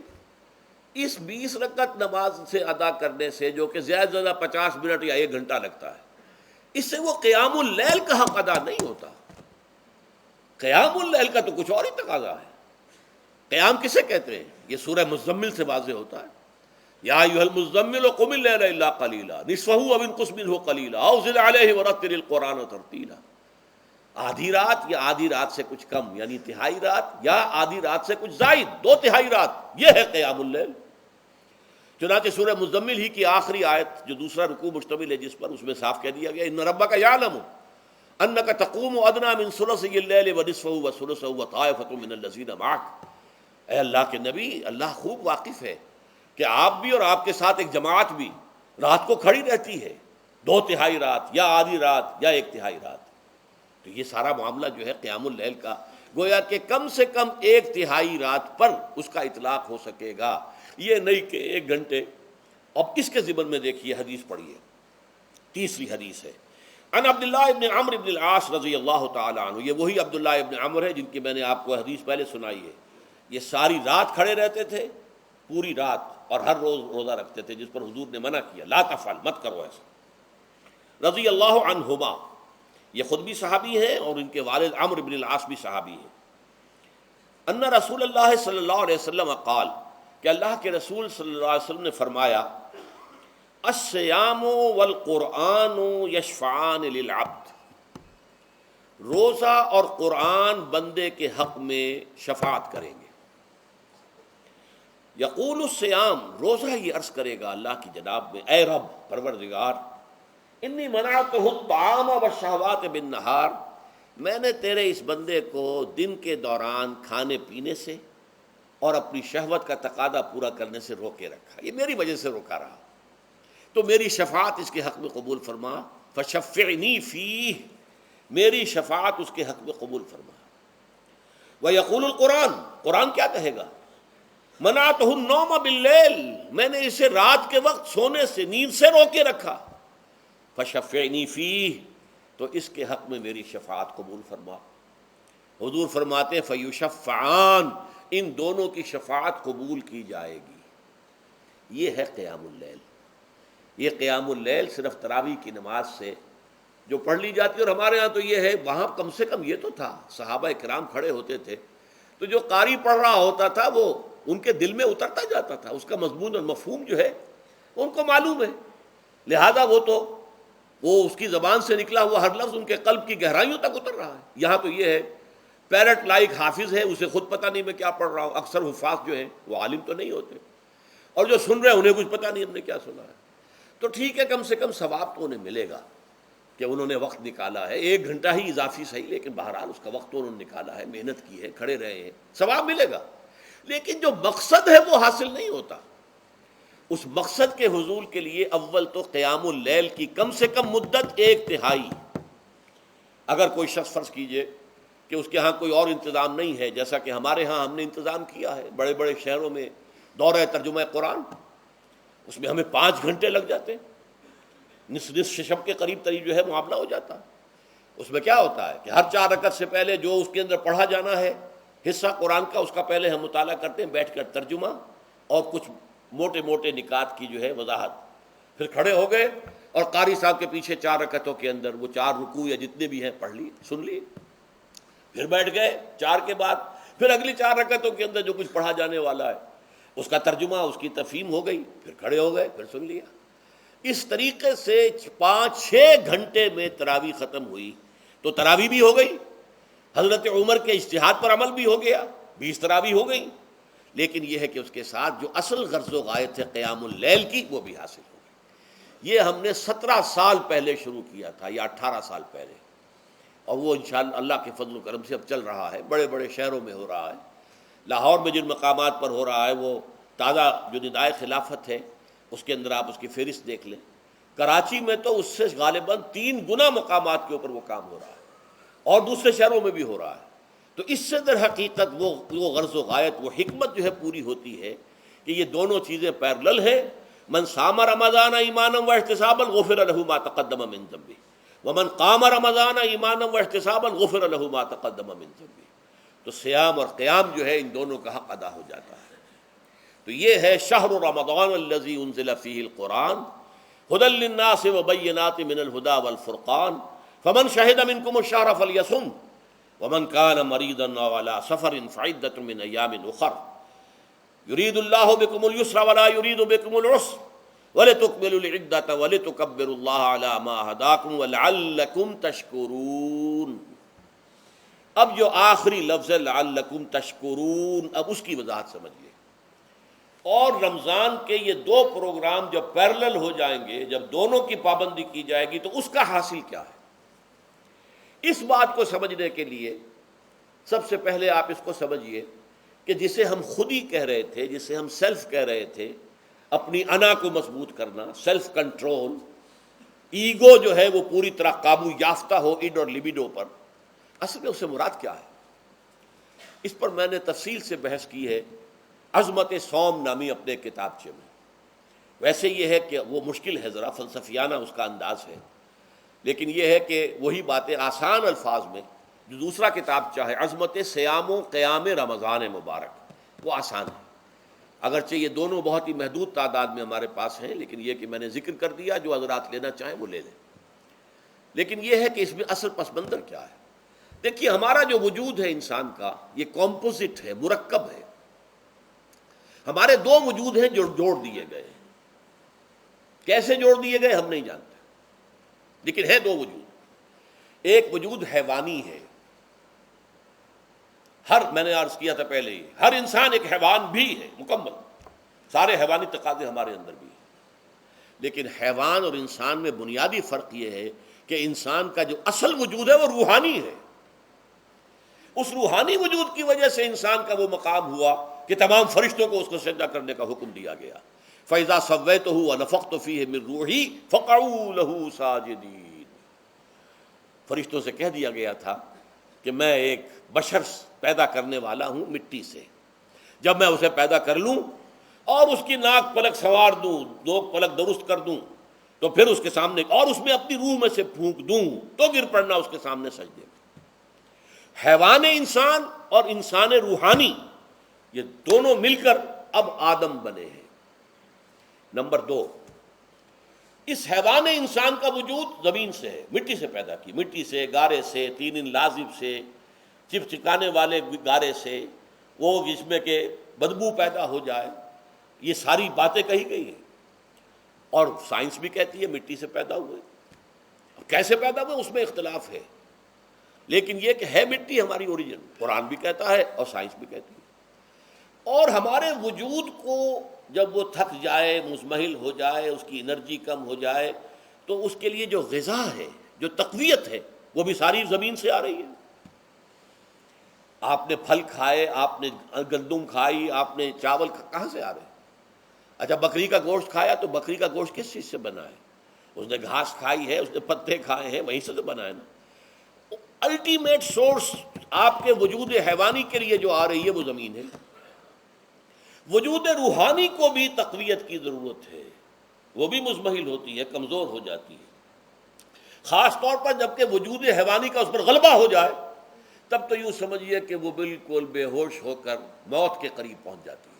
S2: اس 20 رکعت نماز سے ادا کرنے سے، جو کہ زیادہ سے زیادہ 50 منٹ یا 1 گھنٹہ لگتا ہے، اس سے وہ قیام اللیل کا حق ادا نہیں ہوتا۔ قیام اللیل کا تو کچھ اور ہی تقاضا ہے۔ قیام کسے کہتے ہیں؟ یہ سورہ مزمل سے واضح ہوتا ہے، یا ایھا المزمل قم اللیل الا قلیلا نصفہ او انقص منہ قلیلا او زد علیہ ورتل القرآن ترتیلا۔ آدھی رات یا آدھی رات سے کچھ کم، یعنی تہائی رات، یا آدھی رات سے کچھ زائد، 2 تہائی رات، یہ ہے قیام اللیل۔ چنانچہ سورہ مزمل ہی کی آخری آیت جو دوسرا رکوع مشتمل ہے جس پر، اس میں صاف کہہ دیا گیا ان ربک یعلم انک تقوم ادنی من ثلثی اللیل ونصفہ وثلثہ وطائفۃ من الذین معک۔ اے اللہ کے نبی، اللہ خوب واقف ہے کہ آپ بھی اور آپ کے ساتھ ایک جماعت بھی رات کو کھڑی رہتی ہے، 2 تہائی رات یا آدھی رات یا 1 تہائی رات۔ تو یہ سارا معاملہ جو ہے قیام اللیل کا، گویا کہ کم سے کم 1 تہائی رات پر اس کا اطلاق ہو سکے گا، یہ نہیں کہ 1 گھنٹے۔ اب اس کے ضمن میں دیکھیے حدیث پڑھیے، تیسری حدیث ہے ان عبداللہ ابن عمرو ابن العاص رضی اللہ تعالی عنہ۔ یہ وہی عبداللہ ابن عمرو ہے جن کی میں نے آپ کو حدیث پہلے سنائی ہے۔ یہ ساری رات کھڑے رہتے تھے پوری رات اور ہر روز روزہ رکھتے تھے، جس پر حضور نے منع کیا، لا تفعل، مت کرو ایسا۔ رضی اللہ عنہما، یہ خود بھی صحابی ہیں اور ان کے والد عمرو بن العاص بھی صحابی ہیں۔ ان رسول اللہ صلی اللہ علیہ وسلم قال، کہ اللہ کے رسول صلی اللہ علیہ وسلم نے فرمایا، الصیام والقرآن یشفعان للعبد، روزہ اور قرآن بندے کے حق میں شفاعت کریں گے۔ یقول الصیام، روزہ یہ عرض کرے گا اللہ کی جناب میں، اے رب پروردگار، انی منعتہ الطعام والشہوات بالنہار، میں نے تیرے اس بندے کو دن کے دوران کھانے پینے سے اور اپنی شہوت کا تقاضا پورا کرنے سے روکے رکھا، یہ میری وجہ سے روکا رہا، تو میری شفاعت اس کے حق میں قبول فرما، فشفعنی فیہ، میری شفاعت اس کے حق میں قبول فرما۔ ویقول القرآن، قرآن کیا کہے گا، منعتہ النوم باللیل، میں نے اسے رات کے وقت سونے سے، نیند سے روکے رکھا، فشفعنی فیہ، تو اس کے حق میں میری شفاعت قبول فرما۔ حضور فرماتے ہیں فیشفعان، ان دونوں کی شفاعت قبول کی جائے گی۔ یہ ہے قیام اللیل۔ یہ قیام اللیل صرف تراویح کی نماز سے جو پڑھ لی جاتی ہے، اور ہمارے ہاں تو یہ ہے، وہاں کم سے کم یہ تو تھا، صحابہ کرام کھڑے ہوتے تھے تو جو قاری پڑھ رہا ہوتا تھا وہ ان کے دل میں اترتا جاتا تھا، اس کا مضمون اور مفہوم جو ہے ان کو معلوم ہے، لہذا وہ اس کی زبان سے نکلا ہوا ہر لفظ ان کے قلب کی گہرائیوں تک اتر رہا ہے۔ یہاں تو یہ ہے پیرٹ لائک حافظ ہے، اسے خود پتہ نہیں میں کیا پڑھ رہا ہوں، اکثر حفاظ جو ہیں وہ عالم تو نہیں ہوتے، اور جو سن رہے ہیں انہیں کچھ پتہ نہیں ہم نے کیا سنا ہے، تو ٹھیک ہے، کم سے کم ثواب تو انہیں ملے گا کہ انہوں نے وقت نکالا ہے، 1 گھنٹہ ہی اضافی صحیح، لیکن بہرحال اس کا وقت تو انہوں نے نکالا ہے، محنت کی ہے، کھڑے رہے ہیں، ثواب ملے گا۔ لیکن جو مقصد ہے وہ حاصل نہیں ہوتا۔ اس مقصد کے حصول کے لیے اول تو قیام اللیل کی کم سے کم مدت 1/3۔ اگر کوئی شخص فرض کیجئے کہ اس کے ہاں کوئی اور انتظام نہیں ہے، جیسا کہ ہمارے ہاں ہم نے انتظام کیا ہے، بڑے بڑے شہروں میں دورہ ترجمہ قرآن، اس میں ہمیں 5 گھنٹے لگ جاتے ہیں، نصف شب کے قریب جو ہے معاملہ ہو جاتا ہے۔ اس میں کیا ہوتا ہے کہ ہر 4 رکعت سے پہلے جو اس کے اندر پڑھا جانا ہے حصہ قرآن کا، اس کا پہلے ہم مطالعہ کرتے ہیں بیٹھ کر، ترجمہ اور کچھ موٹے موٹے نکات کی جو ہے وضاحت، پھر کھڑے ہو گئے اور قاری صاحب کے پیچھے 4 رکعتوں کے اندر وہ 4 رکوع یا جتنے بھی ہیں پڑھ لی، سن لی، پھر بیٹھ گئے 4 کے بعد پھر اگلی 4 رکعتوں کے اندر جو کچھ پڑھا جانے والا ہے اس کا ترجمہ، اس کی تفہیم ہو گئی، پھر کھڑے ہو گئے، پھر سن لیا۔ اس طریقے سے 5-6 گھنٹے میں تراویح ختم ہوئی، تو تراویح بھی ہو گئی، حضرت عمر کے اجتہاد پر عمل بھی ہو گیا، 20 تراویح ہو گئی، لیکن یہ ہے کہ اس کے ساتھ جو اصل غرض و غایت ہے قیام اللیل کی وہ بھی حاصل ہو گئی۔ یہ ہم نے 17 سال پہلے شروع کیا تھا یا 18 سال پہلے، اور وہ انشاءاللہ اللہ کے فضل و کرم سے اب چل رہا ہے، بڑے بڑے شہروں میں ہو رہا ہے، لاہور میں جن مقامات پر ہو رہا ہے وہ تازہ جو ندائے خلافت ہے اس کے اندر آپ اس کی فہرست دیکھ لیں، کراچی میں تو اس سے غالباً 3 گنا مقامات کے اوپر وہ کام ہو رہا ہے، اور دوسرے شہروں میں بھی ہو رہا ہے۔ تو اس سے در حقیقت وہ غرض و غایت، وہ حکمت جو ہے پوری ہوتی ہے کہ یہ دونوں چیزیں پیرلل ہیں۔ من صام رمضان ایمانا واحتسابا غفر له ما تقدم من ذنبه ومن قام رمضان ایمانا واحتسابا غفر له ما تقدم من ذنبه، تو سیام اور قیام جو ہے ان دونوں کا حق ادا ہو جاتا ہے۔ تو یہ ہے شہر رمضان الذی انزل فیہ القرآن ھدی للناس وبینات من الھدی والفرقان فمن شہد منکم الشہر فلیصم ومن کان مریضا او علی سفر فعدۃ من ایام اخر یرید اللہ بکم اليسر ولا یرید بکم العسر ولتکملوا العدۃ ولتکبروا اللہ علی ما ھداکم ولعلکم تشکرون۔ اب جو آخری لفظ ہے لعلکم تشکرون، اب اس کی وضاحت سمجھیے۔ اور رمضان کے یہ 2 پروگرام جب پیرلل ہو جائیں گے، جب دونوں کی پابندی کی جائے گی، تو اس کا حاصل کیا ہے؟ اس بات کو سمجھنے کے لیے سب سے پہلے آپ اس کو سمجھیے کہ جسے ہم خود ہی کہہ رہے تھے، جسے ہم سیلف کہہ رہے تھے، اپنی انا کو مضبوط کرنا، سیلف کنٹرول، ایگو جو ہے وہ پوری طرح قابو یافتہ ہو اڈ اور لیبیڈو پر، اصل میں اسے مراد کیا ہے؟ اس پر میں نے تفصیل سے بحث کی ہے عظمت صوم نامی اپنے کتابچے میں۔ ویسے یہ ہے کہ وہ مشکل ہے، ذرا فلسفیانہ اس کا انداز ہے، لیکن یہ ہے کہ وہی باتیں آسان الفاظ میں، جو دوسرا کتابچہ ہے عظمت صیام و قیام رمضان مبارک، وہ آسان ہے، اگرچہ یہ دونوں بہت ہی محدود تعداد میں ہمارے پاس ہیں، لیکن یہ کہ میں نے ذکر کر دیا، جو حضرات لینا چاہیں وہ لے لیں۔ لیکن یہ ہے کہ اس میں اصل پس منظر کیا ہے؟ دیکھیے، ہمارا جو وجود ہے انسان کا، یہ کمپوزٹ ہے، مرکب ہے۔ ہمارے دو وجود ہیں جو جوڑ دیے گئے ہیں۔ کیسے جوڑ دیے گئے ہم نہیں جانتے، لیکن ہے دو وجود۔ ایک وجود حیوانی ہے، میں نے عرض کیا تھا پہلے ہی، ہر انسان ایک حیوان بھی ہے مکمل، سارے حیوانی تقاضے ہمارے اندر بھی ہیں۔ لیکن حیوان اور انسان میں بنیادی فرق یہ ہے کہ انسان کا جو اصل وجود ہے وہ روحانی ہے۔ اس روحانی وجود کی وجہ سے انسان کا وہ مقام ہوا کہ تمام فرشتوں کو اس کو سجدہ کرنے کا حکم دیا گیا۔ فَإِذَا سَوَّيْتُهُ وَنَفَخْتُ فِيهِ مِن رُوحِي فَقَعُوا لَهُ سَاجِدِينَ۔ فرشتوں سے کہہ دیا گیا تھا کہ میں ایک بشر پیدا کرنے والا ہوں مٹی سے، جب میں اسے پیدا کر لوں اور اس کی ناک پلک سنوار دوں، دو پلک درست کر دوں، تو پھر اس کے سامنے اور اس میں اپنی روح میں سے پھونک دوں تو گر پڑنا اس کے سامنے سجدے میں۔ حیوان انسان اور انسان روحانی، یہ دونوں مل کر اب آدم بنے ہیں۔ نمبر دو، اس حیوان انسان کا وجود زمین سے ہے، مٹی سے پیدا کی، مٹی سے، گارے سے، طین لازب سے، چپچکانے والے گارے سے، وہ جس میں کہ بدبو پیدا ہو جائے، یہ ساری باتیں کہی گئی ہیں۔ اور سائنس بھی کہتی ہے مٹی سے پیدا ہوئے، کیسے پیدا ہوئے اس میں اختلاف ہے، لیکن یہ کہ ہے مٹی ہماری اوریجن، قرآن بھی کہتا ہے اور سائنس بھی کہتی ہے۔ اور ہمارے وجود کو جب وہ تھک جائے، مزمحل ہو جائے، اس کی انرجی کم ہو جائے، تو اس کے لیے جو غذا ہے، جو تقویت ہے، وہ بھی ساری زمین سے آ رہی ہے۔ آپ نے پھل کھائے، آپ نے گندم کھائی، آپ نے چاول کہاں سے آ رہے ہیں؟ اچھا، بکری کا گوشت کھایا تو بکری کا گوشت کس چیز سے بنا ہے؟ اس نے گھاس کھائی ہے، اس نے پتے کھائے ہیں، وہیں سے تو بنا ہے نا۔ الٹیمیٹ سورس آپ کے وجود حیوانی کے لیے جو آ رہی ہے وہ زمین ہے۔ وجود روحانی کو بھی تقویت کی ضرورت ہے، وہ بھی مزمحل ہوتی ہے، کمزور ہو جاتی ہے، خاص طور پر جب کہ وجود حیوانی کا اس پر غلبہ ہو جائے، تب تو یوں سمجھیے کہ وہ بالکل بے ہوش ہو کر موت کے قریب پہنچ جاتی ہے۔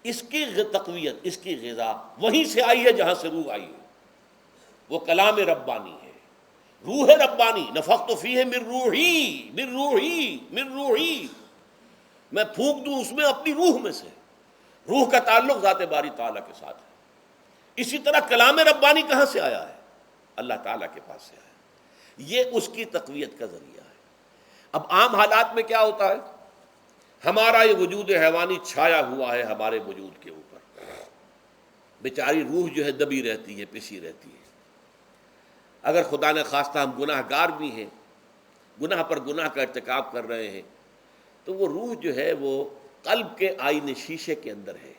S2: اس کی تقویت، اس کی غذا وہیں سے آئی ہے جہاں سے روح آئی ہے، وہ کلام ربانی ہے، روح ربانی۔ نفخت فیہ من روحی، من روحی، من روحی، میں پھونک دوں اس میں اپنی روح میں سے۔ روح کا تعلق ذات باری تعالیٰ کے ساتھ ہے۔ اسی طرح کلام ربانی کہاں سے آیا ہے؟ اللہ تعالیٰ کے پاس سے آیا ہے، یہ اس کی تقویت کا ذریعہ ہے۔ اب عام حالات میں کیا ہوتا ہے؟ ہمارا یہ وجود حیوانی چھایا ہوا ہے ہمارے وجود کے اوپر، بیچاری روح جو ہے دبی رہتی ہے، پسی رہتی ہے۔ اگر خدا نے خواستہ ہم گناہ گار بھی ہیں، گناہ پر گناہ کا ارتکاب کر رہے ہیں، تو وہ روح جو ہے وہ قلب کے آئینے شیشے کے اندر ہے۔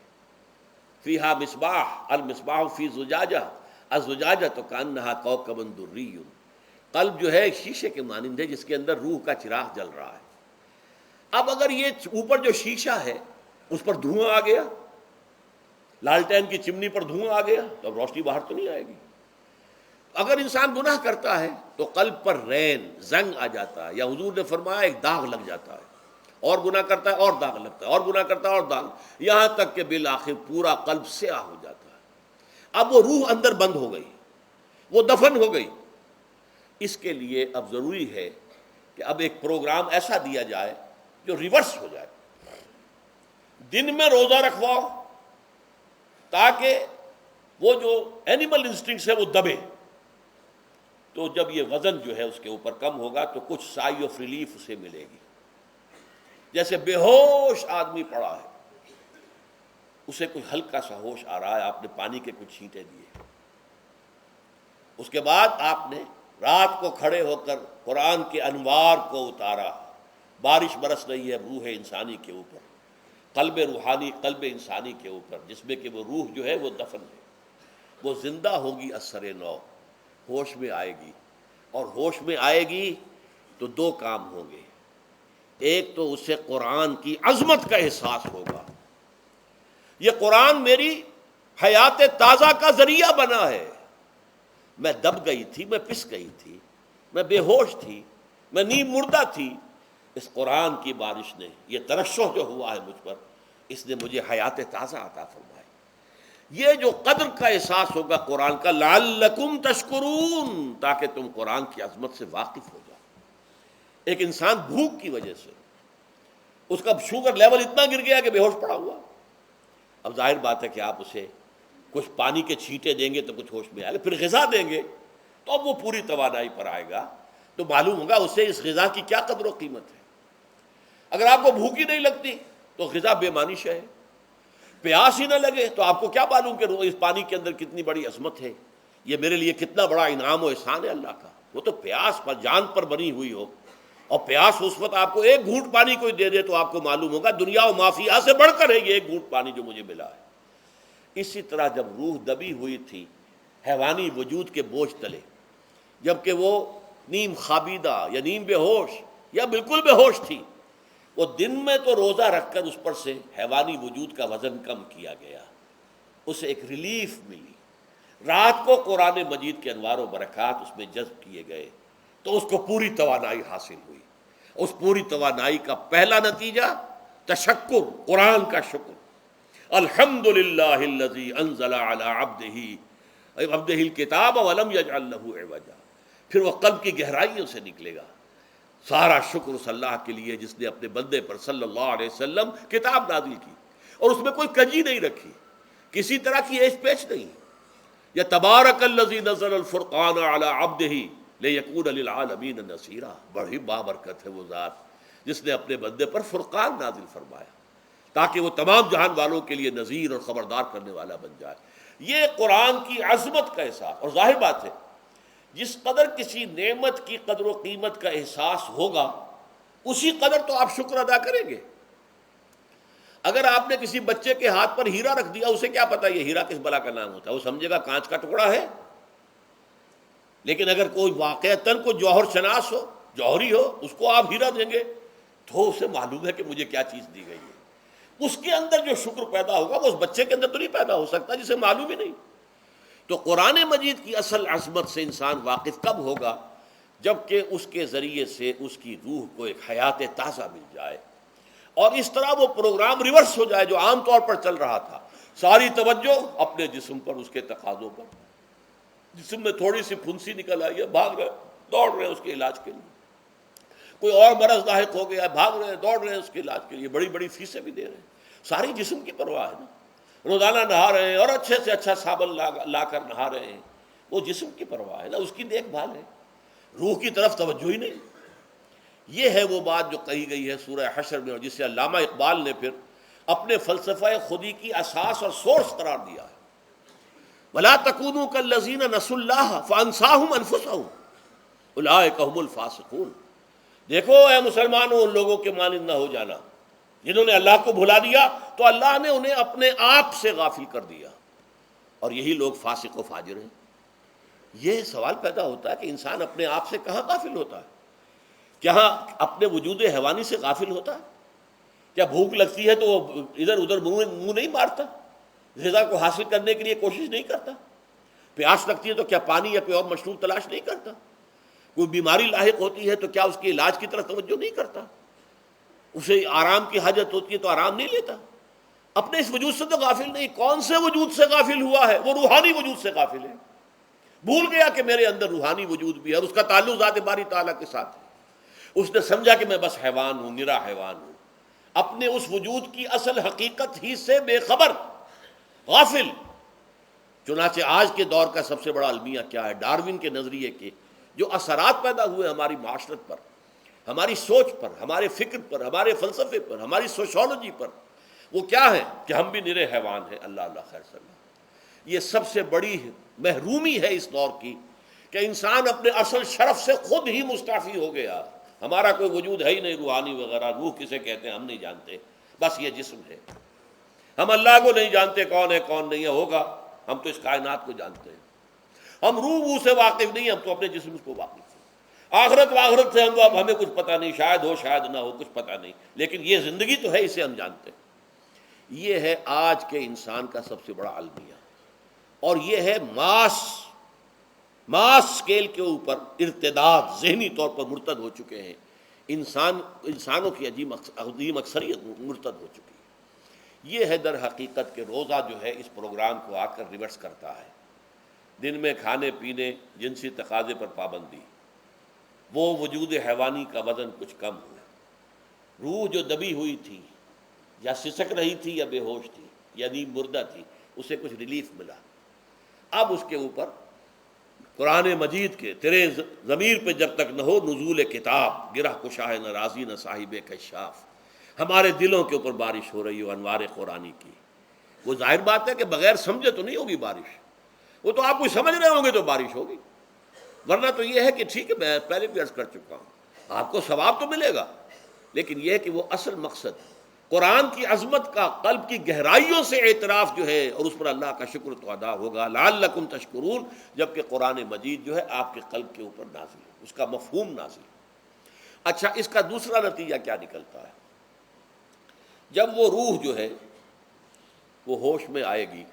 S2: فیہا مصباح، المصباح فی زجاجہ، الزجاجہ تو کانہا کوکب دری۔ قلب جو ہے شیشے کے مانند ہے جس کے اندر روح کا چراغ جل رہا ہے۔ اب اگر یہ اوپر جو شیشہ ہے اس پر دھواں آ گیا، لالٹین کی چمنی پر دھواں آ گیا، تو اب روشنی باہر تو نہیں آئے گی۔ اگر انسان گناہ کرتا ہے تو قلب پر رین، زنگ آ جاتا ہے، یا حضور نے فرمایا ایک داغ لگ جاتا ہے، اور گناہ کرتا ہے اور داغ لگتا ہے، اور گناہ کرتا ہے اور داغ، یہاں تک کہ بالآخر پورا قلب سیاہ ہو جاتا ہے۔ اب وہ روح اندر بند ہو گئی، وہ دفن ہو گئی۔ اس کے لیے اب ضروری ہے کہ اب ایک پروگرام ایسا دیا جائے جو ریورس ہو جائے۔ دن میں روزہ رکھواؤ تاکہ وہ جو اینیمل انسٹنکٹس ہے وہ دبے، تو جب یہ وزن جو ہے اس کے اوپر کم ہوگا تو کچھ سائی آف ریلیف اسے ملے گی۔ جیسے بے ہوش آدمی پڑا ہے، اسے کوئی ہلکا سا ہوش آ رہا ہے، آپ نے پانی کے کچھ چھینٹے دیے، اس کے بعد آپ نے رات کو کھڑے ہو کر قرآن کے انوار کو اتارا، بارش برس رہی ہے روح انسانی کے اوپر، قلب روحانی، قلب انسانی کے اوپر، جس میں کہ وہ روح جو ہے وہ دفن ہے، وہ زندہ ہوگی اثر نو، ہوش میں آئے گی۔ اور ہوش میں آئے گی تو دو کام ہوں گے، ایک تو اسے قرآن کی عظمت کا احساس ہوگا، یہ قرآن میری حیات تازہ کا ذریعہ بنا ہے، میں دب گئی تھی، میں پس گئی تھی، میں بے ہوش تھی، میں نیم مردہ تھی، اس قرآن کی بارش نے، یہ ترشح جو ہوا ہے مجھ پر، اس نے مجھے حیات تازہ عطا فرمائی۔ یہ جو قدر کا احساس ہوگا قرآن کا، لعلکم تشکرون، تاکہ تم قرآن کی عظمت سے واقف ہو جاؤ۔ ایک انسان بھوک کی وجہ سے اس کا شوگر لیول اتنا گر گیا کہ بے ہوش پڑا ہوا، اب ظاہر بات ہے کہ آپ اسے کچھ پانی کے چھینٹے دیں گے تو کچھ ہوش میں آئے گا، پھر غذا دیں گے تو اب وہ پوری توانائی پر آئے گا، تو معلوم ہوگا اسے اس غذا کی کیا قدر و قیمت ہے۔ اگر آپ کو بھوک ہی نہیں لگتی تو غذا بے معنی شے ہے، پیاس ہی نہ لگے تو آپ کو کیا معلوم کہ اس پانی کے اندر کتنی بڑی عظمت ہے، یہ میرے لیے کتنا بڑا انعام و احسان ہے اللہ کا۔ وہ تو پیاس پر جان پر بنی ہوئی ہو، اور پیاس اس وقت آپ کو ایک گھونٹ پانی کوئی دے دے تو آپ کو معلوم ہوگا دنیا و مافیہ سے بڑھ کر ہے یہ ایک گھونٹ پانی جو مجھے ملا ہے۔ اسی طرح جب روح دبی ہوئی تھی حیوانی وجود کے بوجھ تلے، جبکہ وہ نیم خوابیدہ یا نیم بے ہوش یا بالکل بے ہوش تھی، وہ دن میں تو روزہ رکھ کر اس پر سے حیوانی وجود کا وزن کم کیا گیا، اسے ایک ریلیف ملی۔ رات کو قرآن مجید کے انوار و برکات اس میں جذب کیے گئے تو اس کو پوری توانائی حاصل ہوئی۔ اس پوری توانائی کا پہلا نتیجہ تشکر، قرآن کا شکر۔ الحمدللہ الذی انزل علی عبدہ الکتاب ولم یجعل لہ عوجا، پھر وہ قلب کی گہرائیوں سے نکلے گا۔ سارا شکر اس اللہ کے لیے جس نے اپنے بندے پر صلی اللہ علیہ وسلم کتاب نازل کی اور اس میں کوئی کجی نہیں رکھی، کسی طرح کی ایش پیش نہیں۔ یا تبارک الذی نزل الفرقان علی عبدہ لیکون للعالمین نصیرا، بڑی بابرکت ہے وہ ذات جس نے اپنے بندے پر فرقان نازل فرمایا تاکہ وہ تمام جہان والوں کے لیے نذیر اور خبردار کرنے والا بن جائے۔ یہ قرآن کی عظمت کا احساس، اور ظاہر بات ہے جس قدر کسی نعمت کی قدر و قیمت کا احساس ہوگا اسی قدر تو آپ شکر ادا کریں گے۔ اگر آپ نے کسی بچے کے ہاتھ پر ہیرا رکھ دیا، اسے کیا پتا یہ ہیرا کس بلا کا نام ہوتا ہے، وہ سمجھے گا کانچ کا ٹکڑا ہے۔ لیکن اگر کوئی واقعتاً کوئی جوہر شناس ہو، جوہری ہو، اس کو آپ ہیرا دیں گے تو اسے معلوم ہے کہ مجھے کیا چیز دی گئی ہے۔ اس کے اندر جو شکر پیدا ہوگا وہ اس بچے کے اندر تو نہیں پیدا ہو سکتا جسے معلوم ہی نہیں۔ تو قرآن مجید کی اصل عظمت سے انسان واقف کب ہوگا؟ جبکہ اس کے ذریعے سے اس کی روح کو ایک حیات تازہ مل جائے اور اس طرح وہ پروگرام ریورس ہو جائے جو عام طور پر چل رہا تھا، ساری توجہ اپنے جسم پر، اس کے تقاضوں پر۔ جسم میں تھوڑی سی پھنسی نکل آئی ہے، بھاگ رہے دوڑ رہے ہیں اس کے علاج کے لیے۔ کوئی اور مرض لاحق ہو گیا ہے، بھاگ رہے ہیں دوڑ رہے ہیں اس کے علاج کے لیے، بڑی بڑی فیسیں بھی دے رہے ہیں۔ ساری جسم کی پرواہ ہے نا، روزانہ نہا رہے ہیں اور اچھے سے اچھا صابن لا کر نہا رہے ہیں، وہ جسم کی پرواہ ہے نا، اس کی دیکھ بھال ہے، روح کی طرف توجہ ہی نہیں۔ یہ ہے وہ بات جو کہی گئی ہے سورہ حشر میں، اور جسے علامہ اقبال نے پھر اپنے فلسفہ خودی کی اساس اور سورس قرار دیا ہے۔ وَلَا تَكُونُوا كَالَّذِينَ نَسُوا اللَّهَ فَأَنسَاهُمْ أَنفُسَهُمْ أُولَٰئِكَ هُمُ الْفَاسِقُونَ۔ دیکھو اے مسلمانوں، ان لوگوں کے مانند نہ ہو جانا جنہوں نے اللہ کو بھلا دیا تو اللہ نے انہیں اپنے آپ سے غافل کر دیا، اور یہی لوگ فاسق و فاجر ہیں۔ یہ سوال پیدا ہوتا ہے کہ انسان اپنے آپ سے کہاں غافل ہوتا ہے؟ کیا اپنے وجود حیوانی سے غافل ہوتا ہے؟ کیا بھوک لگتی ہے تو وہ ادھر ادھر منہ نہیں مارتا، غذا کو حاصل کرنے کے لیے کوشش نہیں کرتا؟ پیاس لگتی ہے تو کیا پانی یا کوئی اور مشروب تلاش نہیں کرتا؟ کوئی بیماری لاحق ہوتی ہے تو کیا اس کے علاج کی طرف توجہ نہیں کرتا؟ اسے آرام کی حاجت ہوتی ہے تو آرام نہیں لیتا؟ اپنے اس وجود سے تو غافل نہیں۔ کون سے وجود سے غافل ہوا ہے؟ وہ روحانی وجود سے غافل ہے۔ بھول گیا کہ میرے اندر روحانی وجود بھی ہے اور اس کا تعلق ذات باری تعالیٰ کے ساتھ ہے۔ اس نے سمجھا کہ میں بس حیوان ہوں، نرا حیوان ہوں، اپنے اس وجود کی اصل حقیقت ہی سے بے خبر، غافل۔ چنانچہ آج کے دور کا سب سے بڑا المیہ کیا ہے؟ ڈارون کے نظریے کے جو اثرات پیدا ہوئے ہماری معاشرت پر، ہماری سوچ پر، ہمارے فکر پر، ہمارے فلسفے پر، ہماری سوشولوجی پر، وہ کیا ہے کہ ہم بھی نرے حیوان ہیں۔ اللہ اللہ خیر صلی اللہ۔ یہ سب سے بڑی محرومی ہے اس دور کی کہ انسان اپنے اصل شرف سے خود ہی مستعفی ہو گیا۔ ہمارا کوئی وجود ہے ہی نہیں روحانی وغیرہ، روح کسے کہتے ہیں ہم نہیں جانتے، بس یہ جسم ہے۔ ہم اللہ کو نہیں جانتے کون ہے کون نہیں ہے، ہوگا، ہم تو اس کائنات کو جانتے ہیں۔ ہم روح سے واقف نہیں، ہم تو اپنے جسم کو واقف ہیں۔ آخرت واخرت سے ہم اب ہمیں کچھ پتہ نہیں، شاید ہو شاید نہ ہو، کچھ پتہ نہیں، لیکن یہ زندگی تو ہے، اسے ہم جانتے ہیں۔ یہ ہے آج کے انسان کا سب سے بڑا المیہ، اور یہ ہے ماس اسکیل کے اوپر ارتداد، ذہنی طور پر مرتد ہو چکے ہیں انسانوں کی عظیم اکثریت مرتد ہو چکی ہے۔ یہ ہے در حقیقت کہ روزہ جو ہے اس پروگرام کو آ کر ریورس کرتا ہے۔ دن میں کھانے پینے، جنسی تقاضے پر پابندی، وہ وجود حیوانی کا وزن کچھ کم ہوا، روح جو دبی ہوئی تھی یا سسک رہی تھی یا بے ہوش تھی یا نیند مردہ تھی، اسے کچھ ریلیف ملا۔ اب اس کے اوپر قرآن مجید کے تیرے ضمیر پہ جب تک نہ ہو نزول کتاب، گرہ کشا ہے نہ رازی نہ صاحب کشاف، ہمارے دلوں کے اوپر بارش ہو رہی ہو انوار قرآنی کی۔ وہ ظاہر بات ہے کہ بغیر سمجھے تو نہیں ہوگی بارش، وہ تو آپ کچھ سمجھ رہے ہوں گے تو بارش ہوگی، ورنہ تو یہ ہے کہ ٹھیک ہے میں پہلے بھی عرض کر چکا ہوں، آپ کو ثواب تو ملے گا، لیکن یہ ہے کہ وہ اصل مقصد قرآن کی عظمت کا قلب کی گہرائیوں سے اعتراف جو ہے، اور اس پر اللہ کا شکر تو ادا ہوگا، لعلکم تشکرون، جبکہ قرآن مجید جو ہے آپ کے قلب کے اوپر نازل ہے، اس کا مفہوم نازل ہے۔ اچھا، اس کا دوسرا نتیجہ کیا نکلتا ہے؟ جب وہ روح جو ہے وہ ہوش میں آئے گی،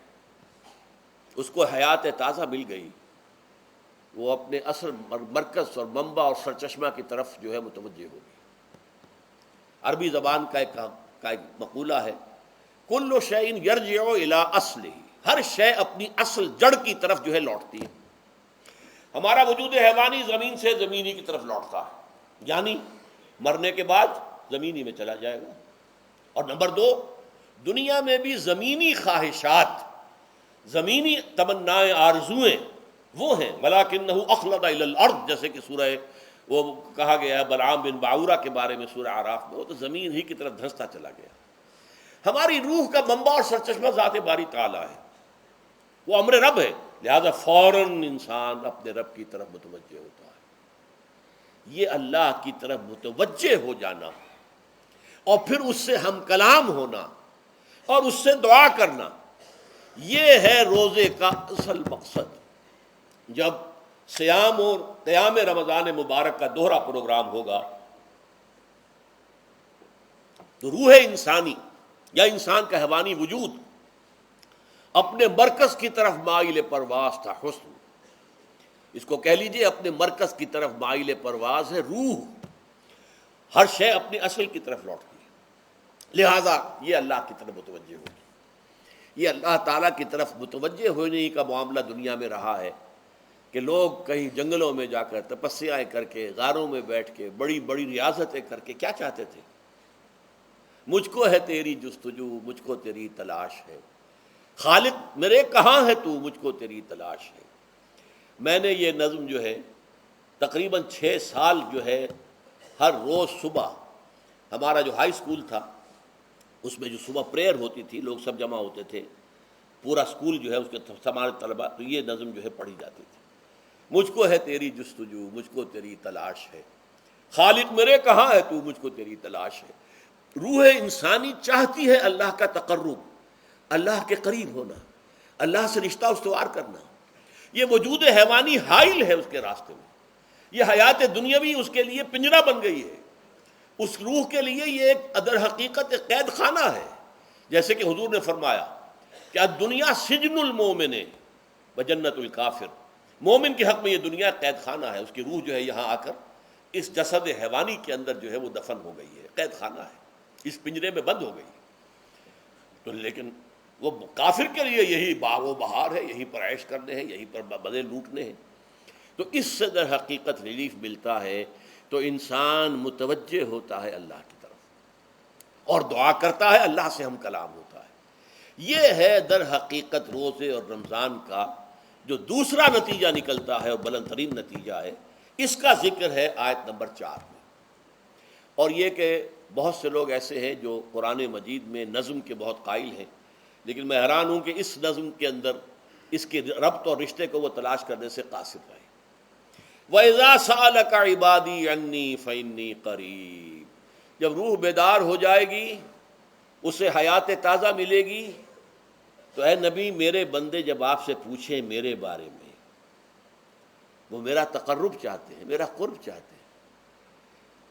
S2: اس کو حیات تازہ مل گئی، وہ اپنے اصل مرکز اور منبع اور سرچشمہ کی طرف جو ہے متوجہ ہوگی۔ عربی زبان کا ایک مقولہ ہے، کل شیء یرجع الی اصلہ، ہر شے اپنی اصل جڑ کی طرف جو ہے لوٹتی ہے۔ ہمارا وجود حیوانی زمین سے زمینی کی طرف لوٹتا ہے، یعنی مرنے کے بعد زمینی میں چلا جائے گا۔ اور نمبر دو، دنیا میں بھی زمینی خواہشات، زمینی تمنائیں، آرزوئیں وہ ہیں، وَلَٰكِنَّهُ أَخْلَدَ إِلَى الْأَرْضِ، جیسے کہ سورہ وہ کہا گیا ہے بلعام بن باعورہ کے بارے میں سورہ اعراف میں، وہ تو زمین ہی کی طرف دھنستا چلا گیا۔ ہماری روح کا منبع اور سرچشمہ ذات باری تعالیٰ ہے، وہ امر رب ہے، لہذا فوراً انسان اپنے رب کی طرف متوجہ ہوتا ہے۔ یہ اللہ کی طرف متوجہ ہو جانا اور پھر اس سے ہم کلام ہونا اور اس سے دعا کرنا، یہ ہے روزے کا اصل مقصد۔ جب سیام اور قیام رمضان مبارک کا دوہرا پروگرام ہوگا تو روح انسانی یا انسان کا حیوانی وجود اپنے مرکز کی طرف مائل پرواز تھا، حسن، اس کو کہہ لیجئے اپنے مرکز کی طرف مائل پرواز ہے روح، ہر شے اپنے اصل کی طرف لوٹتی ہے، لہذا یہ اللہ کی طرف متوجہ ہوگی۔ یہ اللہ تعالیٰ کی طرف متوجہ ہونے کا معاملہ دنیا میں رہا ہے کہ لوگ کہیں جنگلوں میں جا کر تپسیائیں کر کے، غاروں میں بیٹھ کے، بڑی بڑی ریاضتیں کر کے کیا چاہتے تھے؟ مجھ کو ہے تیری جستجو، مجھ کو تیری تلاش ہے، خالق میرے کہاں ہے تو، مجھ کو تیری تلاش ہے۔ میں نے یہ نظم جو ہے تقریباً 6 سال جو ہے ہر روز صبح، ہمارا جو ہائی اسکول تھا اس میں جو صبح پریئر ہوتی تھی، لوگ سب جمع ہوتے تھے، پورا اسکول جو ہے اس کے ہمارے طلباء، تو یہ نظم جو ہے پڑھی جاتی تھی، مجھ کو ہے تیری جستجو، مجھ کو تیری تلاش ہے، خالق میرے کہاں ہے تو، مجھ کو تیری تلاش ہے۔ روح انسانی چاہتی ہے اللہ کا تقرب، اللہ کے قریب ہونا، اللہ سے رشتہ استوار کرنا۔ یہ وجود حیوانی حائل ہے اس کے راستے میں، یہ حیات دنیاوی اس کے لیے پنجرا بن گئی ہے، اس روح کے لیے یہ ایک در حقیقت ایک قید خانہ ہے، جیسے کہ حضور نے فرمایا کہ الدنیا سجن المومن وجنت الکافر، مومن کے حق میں یہ دنیا قید خانہ ہے، اس کی روح جو ہے یہاں آ کر اس جسد حیوانی کے اندر جو ہے وہ دفن ہو گئی ہے، قید خانہ ہے، اس پنجرے میں بند ہو گئی۔ تو لیکن وہ کافر کے لیے یہی باغ و بہار ہے، یہیں پر عیش کرنے ہیں، یہیں پر مزے لوٹنے ہیں۔ تو اس سے در حقیقت ریلیف ملتا ہے، تو انسان متوجہ ہوتا ہے اللہ کی طرف اور دعا کرتا ہے، اللہ سے ہم کلام ہوتا ہے۔ یہ ہے در حقیقت روزے اور رمضان کا جو دوسرا نتیجہ نکلتا ہے اور بلند ترین نتیجہ ہے، اس کا ذکر ہے آیت نمبر 4 میں۔ اور یہ کہ بہت سے لوگ ایسے ہیں جو قرآن مجید میں نظم کے بہت قائل ہیں، لیکن میں حیران ہوں کہ اس نظم کے اندر اس کے ربط اور رشتے کو وہ تلاش کرنے سے قاصر رہے۔ وَإِذَا سَأَلَكَ عِبَادِي عَنِّي فَإِنِّي قَرِيبٌ، جب روح بیدار ہو جائے گی، اسے حیات تازہ ملے گی، تو اے نبی میرے بندے جب آپ سے پوچھیں میرے بارے میں، وہ میرا تقرب چاہتے ہیں، میرا قرب چاہتے ہیں،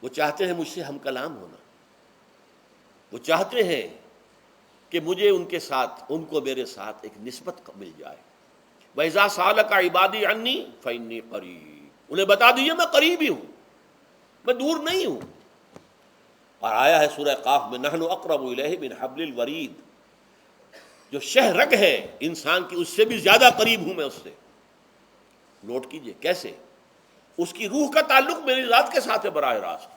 S2: وہ چاہتے ہیں مجھ سے ہم کلام ہونا، وہ چاہتے ہیں کہ مجھے ان کے ساتھ، ان کو میرے ساتھ ایک نسبت مل جائے۔ وَإِذَا سَأَلَكَ عِبَادِي عَنِّي فَإِنِّي قَرِيبٌ، انہیں بتا دیجیے میں قریب ہی ہوں، میں دور نہیں ہوں۔ اور آیا ہے سورہ قاف میں نحن اقرب الیہ من حبل الورید، جو شہ رگ ہے انسان کی، اس سے بھی زیادہ قریب ہوں میں اس سے. نوٹ کیجئے کیسے اس کی روح کا تعلق میری ذات کے ساتھ ہے براہ راست.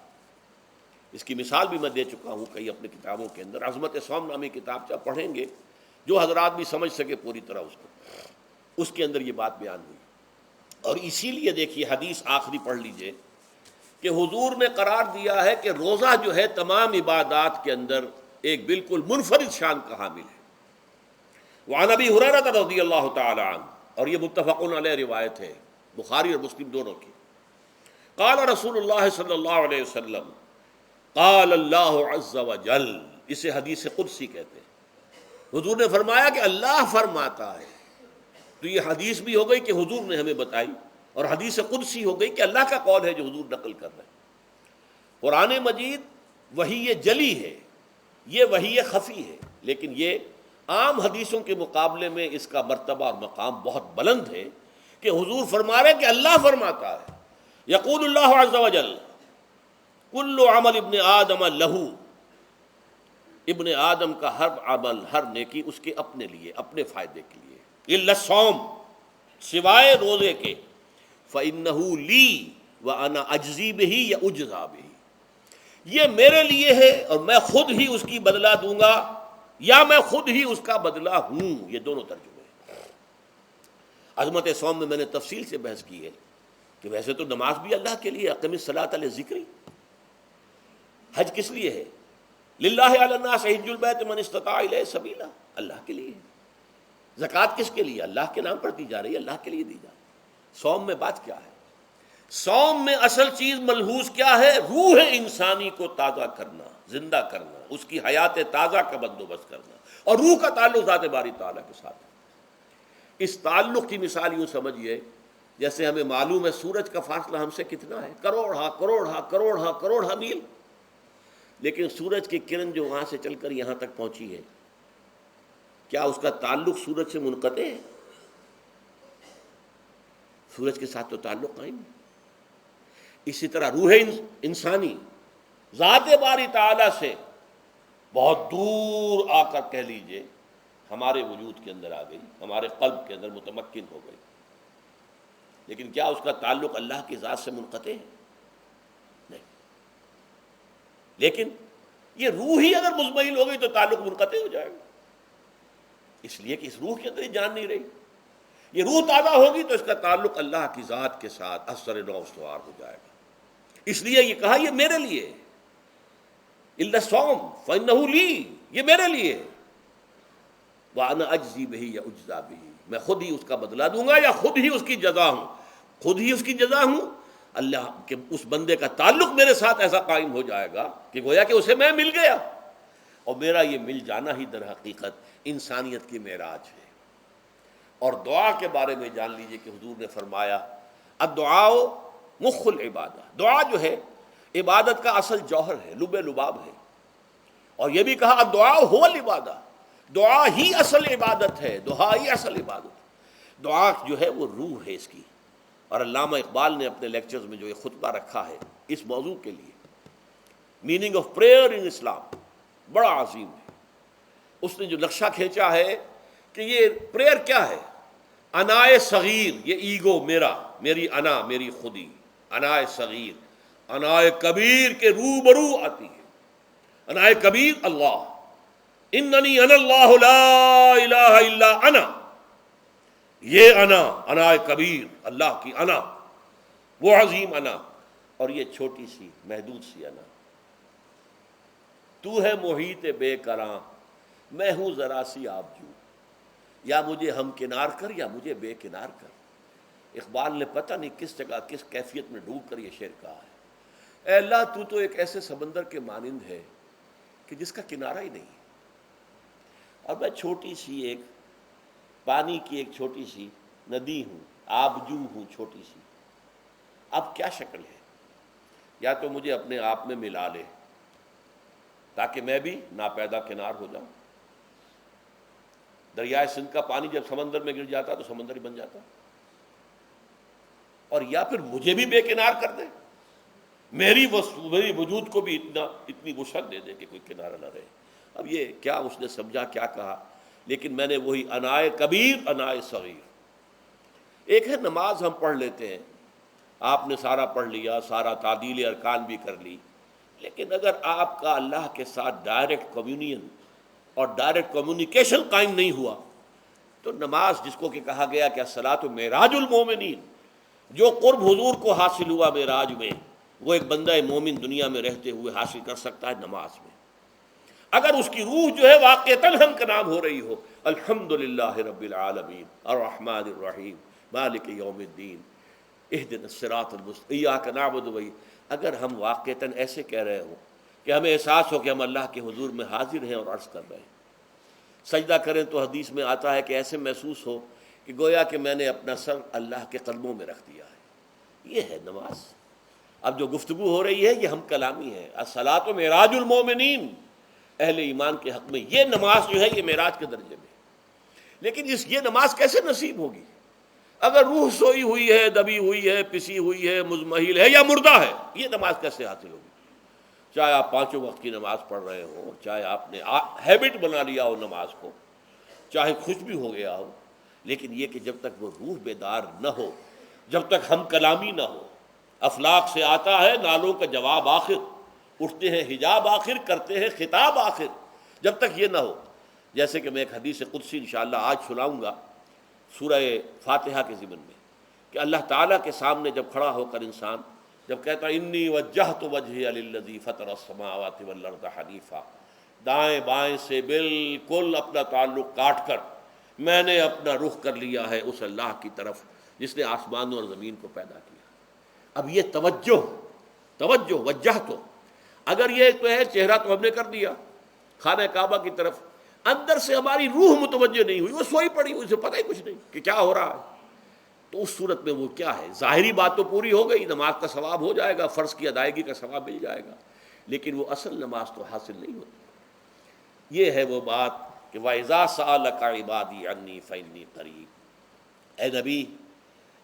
S2: اس کی مثال بھی میں دے چکا ہوں کئی اپنی کتابوں کے اندر. عظمت صوم نامی کتاب جب پڑھیں گے، جو حضرات بھی سمجھ سکے پوری طرح اس کو، اس کے اندر یہ بات بیان ہوئی. اور اسی لیے دیکھیے حدیث آخری پڑھ لیجئے کہ حضور نے قرار دیا ہے کہ روزہ جو ہے تمام عبادات کے اندر ایک بالکل منفرد شان کا حامل ہے. وعن ابی ہریرہ رضی اللہ تعالی عنہ، اور یہ متفق علیہ روایت ہے بخاری اور مسلم دونوں کی. قال رسول اللہ صلی اللہ علیہ وسلم، قال اللہ عز وجل، اسے حدیث قدسی کہتے ہیں. حضور نے فرمایا کہ اللہ فرماتا ہے. تو یہ حدیث بھی ہو گئی کہ حضور نے ہمیں بتائی، اور حدیث قدسی ہو گئی کہ اللہ کا قول ہے جو حضور نقل کر رہے ہیں. قرآن مجید وحی جلی ہے، یہ وحی خفی ہے، لیکن یہ عام حدیثوں کے مقابلے میں اس کا مرتبہ اور مقام بہت بلند ہے کہ حضور فرما رہے ہیں کہ اللہ فرماتا ہے. یقول اللہ عز وجل، کل عمل ابن آدم لہو، ابن آدم کا ہر عمل، ہر نیکی اس کے اپنے لیے، اپنے فائدے کے لیے. الا الصوم، سوائے روزے کے. فإنہ لی وأنا اجزی بہ یا اجزا بہ، یہ میرے لیے ہے اور میں خود ہی اس کی بدلہ دوں گا یا میں خود ہی اس کا بدلہ ہوں. یہ دونوں ترجمے ہیں. عظمت صوم میں نے تفصیل سے بحث کی ہے کہ ویسے تو نماز بھی اللہ کے لیے، اقم الصلاۃ لذکری. حج کس لیے ہے؟ للہ علی الناس حج البیت من استطاع الیہ سبیلا، اللہ کے لیے. زکوٰۃ کس کے لیے؟ اللہ کے نام پر دی جا رہی ہے، اللہ کے لیے دی جا رہی ہے. صوم میں بات کیا ہے؟ صوم میں اصل چیز ملحوظ کیا ہے؟ روح انسانی کو تازہ کرنا، زندہ کرنا، اس کی حیات تازہ کا بندوبست کرنا، اور روح کا تعلق ذات باری تعالیٰ کے ساتھ ہے. اس تعلق کی مثال یوں سمجھیے جیسے ہمیں معلوم ہے سورج کا فاصلہ ہم سے کتنا ہے، کروڑ میل. لیکن سورج کی کرن جو وہاں سے چل کر یہاں تک پہنچی ہے، کیا اس کا تعلق سورج سے منقطع ہے؟ سورج کے ساتھ تو تعلق قائم ہے. اسی طرح روح انسانی ذات باری تعالیٰ سے بہت دور آ کر کہہ لیجئے ہمارے وجود کے اندر آ گئی، ہمارے قلب کے اندر متمکن ہو گئی. لیکن کیا اس کا تعلق اللہ کی ذات سے منقطع ہے؟ نہیں. لیکن یہ روح ہی اگر مزمحل ہو گئی تو تعلق منقطع ہو جائے گا، اس لیے کہ اس روح کے اندر ہی جان نہیں رہی. یہ روح تازہ ہوگی تو اس کا تعلق اللہ کی ذات کے ساتھ اثر نو استوار ہو جائے گا. اس لیے یہ کہا یہ میرے لیے. الا الصوم فإنہ لی، یہ میرے لیے. وأنا اجزی بہ یا اجزا بہ، میں خود ہی اس کا بدلہ دوں گا یا خود ہی اس کی جزا ہوں. خود ہی اس کی جزا ہوں. اللہ کے اس بندے کا تعلق میرے ساتھ ایسا قائم ہو جائے گا کہ گویا کہ اسے میں مل گیا. اور میرا یہ مل جانا ہی در حقیقت انسانیت کی معراج ہے. اور دعا کے بارے میں جان لیجئے کہ حضور نے فرمایا الدعاء مخ العبادہ، دعا جو ہے عبادت کا اصل جوہر ہے، لب لباب ہے. اور یہ بھی کہا الدعاء هو العبادہ، دعا ہی اصل عبادت ہے، دعا ہی اصل عبادت. دعا جو ہے وہ روح ہے اس کی. اور علامہ اقبال نے اپنے لیکچرز میں جو یہ خطبہ رکھا ہے اس موضوع کے لیے، میننگ آف پریئر ان اسلام، بڑا عظیم ہے. اس نے جو نقشہ کھینچا ہے کہ یہ پریئر کیا ہے؟ انائے صغیر، یہ ایگو میرا، میری انا، میری خودی، انائے صغیر. انائے کبیر کے روبرو آتی ہے. انائے کبیر اللہ، اننی انا اللہ لا الہ الا انا. یہ انا، انائے کبیر، اللہ کی انا، وہ عظیم انا. اور یہ چھوٹی سی محدود سی انا. تو ہے محیط بے کراں، میں ہوں ذرا سی آبجو، یا مجھے ہم کنار کر یا مجھے بے کنار کر. اقبال نے پتہ نہیں کس جگہ کس کیفیت میں ڈوب کر یہ شعر کہا ہے. اے اللہ تو تو ایک ایسے سمندر کے مانند ہے کہ جس کا کنارہ ہی نہیں ہے، اور میں چھوٹی سی ایک پانی کی ایک چھوٹی سی ندی ہوں، آبجو ہوں چھوٹی سی. اب کیا شکل ہے؟ یا تو مجھے اپنے آپ میں ملا لے تاکہ میں بھی ناپیدا کنار ہو جاؤں. دریائے سندھ کا پانی جب سمندر میں گر جاتا تو سمندر ہی بن جاتا. اور یا پھر مجھے بھی بے کنار کر دے، میری وجود کو بھی اتنی وسعت دے دے کہ کوئی کنارہ نہ رہے. اب یہ کیا اس نے سمجھا، کیا کہا؟ لیکن میں نے وہی انائے کبیر انائے صغیر. ایک ہے نماز ہم پڑھ لیتے ہیں، آپ نے سارا پڑھ لیا، سارا تعدیل ارکان بھی کر لی، لیکن اگر آپ کا اللہ کے ساتھ ڈائریکٹ کمیونین اور ڈائریکٹ کمیونیکیشن قائم نہیں ہوا تو نماز، جس کو کہ کہا گیا کہ الصلاۃ معراج المومنین، جو قرب حضور کو حاصل ہوا معراج میں، وہ ایک بندہ مومن دنیا میں رہتے ہوئے حاصل کر سکتا ہے نماز میں. اگر اس کی روح جو ہے واقعتاً ہم کا نام ہو رہی ہو، الحمدللہ رب العالمین الرحمن الرحیم مالک یوم الدین اہدنا الصراط المستقیم ایاک نعبد و اگر ہم واقعتاً ایسے کہہ رہے ہوں کہ ہمیں احساس ہو کہ ہم اللہ کے حضور میں حاضر ہیں اور عرض کر رہے ہیں، سجدہ کریں تو حدیث میں آتا ہے کہ ایسے محسوس ہو کہ گویا کہ میں نے اپنا سر اللہ کے قدموں میں رکھ دیا ہے. یہ ہے نماز. اب جو گفتگو ہو رہی ہے یہ ہم کلامی ہے. الصلاۃ معراج المومنین، اہل ایمان کے حق میں یہ نماز جو ہے یہ معراج کے درجے میں. لیکن یہ نماز کیسے نصیب ہوگی اگر روح سوئی ہوئی ہے، دبی ہوئی ہے، پسی ہوئی ہے، مزمحل ہے یا مردہ ہے؟ یہ نماز کیسے حاصل ہوگی؟ چاہے آپ پانچوں وقت کی نماز پڑھ رہے ہوں، چاہے آپ نے ہیبٹ بنا لیا ہو نماز کو، چاہے خوش بھی ہو گیا ہو، لیکن یہ کہ جب تک وہ روح بیدار نہ ہو، جب تک ہم کلامی نہ ہو. افلاق سے آتا ہے نالوں کا جواب آخر، اٹھتے ہیں حجاب آخر، کرتے ہیں خطاب آخر. جب تک یہ نہ ہو، جیسے کہ میں ایک حدیث قدسی انشاءاللہ آج سناؤں گا سورہ فاتحہ کے ضمن میں، کہ اللہ تعالیٰ کے سامنے جب کھڑا ہو کر انسان جب کہتا ہے انی وجہت وجہی للذی فطر السماوات والارض حنیفا، دائیں بائیں سے بالکل اپنا تعلق کاٹ کر میں نے اپنا رخ کر لیا ہے اس اللہ کی طرف جس نے آسمانوں اور زمین کو پیدا کیا. اب یہ توجہ وجہ تو اگر یہ تو ہے چہرہ تو ہم نے کر دیا خانہ کعبہ کی طرف، اندر سے ہماری روح متوجہ نہیں ہوئی، وہ سوئی پڑی ہوئی، اسے پتہ ہی کچھ نہیں کہ کیا ہو رہا ہے. تو اس صورت میں وہ کیا ہے؟ ظاہری بات تو پوری ہو گئی، نماز کا ثواب ہو جائے گا، فرض کی ادائیگی کا ثواب مل جائے گا، لیکن وہ اصل نماز تو حاصل نہیں ہوتی. یہ ہے وہ بات کہ وَإِذَا سَأَلَكَ عِبَادِي عَنِّي فَإِنِّي قَرِيبٌ. اے نبی،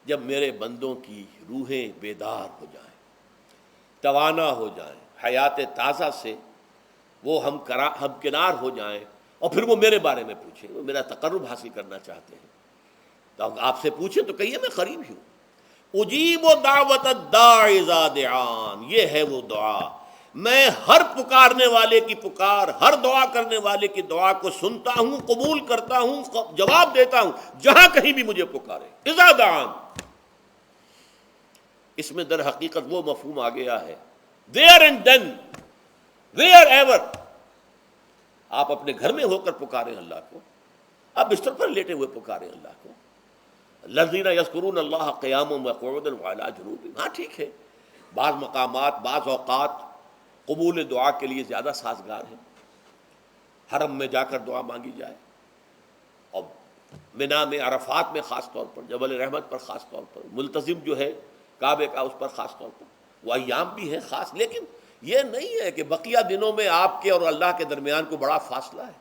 S2: جب میرے بندوں کی روحیں بیدار ہو جائیں، توانا ہو جائیں، حیات تازہ سے وہ ہم کنار ہو جائیں، اور پھر وہ میرے بارے میں پوچھیں، وہ میرا تقرب حاصل کرنا چاہتے ہیں، تو آپ سے پوچھیں تو کہیے میں قریب ہی ہوں. اجیب دعوت الداع اذا دعان، یہ ہے وہ دعا، میں ہر پکارنے والے کی پکار، ہر دعا کرنے والے کی دعا کو سنتا ہوں، قبول کرتا ہوں، جواب دیتا ہوں جہاں کہیں بھی مجھے پکارے. اذا دعان، اس میں در حقیقت وہ مفہوم آ گیا ہے there and then wherever. آپ اپنے گھر میں ہو کر پکاریں اللہ کو، آپ بستر پر لیٹے ہوئے پکاریں اللہ کو. الذین یذکرون اللہ قیاما وقعودا وعلی جنوبہم. ہاں ٹھیک ہے، بعض مقامات بعض اوقات قبول دعا کے لیے زیادہ سازگار ہیں، حرم میں جا کر دعا مانگی جائے، اور منا میں، عرفات میں خاص طور پر، جبل رحمت پر خاص طور پر، ملتزم جو ہے کعبے کا اس پر خاص طور پر، وہ ایام بھی ہیں خاص. لیکن یہ نہیں ہے کہ بقیہ دنوں میں آپ کے اور اللہ کے درمیان کو بڑا فاصلہ ہے.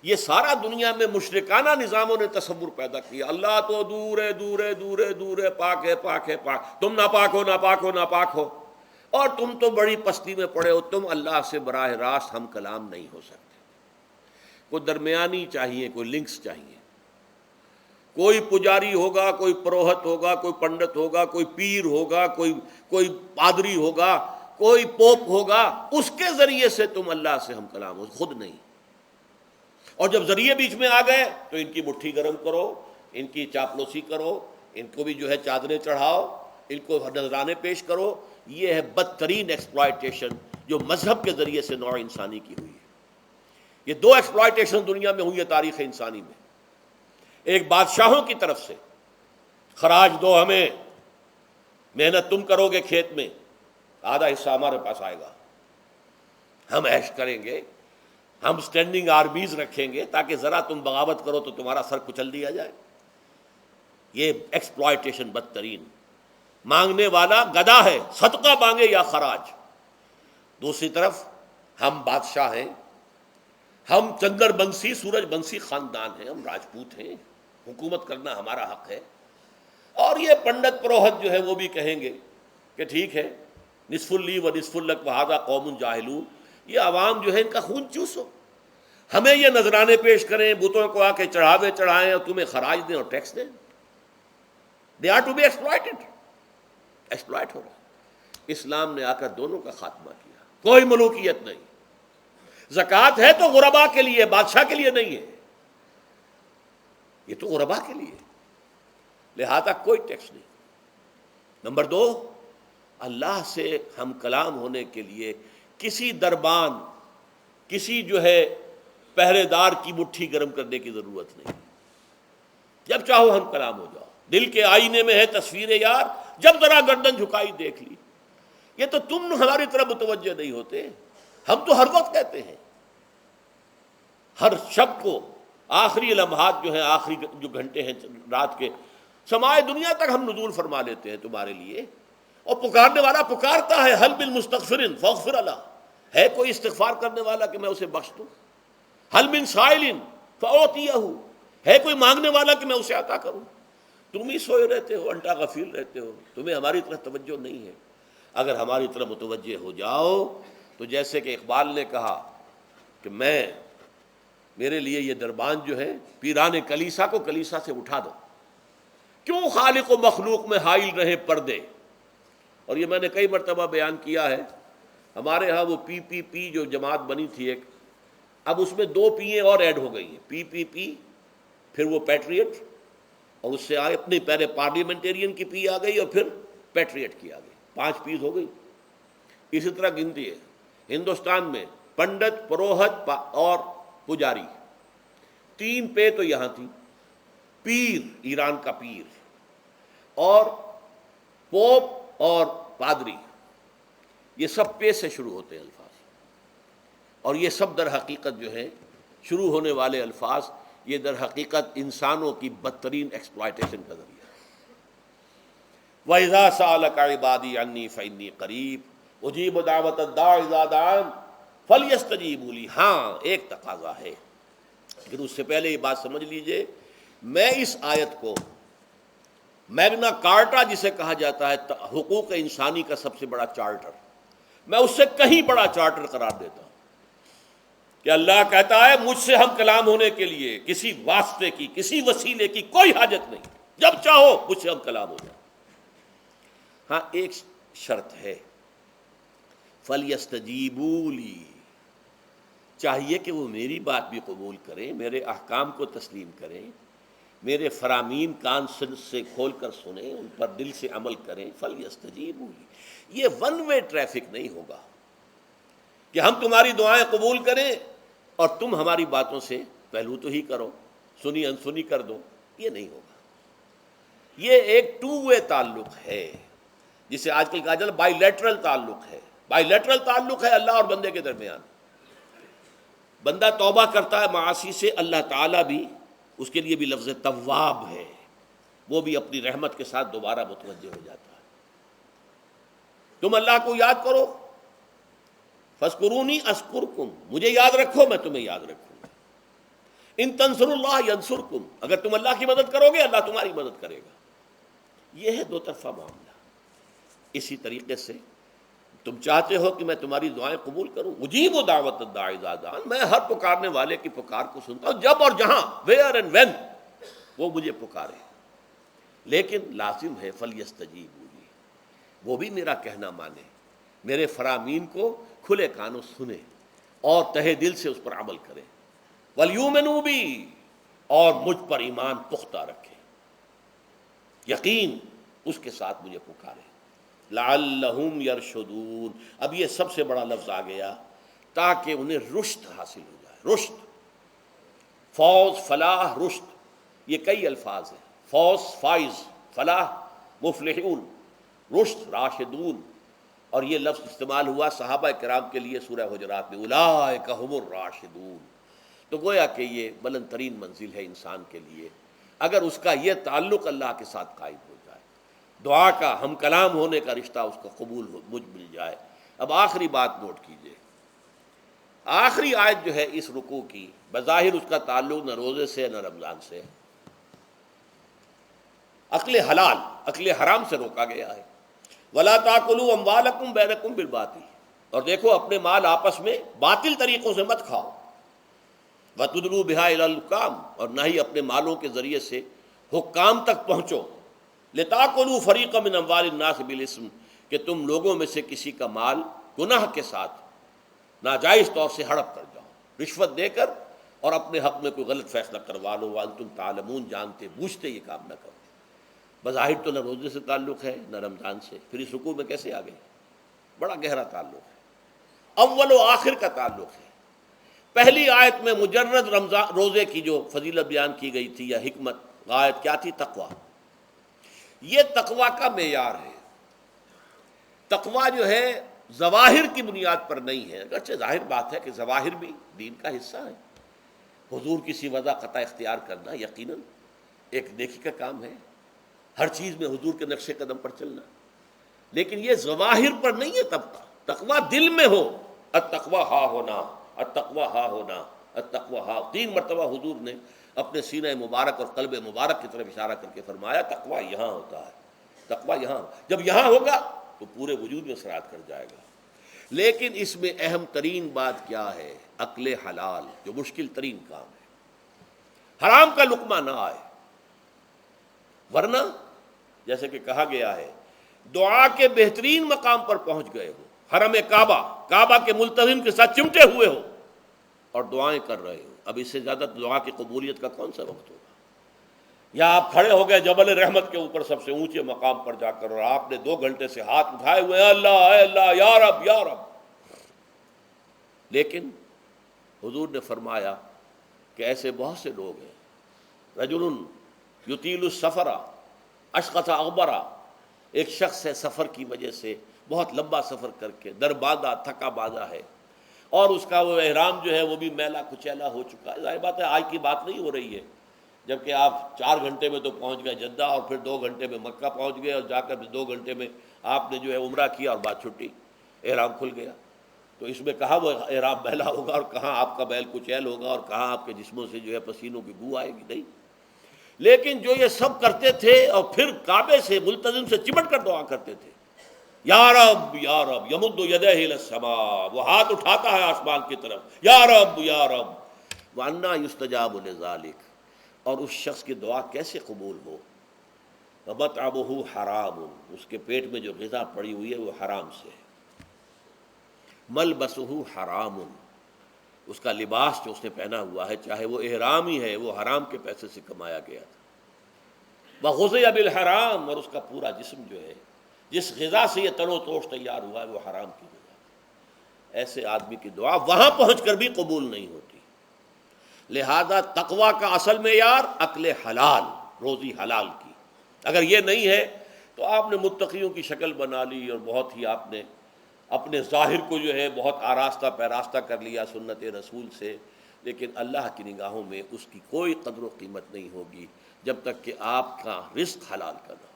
S2: یہ سارا دنیا میں مشرکانہ نظاموں نے تصور پیدا کیا، اللہ تو دور ہے، دور ہے، دور ہے، دور ہے، پاک ہے، پاک ہے، پاک، تم ناپاک ہو، ناپاک ہو، ناپاک ہو، اور تم تو بڑی پستی میں پڑے ہو، تم اللہ سے براہ راست ہم کلام نہیں ہو سکتے. کوئی درمیانی چاہیے، کوئی لنکس چاہیے، کوئی پجاری ہوگا، کوئی پروہت ہوگا، کوئی پنڈت ہوگا، کوئی پیر ہوگا، کوئی پادری ہوگا، کوئی پوپ ہوگا، اس کے ذریعے سے تم اللہ سے ہم کلام ہو، خود نہیں. اور جب ذریعے بیچ میں آ گئے تو ان کی مٹھی گرم کرو، ان کی چاپلوسی کرو، ان کو بھی جو ہے چادریں چڑھاؤ، ان کو نذرانے پیش کرو. یہ ہے بدترین ایکسپلائٹیشن جو مذہب کے ذریعے سے نوع انسانی کی ہوئی ہے. یہ دو ایکسپلائٹیشن دنیا میں ہوئی ہے تاریخ انسانی میں. ایک بادشاہوں کی طرف سے خراج دو ہمیں، محنت تم کرو گے کھیت میں، آدھا حصہ ہمارے پاس آئے گا، ہم عیش کریں گے، ہم سٹینڈنگ آرمیز رکھیں گے تاکہ ذرا تم بغاوت کرو تو تمہارا سر کچل دیا جائے. یہ ایکسپلائٹیشن بدترین. مانگنے والا گدا ہے، صدقہ مانگے یا خراج. دوسری طرف ہم بادشاہ ہیں، ہم چندر بنسی سورج بنسی خاندان ہیں، ہم راجپوت ہیں، حکومت کرنا ہمارا حق ہے. اور یہ پنڈت پروہت جو ہے وہ بھی کہیں گے کہ ٹھیک ہے، نصف لی و نصف لک وہذا قوم جاہلون، یہ عوام جو ہے ان کا خون چوسو. ہمیں یہ نذرانے پیش کریں، بتوں کو آ کے چڑھاوے چڑھائیں اور تمہیں خراج دیں اور ٹیکس دیں. They are to be exploited. Exploit ہو رہا ہے. اسلام نے آ کر دونوں کا خاتمہ کیا. کوئی ملوکیت نہیں. زکوٰۃ ہے تو غربا کے لیے، بادشاہ کے لیے نہیں ہے. یہ تو غربا کے لیے، لہذا کوئی ٹیکس نہیں. نمبر 2، اللہ سے ہم کلام ہونے کے لیے کسی دربان، کسی جو ہے پہرے دار کی مٹھی گرم کرنے کی ضرورت نہیں. جب چاہو ہم کلام ہو جاؤ. دل کے آئینے میں ہے تصویر یار، جب ذرا گردن جھکائی دیکھ لی. یہ تو تم ہماری طرف متوجہ نہیں ہوتے. ہم تو ہر وقت کہتے ہیں، ہر شب کو آخری لمحات جو ہیں، آخری جو گھنٹے ہیں رات کے، سمائے دنیا تک ہم نزول فرما لیتے ہیں تمہارے لیے. اور پکارنے والا پکارتا ہے، حل من مستغفر فاغفر اللہ. ہے کوئی استغفار کرنے والا کہ میں اسے بخش دوں؟ حل من سائل فاعطیہ. ہے کوئی مانگنے والا کہ میں اسے عطا کروں؟ تم ہی سوئے رہتے ہو، انٹا غفیل رہتے ہو، تمہیں ہماری طرف توجہ نہیں ہے. اگر ہماری طرف متوجہ ہو جاؤ تو جیسے کہ اقبال نے کہا کہ میرے لیے یہ دربان جو ہے، پیران کلیسا کو کلیسا سے اٹھا دو. کیوں خالق و مخلوق میں حائل رہے پردے. اور یہ میں نے کئی مرتبہ بیان کیا ہے. ہمارے ہاں وہ پی پی پی جو جماعت بنی تھی ایک، اب اس میں 2 پییں اور ایڈ ہو گئی ہیں. پی پی پی، پھر وہ پیٹریٹ، اور اس سے آئے اپنی پہلے پارلیمنٹیرین کی پی آ گئی اور پھر پیٹریٹ کی آ گئی. 5 پیز ہو گئی. اسی طرح گنتی ہے ہندوستان میں پنڈت، پروہت اور پجاری. 3 پے تو یہاں تھی. پیر، ایران کا پیر، اور پوپ اور پادری، یہ سب پے سے شروع ہوتے ہیں الفاظ. اور یہ سب در حقیقت جو ہے شروع ہونے والے الفاظ، یہ در حقیقت انسانوں کی بدترین ایکسپلائٹیشن کا ذریعہ ہے. وَإِذَا سَأَلَكَ عِبَادِي عَنِّي فَإِنِّي قَرِيبٌ أُجِيبُ دَعْوَةَ الدَّاعِ إِذَا دَعَانِ فَلْيَسْتَجِيبُوا لِي. ہاں، ایک تقاضا ہے، لیکن اس سے پہلے یہ بات سمجھ لیجئے، میں اس آیت کو میگنا کارٹا جسے کہا جاتا ہے حقوق انسانی کا سب سے بڑا چارٹر، میں اس سے کہیں بڑا چارٹر قرار دیتا ہوں. کہ اللہ کہتا ہے مجھ سے ہم کلام ہونے کے لیے کسی واسطے کی، کسی وسیلے کی کوئی حاجت نہیں. جب چاہو مجھ سے ہم کلام ہو جائے. ہاں، ایک شرط ہے، فَلْيَسْتَجِيبُوا لِي. چاہیے کہ وہ میری بات بھی قبول کریں، میرے احکام کو تسلیم کریں، میرے فرامین کان سے کھول کر سنیں، ان پر دل سے عمل کریں. فَلْيَسْتَجِيبُوا لِي. یہ ون وے ٹریفک نہیں ہوگا کہ ہم تمہاری دعائیں قبول کریں اور تم ہماری باتوں سے پہلو تو ہی کرو، سنی انسنی کر دو. یہ نہیں ہوگا. یہ ایک 2 وے تعلق ہے، جسے آج کل کہا جاتا ہے بائی لیٹرل تعلق ہے. بائی لیٹرل تعلق ہے اللہ اور بندے کے درمیان. بندہ توبہ کرتا ہے معاصی سے، اللہ تعالیٰ بھی اس کے لیے بھی لفظ تواب ہے، وہ بھی اپنی رحمت کے ساتھ دوبارہ متوجہ ہو جاتا ہے. تم اللہ کو یاد کرو، فاذکرونی اذکرکم، مجھے یاد رکھو میں تمہیں یاد رکھوں گا. ان تنصروا اللہ ینصرکم، اگر تم اللہ کی مدد کرو گے اللہ تمہاری مدد کرے گا. یہ ہے 2 طرفہ معاملہ. اسی طریقے سے تم چاہتے ہو کہ میں تمہاری دعائیں قبول کروں. اجیب دعوت الداعی اذا دعان، میں ہر پکارنے والے کی پکار کو سنتا ہوں جب اور جہاں، ویئر اینڈ وین وہ مجھے پکارے. لیکن لازم ہے فلیستجیبوا لی، وہ بھی میرا کہنا مانے، میرے فرامین کو کھلے کانوں سنے اور تہہ دل سے اس پر عمل کرے. ولیؤمنوا بی، اور مجھ پر ایمان پختہ رکھے، یقین اس کے ساتھ مجھے پکارے. لعلہم یرشدون، اب یہ سب سے بڑا لفظ آ گیا، تاکہ انہیں رشد حاصل ہو جائے. رشد، فوز، فلاح، رشد، یہ کئی الفاظ ہیں. فوز فائز، فلاح مفلحون، رشد راشدون. اور یہ لفظ استعمال ہوا صحابہ کرام کے لیے سورہ حجرات میں، اولئک ھم الراشدون. تو گویا کہ یہ بلند ترین منزل ہے انسان کے لیے، اگر اس کا یہ تعلق اللہ کے ساتھ قائم ہو جائے، دعا کا ہم کلام ہونے کا رشتہ اس کا قبول مل جائے. اب آخری بات نوٹ کیجئے، آخری آیت جو ہے اس رکوع کی، بظاہر اس کا تعلق نہ روزے سے نہ رمضان سے، اکل حلال، اکل حرام سے روکا گیا ہے. وَلَا تَأْكُلُوا أَمْوَالَكُمْ بَيْنَكُمْ بِالْبَاطِلِ، اور دیکھو اپنے مال آپس میں باطل طریقوں سے مت کھاؤ. وَتُدْلُوا بِهَا إِلَى الْحُكَّامِ، اور نہ ہی اپنے مالوں کے ذریعے سے حکام تک پہنچو، لِتَأْكُلُوا فَرِيقًا مِّنْ أَمْوَالِ النَّاسِ بِالْإِثْمِ، کہ تم لوگوں میں سے کسی کا مال گناہ کے ساتھ ناجائز طور سے ہڑپ کر جاؤ، رشوت دے کر، اور اپنے حق میں کوئی غلط فیصلہ کروا لو، وَأَنْتُمْ تَعْلَمُونَ، جانتے بوجھتے یہ کام نہ کرو۔ بظاہر تو نہ روزے سے تعلق ہے نہ رمضان سے، پھر اس رکوع میں کیسے آ گئے؟ بڑا گہرا تعلق ہے، اول و آخر کا تعلق ہے۔ پہلی آیت میں مجرد رمضان روزے کی جو فضیلت بیان کی گئی تھی یا حکمت، غایت کیا تھی؟ تقویٰ۔ یہ تقویٰ کا معیار ہے۔ تقویٰ جو ہے ظواہر کی بنیاد پر نہیں ہے، اگرچہ ظاہر بات ہے کہ ظواہر بھی دین کا حصہ ہے۔ حضور کی وضع قطع اختیار کرنا یقیناً ایک نیکی کا کام ہے، ہر چیز میں حضور کے نقش قدم پر چلنا، لیکن یہ ظواہر پر نہیں ہے طبقہ۔ تقویٰ دل میں ہو، التقویٰ ہا ہونا، التقویٰ ہا ہونا، التقویٰ ہا، 3 مرتبہ حضور نے اپنے سینہ مبارک اور قلب مبارک کی طرف اشارہ کر کے فرمایا تقویٰ یہاں ہوتا ہے، تقویٰ یہاں، جب یہاں ہوگا تو پورے وجود میں سرایت کر جائے گا۔ لیکن اس میں اہم ترین بات کیا ہے؟ عقل حلال، جو مشکل ترین کام ہے، حرام کا لقمہ نہ آئے، ورنہ جیسے کہ کہا گیا ہے دعا کے بہترین مقام پر پہنچ گئے ہو، حرم کعبہ کے ملتزم کے ساتھ چمٹے ہوئے ہو اور دعائیں کر رہے ہو، اب اس سے زیادہ دعا کی قبولیت کا کون سا وقت ہوگا؟ یا آپ کھڑے ہو گئے جبل رحمت کے اوپر سب سے اونچے مقام پر جا کر، اور آپ نے 2 گھنٹے سے ہاتھ اٹھائے ہوئے ہیں، اللہ اے اللہ یا رب یا رب، لیکن حضور نے فرمایا کہ ایسے بہت سے لوگ ہیں، رجل یطیل السفر اشقص اغبرا، ایک شخص ہے سفر کی وجہ سے بہت لمبا سفر کر کے دربادہ تھکا بادا ہے، اور اس کا وہ احرام جو ہے وہ بھی میلا کچیلا ہو چکا ہے۔ ظاہر بات ہے آج کی بات نہیں ہو رہی ہے، جبکہ آپ 4 گھنٹے میں تو پہنچ گئے جدہ، اور پھر 2 گھنٹے میں مکہ پہنچ گئے، اور جا کر 2 گھنٹے میں آپ نے جو ہے عمرہ کیا اور بات چھٹی، احرام کھل گیا۔ تو اس میں کہاں وہ احرام میلا ہوگا، اور کہاں آپ کا بیل کچیل ہوگا، اور کہاں آپ کے جسموں سے جو ہے پسینوں کی بو آئے گی؟ نہیں۔ لیکن جو یہ سب کرتے تھے اور پھر کعبے سے ملتزم سے چمٹ کر دعا کرتے تھے، یا رب یا رب، یمد یدیہ الی السماء، وہ ہاتھ اٹھاتا ہے آسمان کی طرف، یا رب یا رب، وَأَنَّىٰ يُسْتَجَابُ لِذَٰلِكَ، اور اس شخص کی دعا کیسے قبول ہو؟ وَمَطْعَمُهُ حَرَامٌ، اس کے پیٹ میں جو غذا پڑی ہوئی ہے وہ حرام سے ہے، مَلْبَسُهُ حَرَامٌ، اس کا لباس جو اس نے پہنا ہوا ہے چاہے وہ احرام ہی ہے وہ حرام کے پیسے سے کمایا گیا تھا، وَغُذِيَ بِالْحَرَام، اور اس کا پورا جسم جو ہے جس غذا سے یہ تن و توش تیار ہوا ہے وہ حرام کی غذا۔ ایسے آدمی کی دعا وہاں پہنچ کر بھی قبول نہیں ہوتی۔ لہذا تقویٰ کا اصل معیار عقل حلال، روزی حلال کی، اگر یہ نہیں ہے تو آپ نے متقیوں کی شکل بنا لی، اور بہت ہی آپ نے اپنے ظاہر کو جو ہے بہت آراستہ پیراستہ کر لیا سنت رسول سے، لیکن اللہ کی نگاہوں میں اس کی کوئی قدر و قیمت نہیں ہوگی جب تک کہ آپ کا رزق حلال کا نہ ہو۔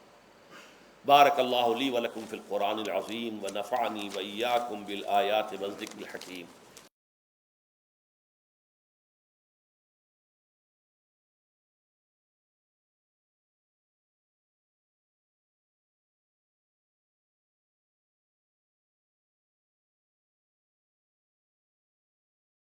S2: بارک اللہ لی ولکم فی القرآن العظیم ونفعنی وإیاکم بالآیات والذکر الحکیم۔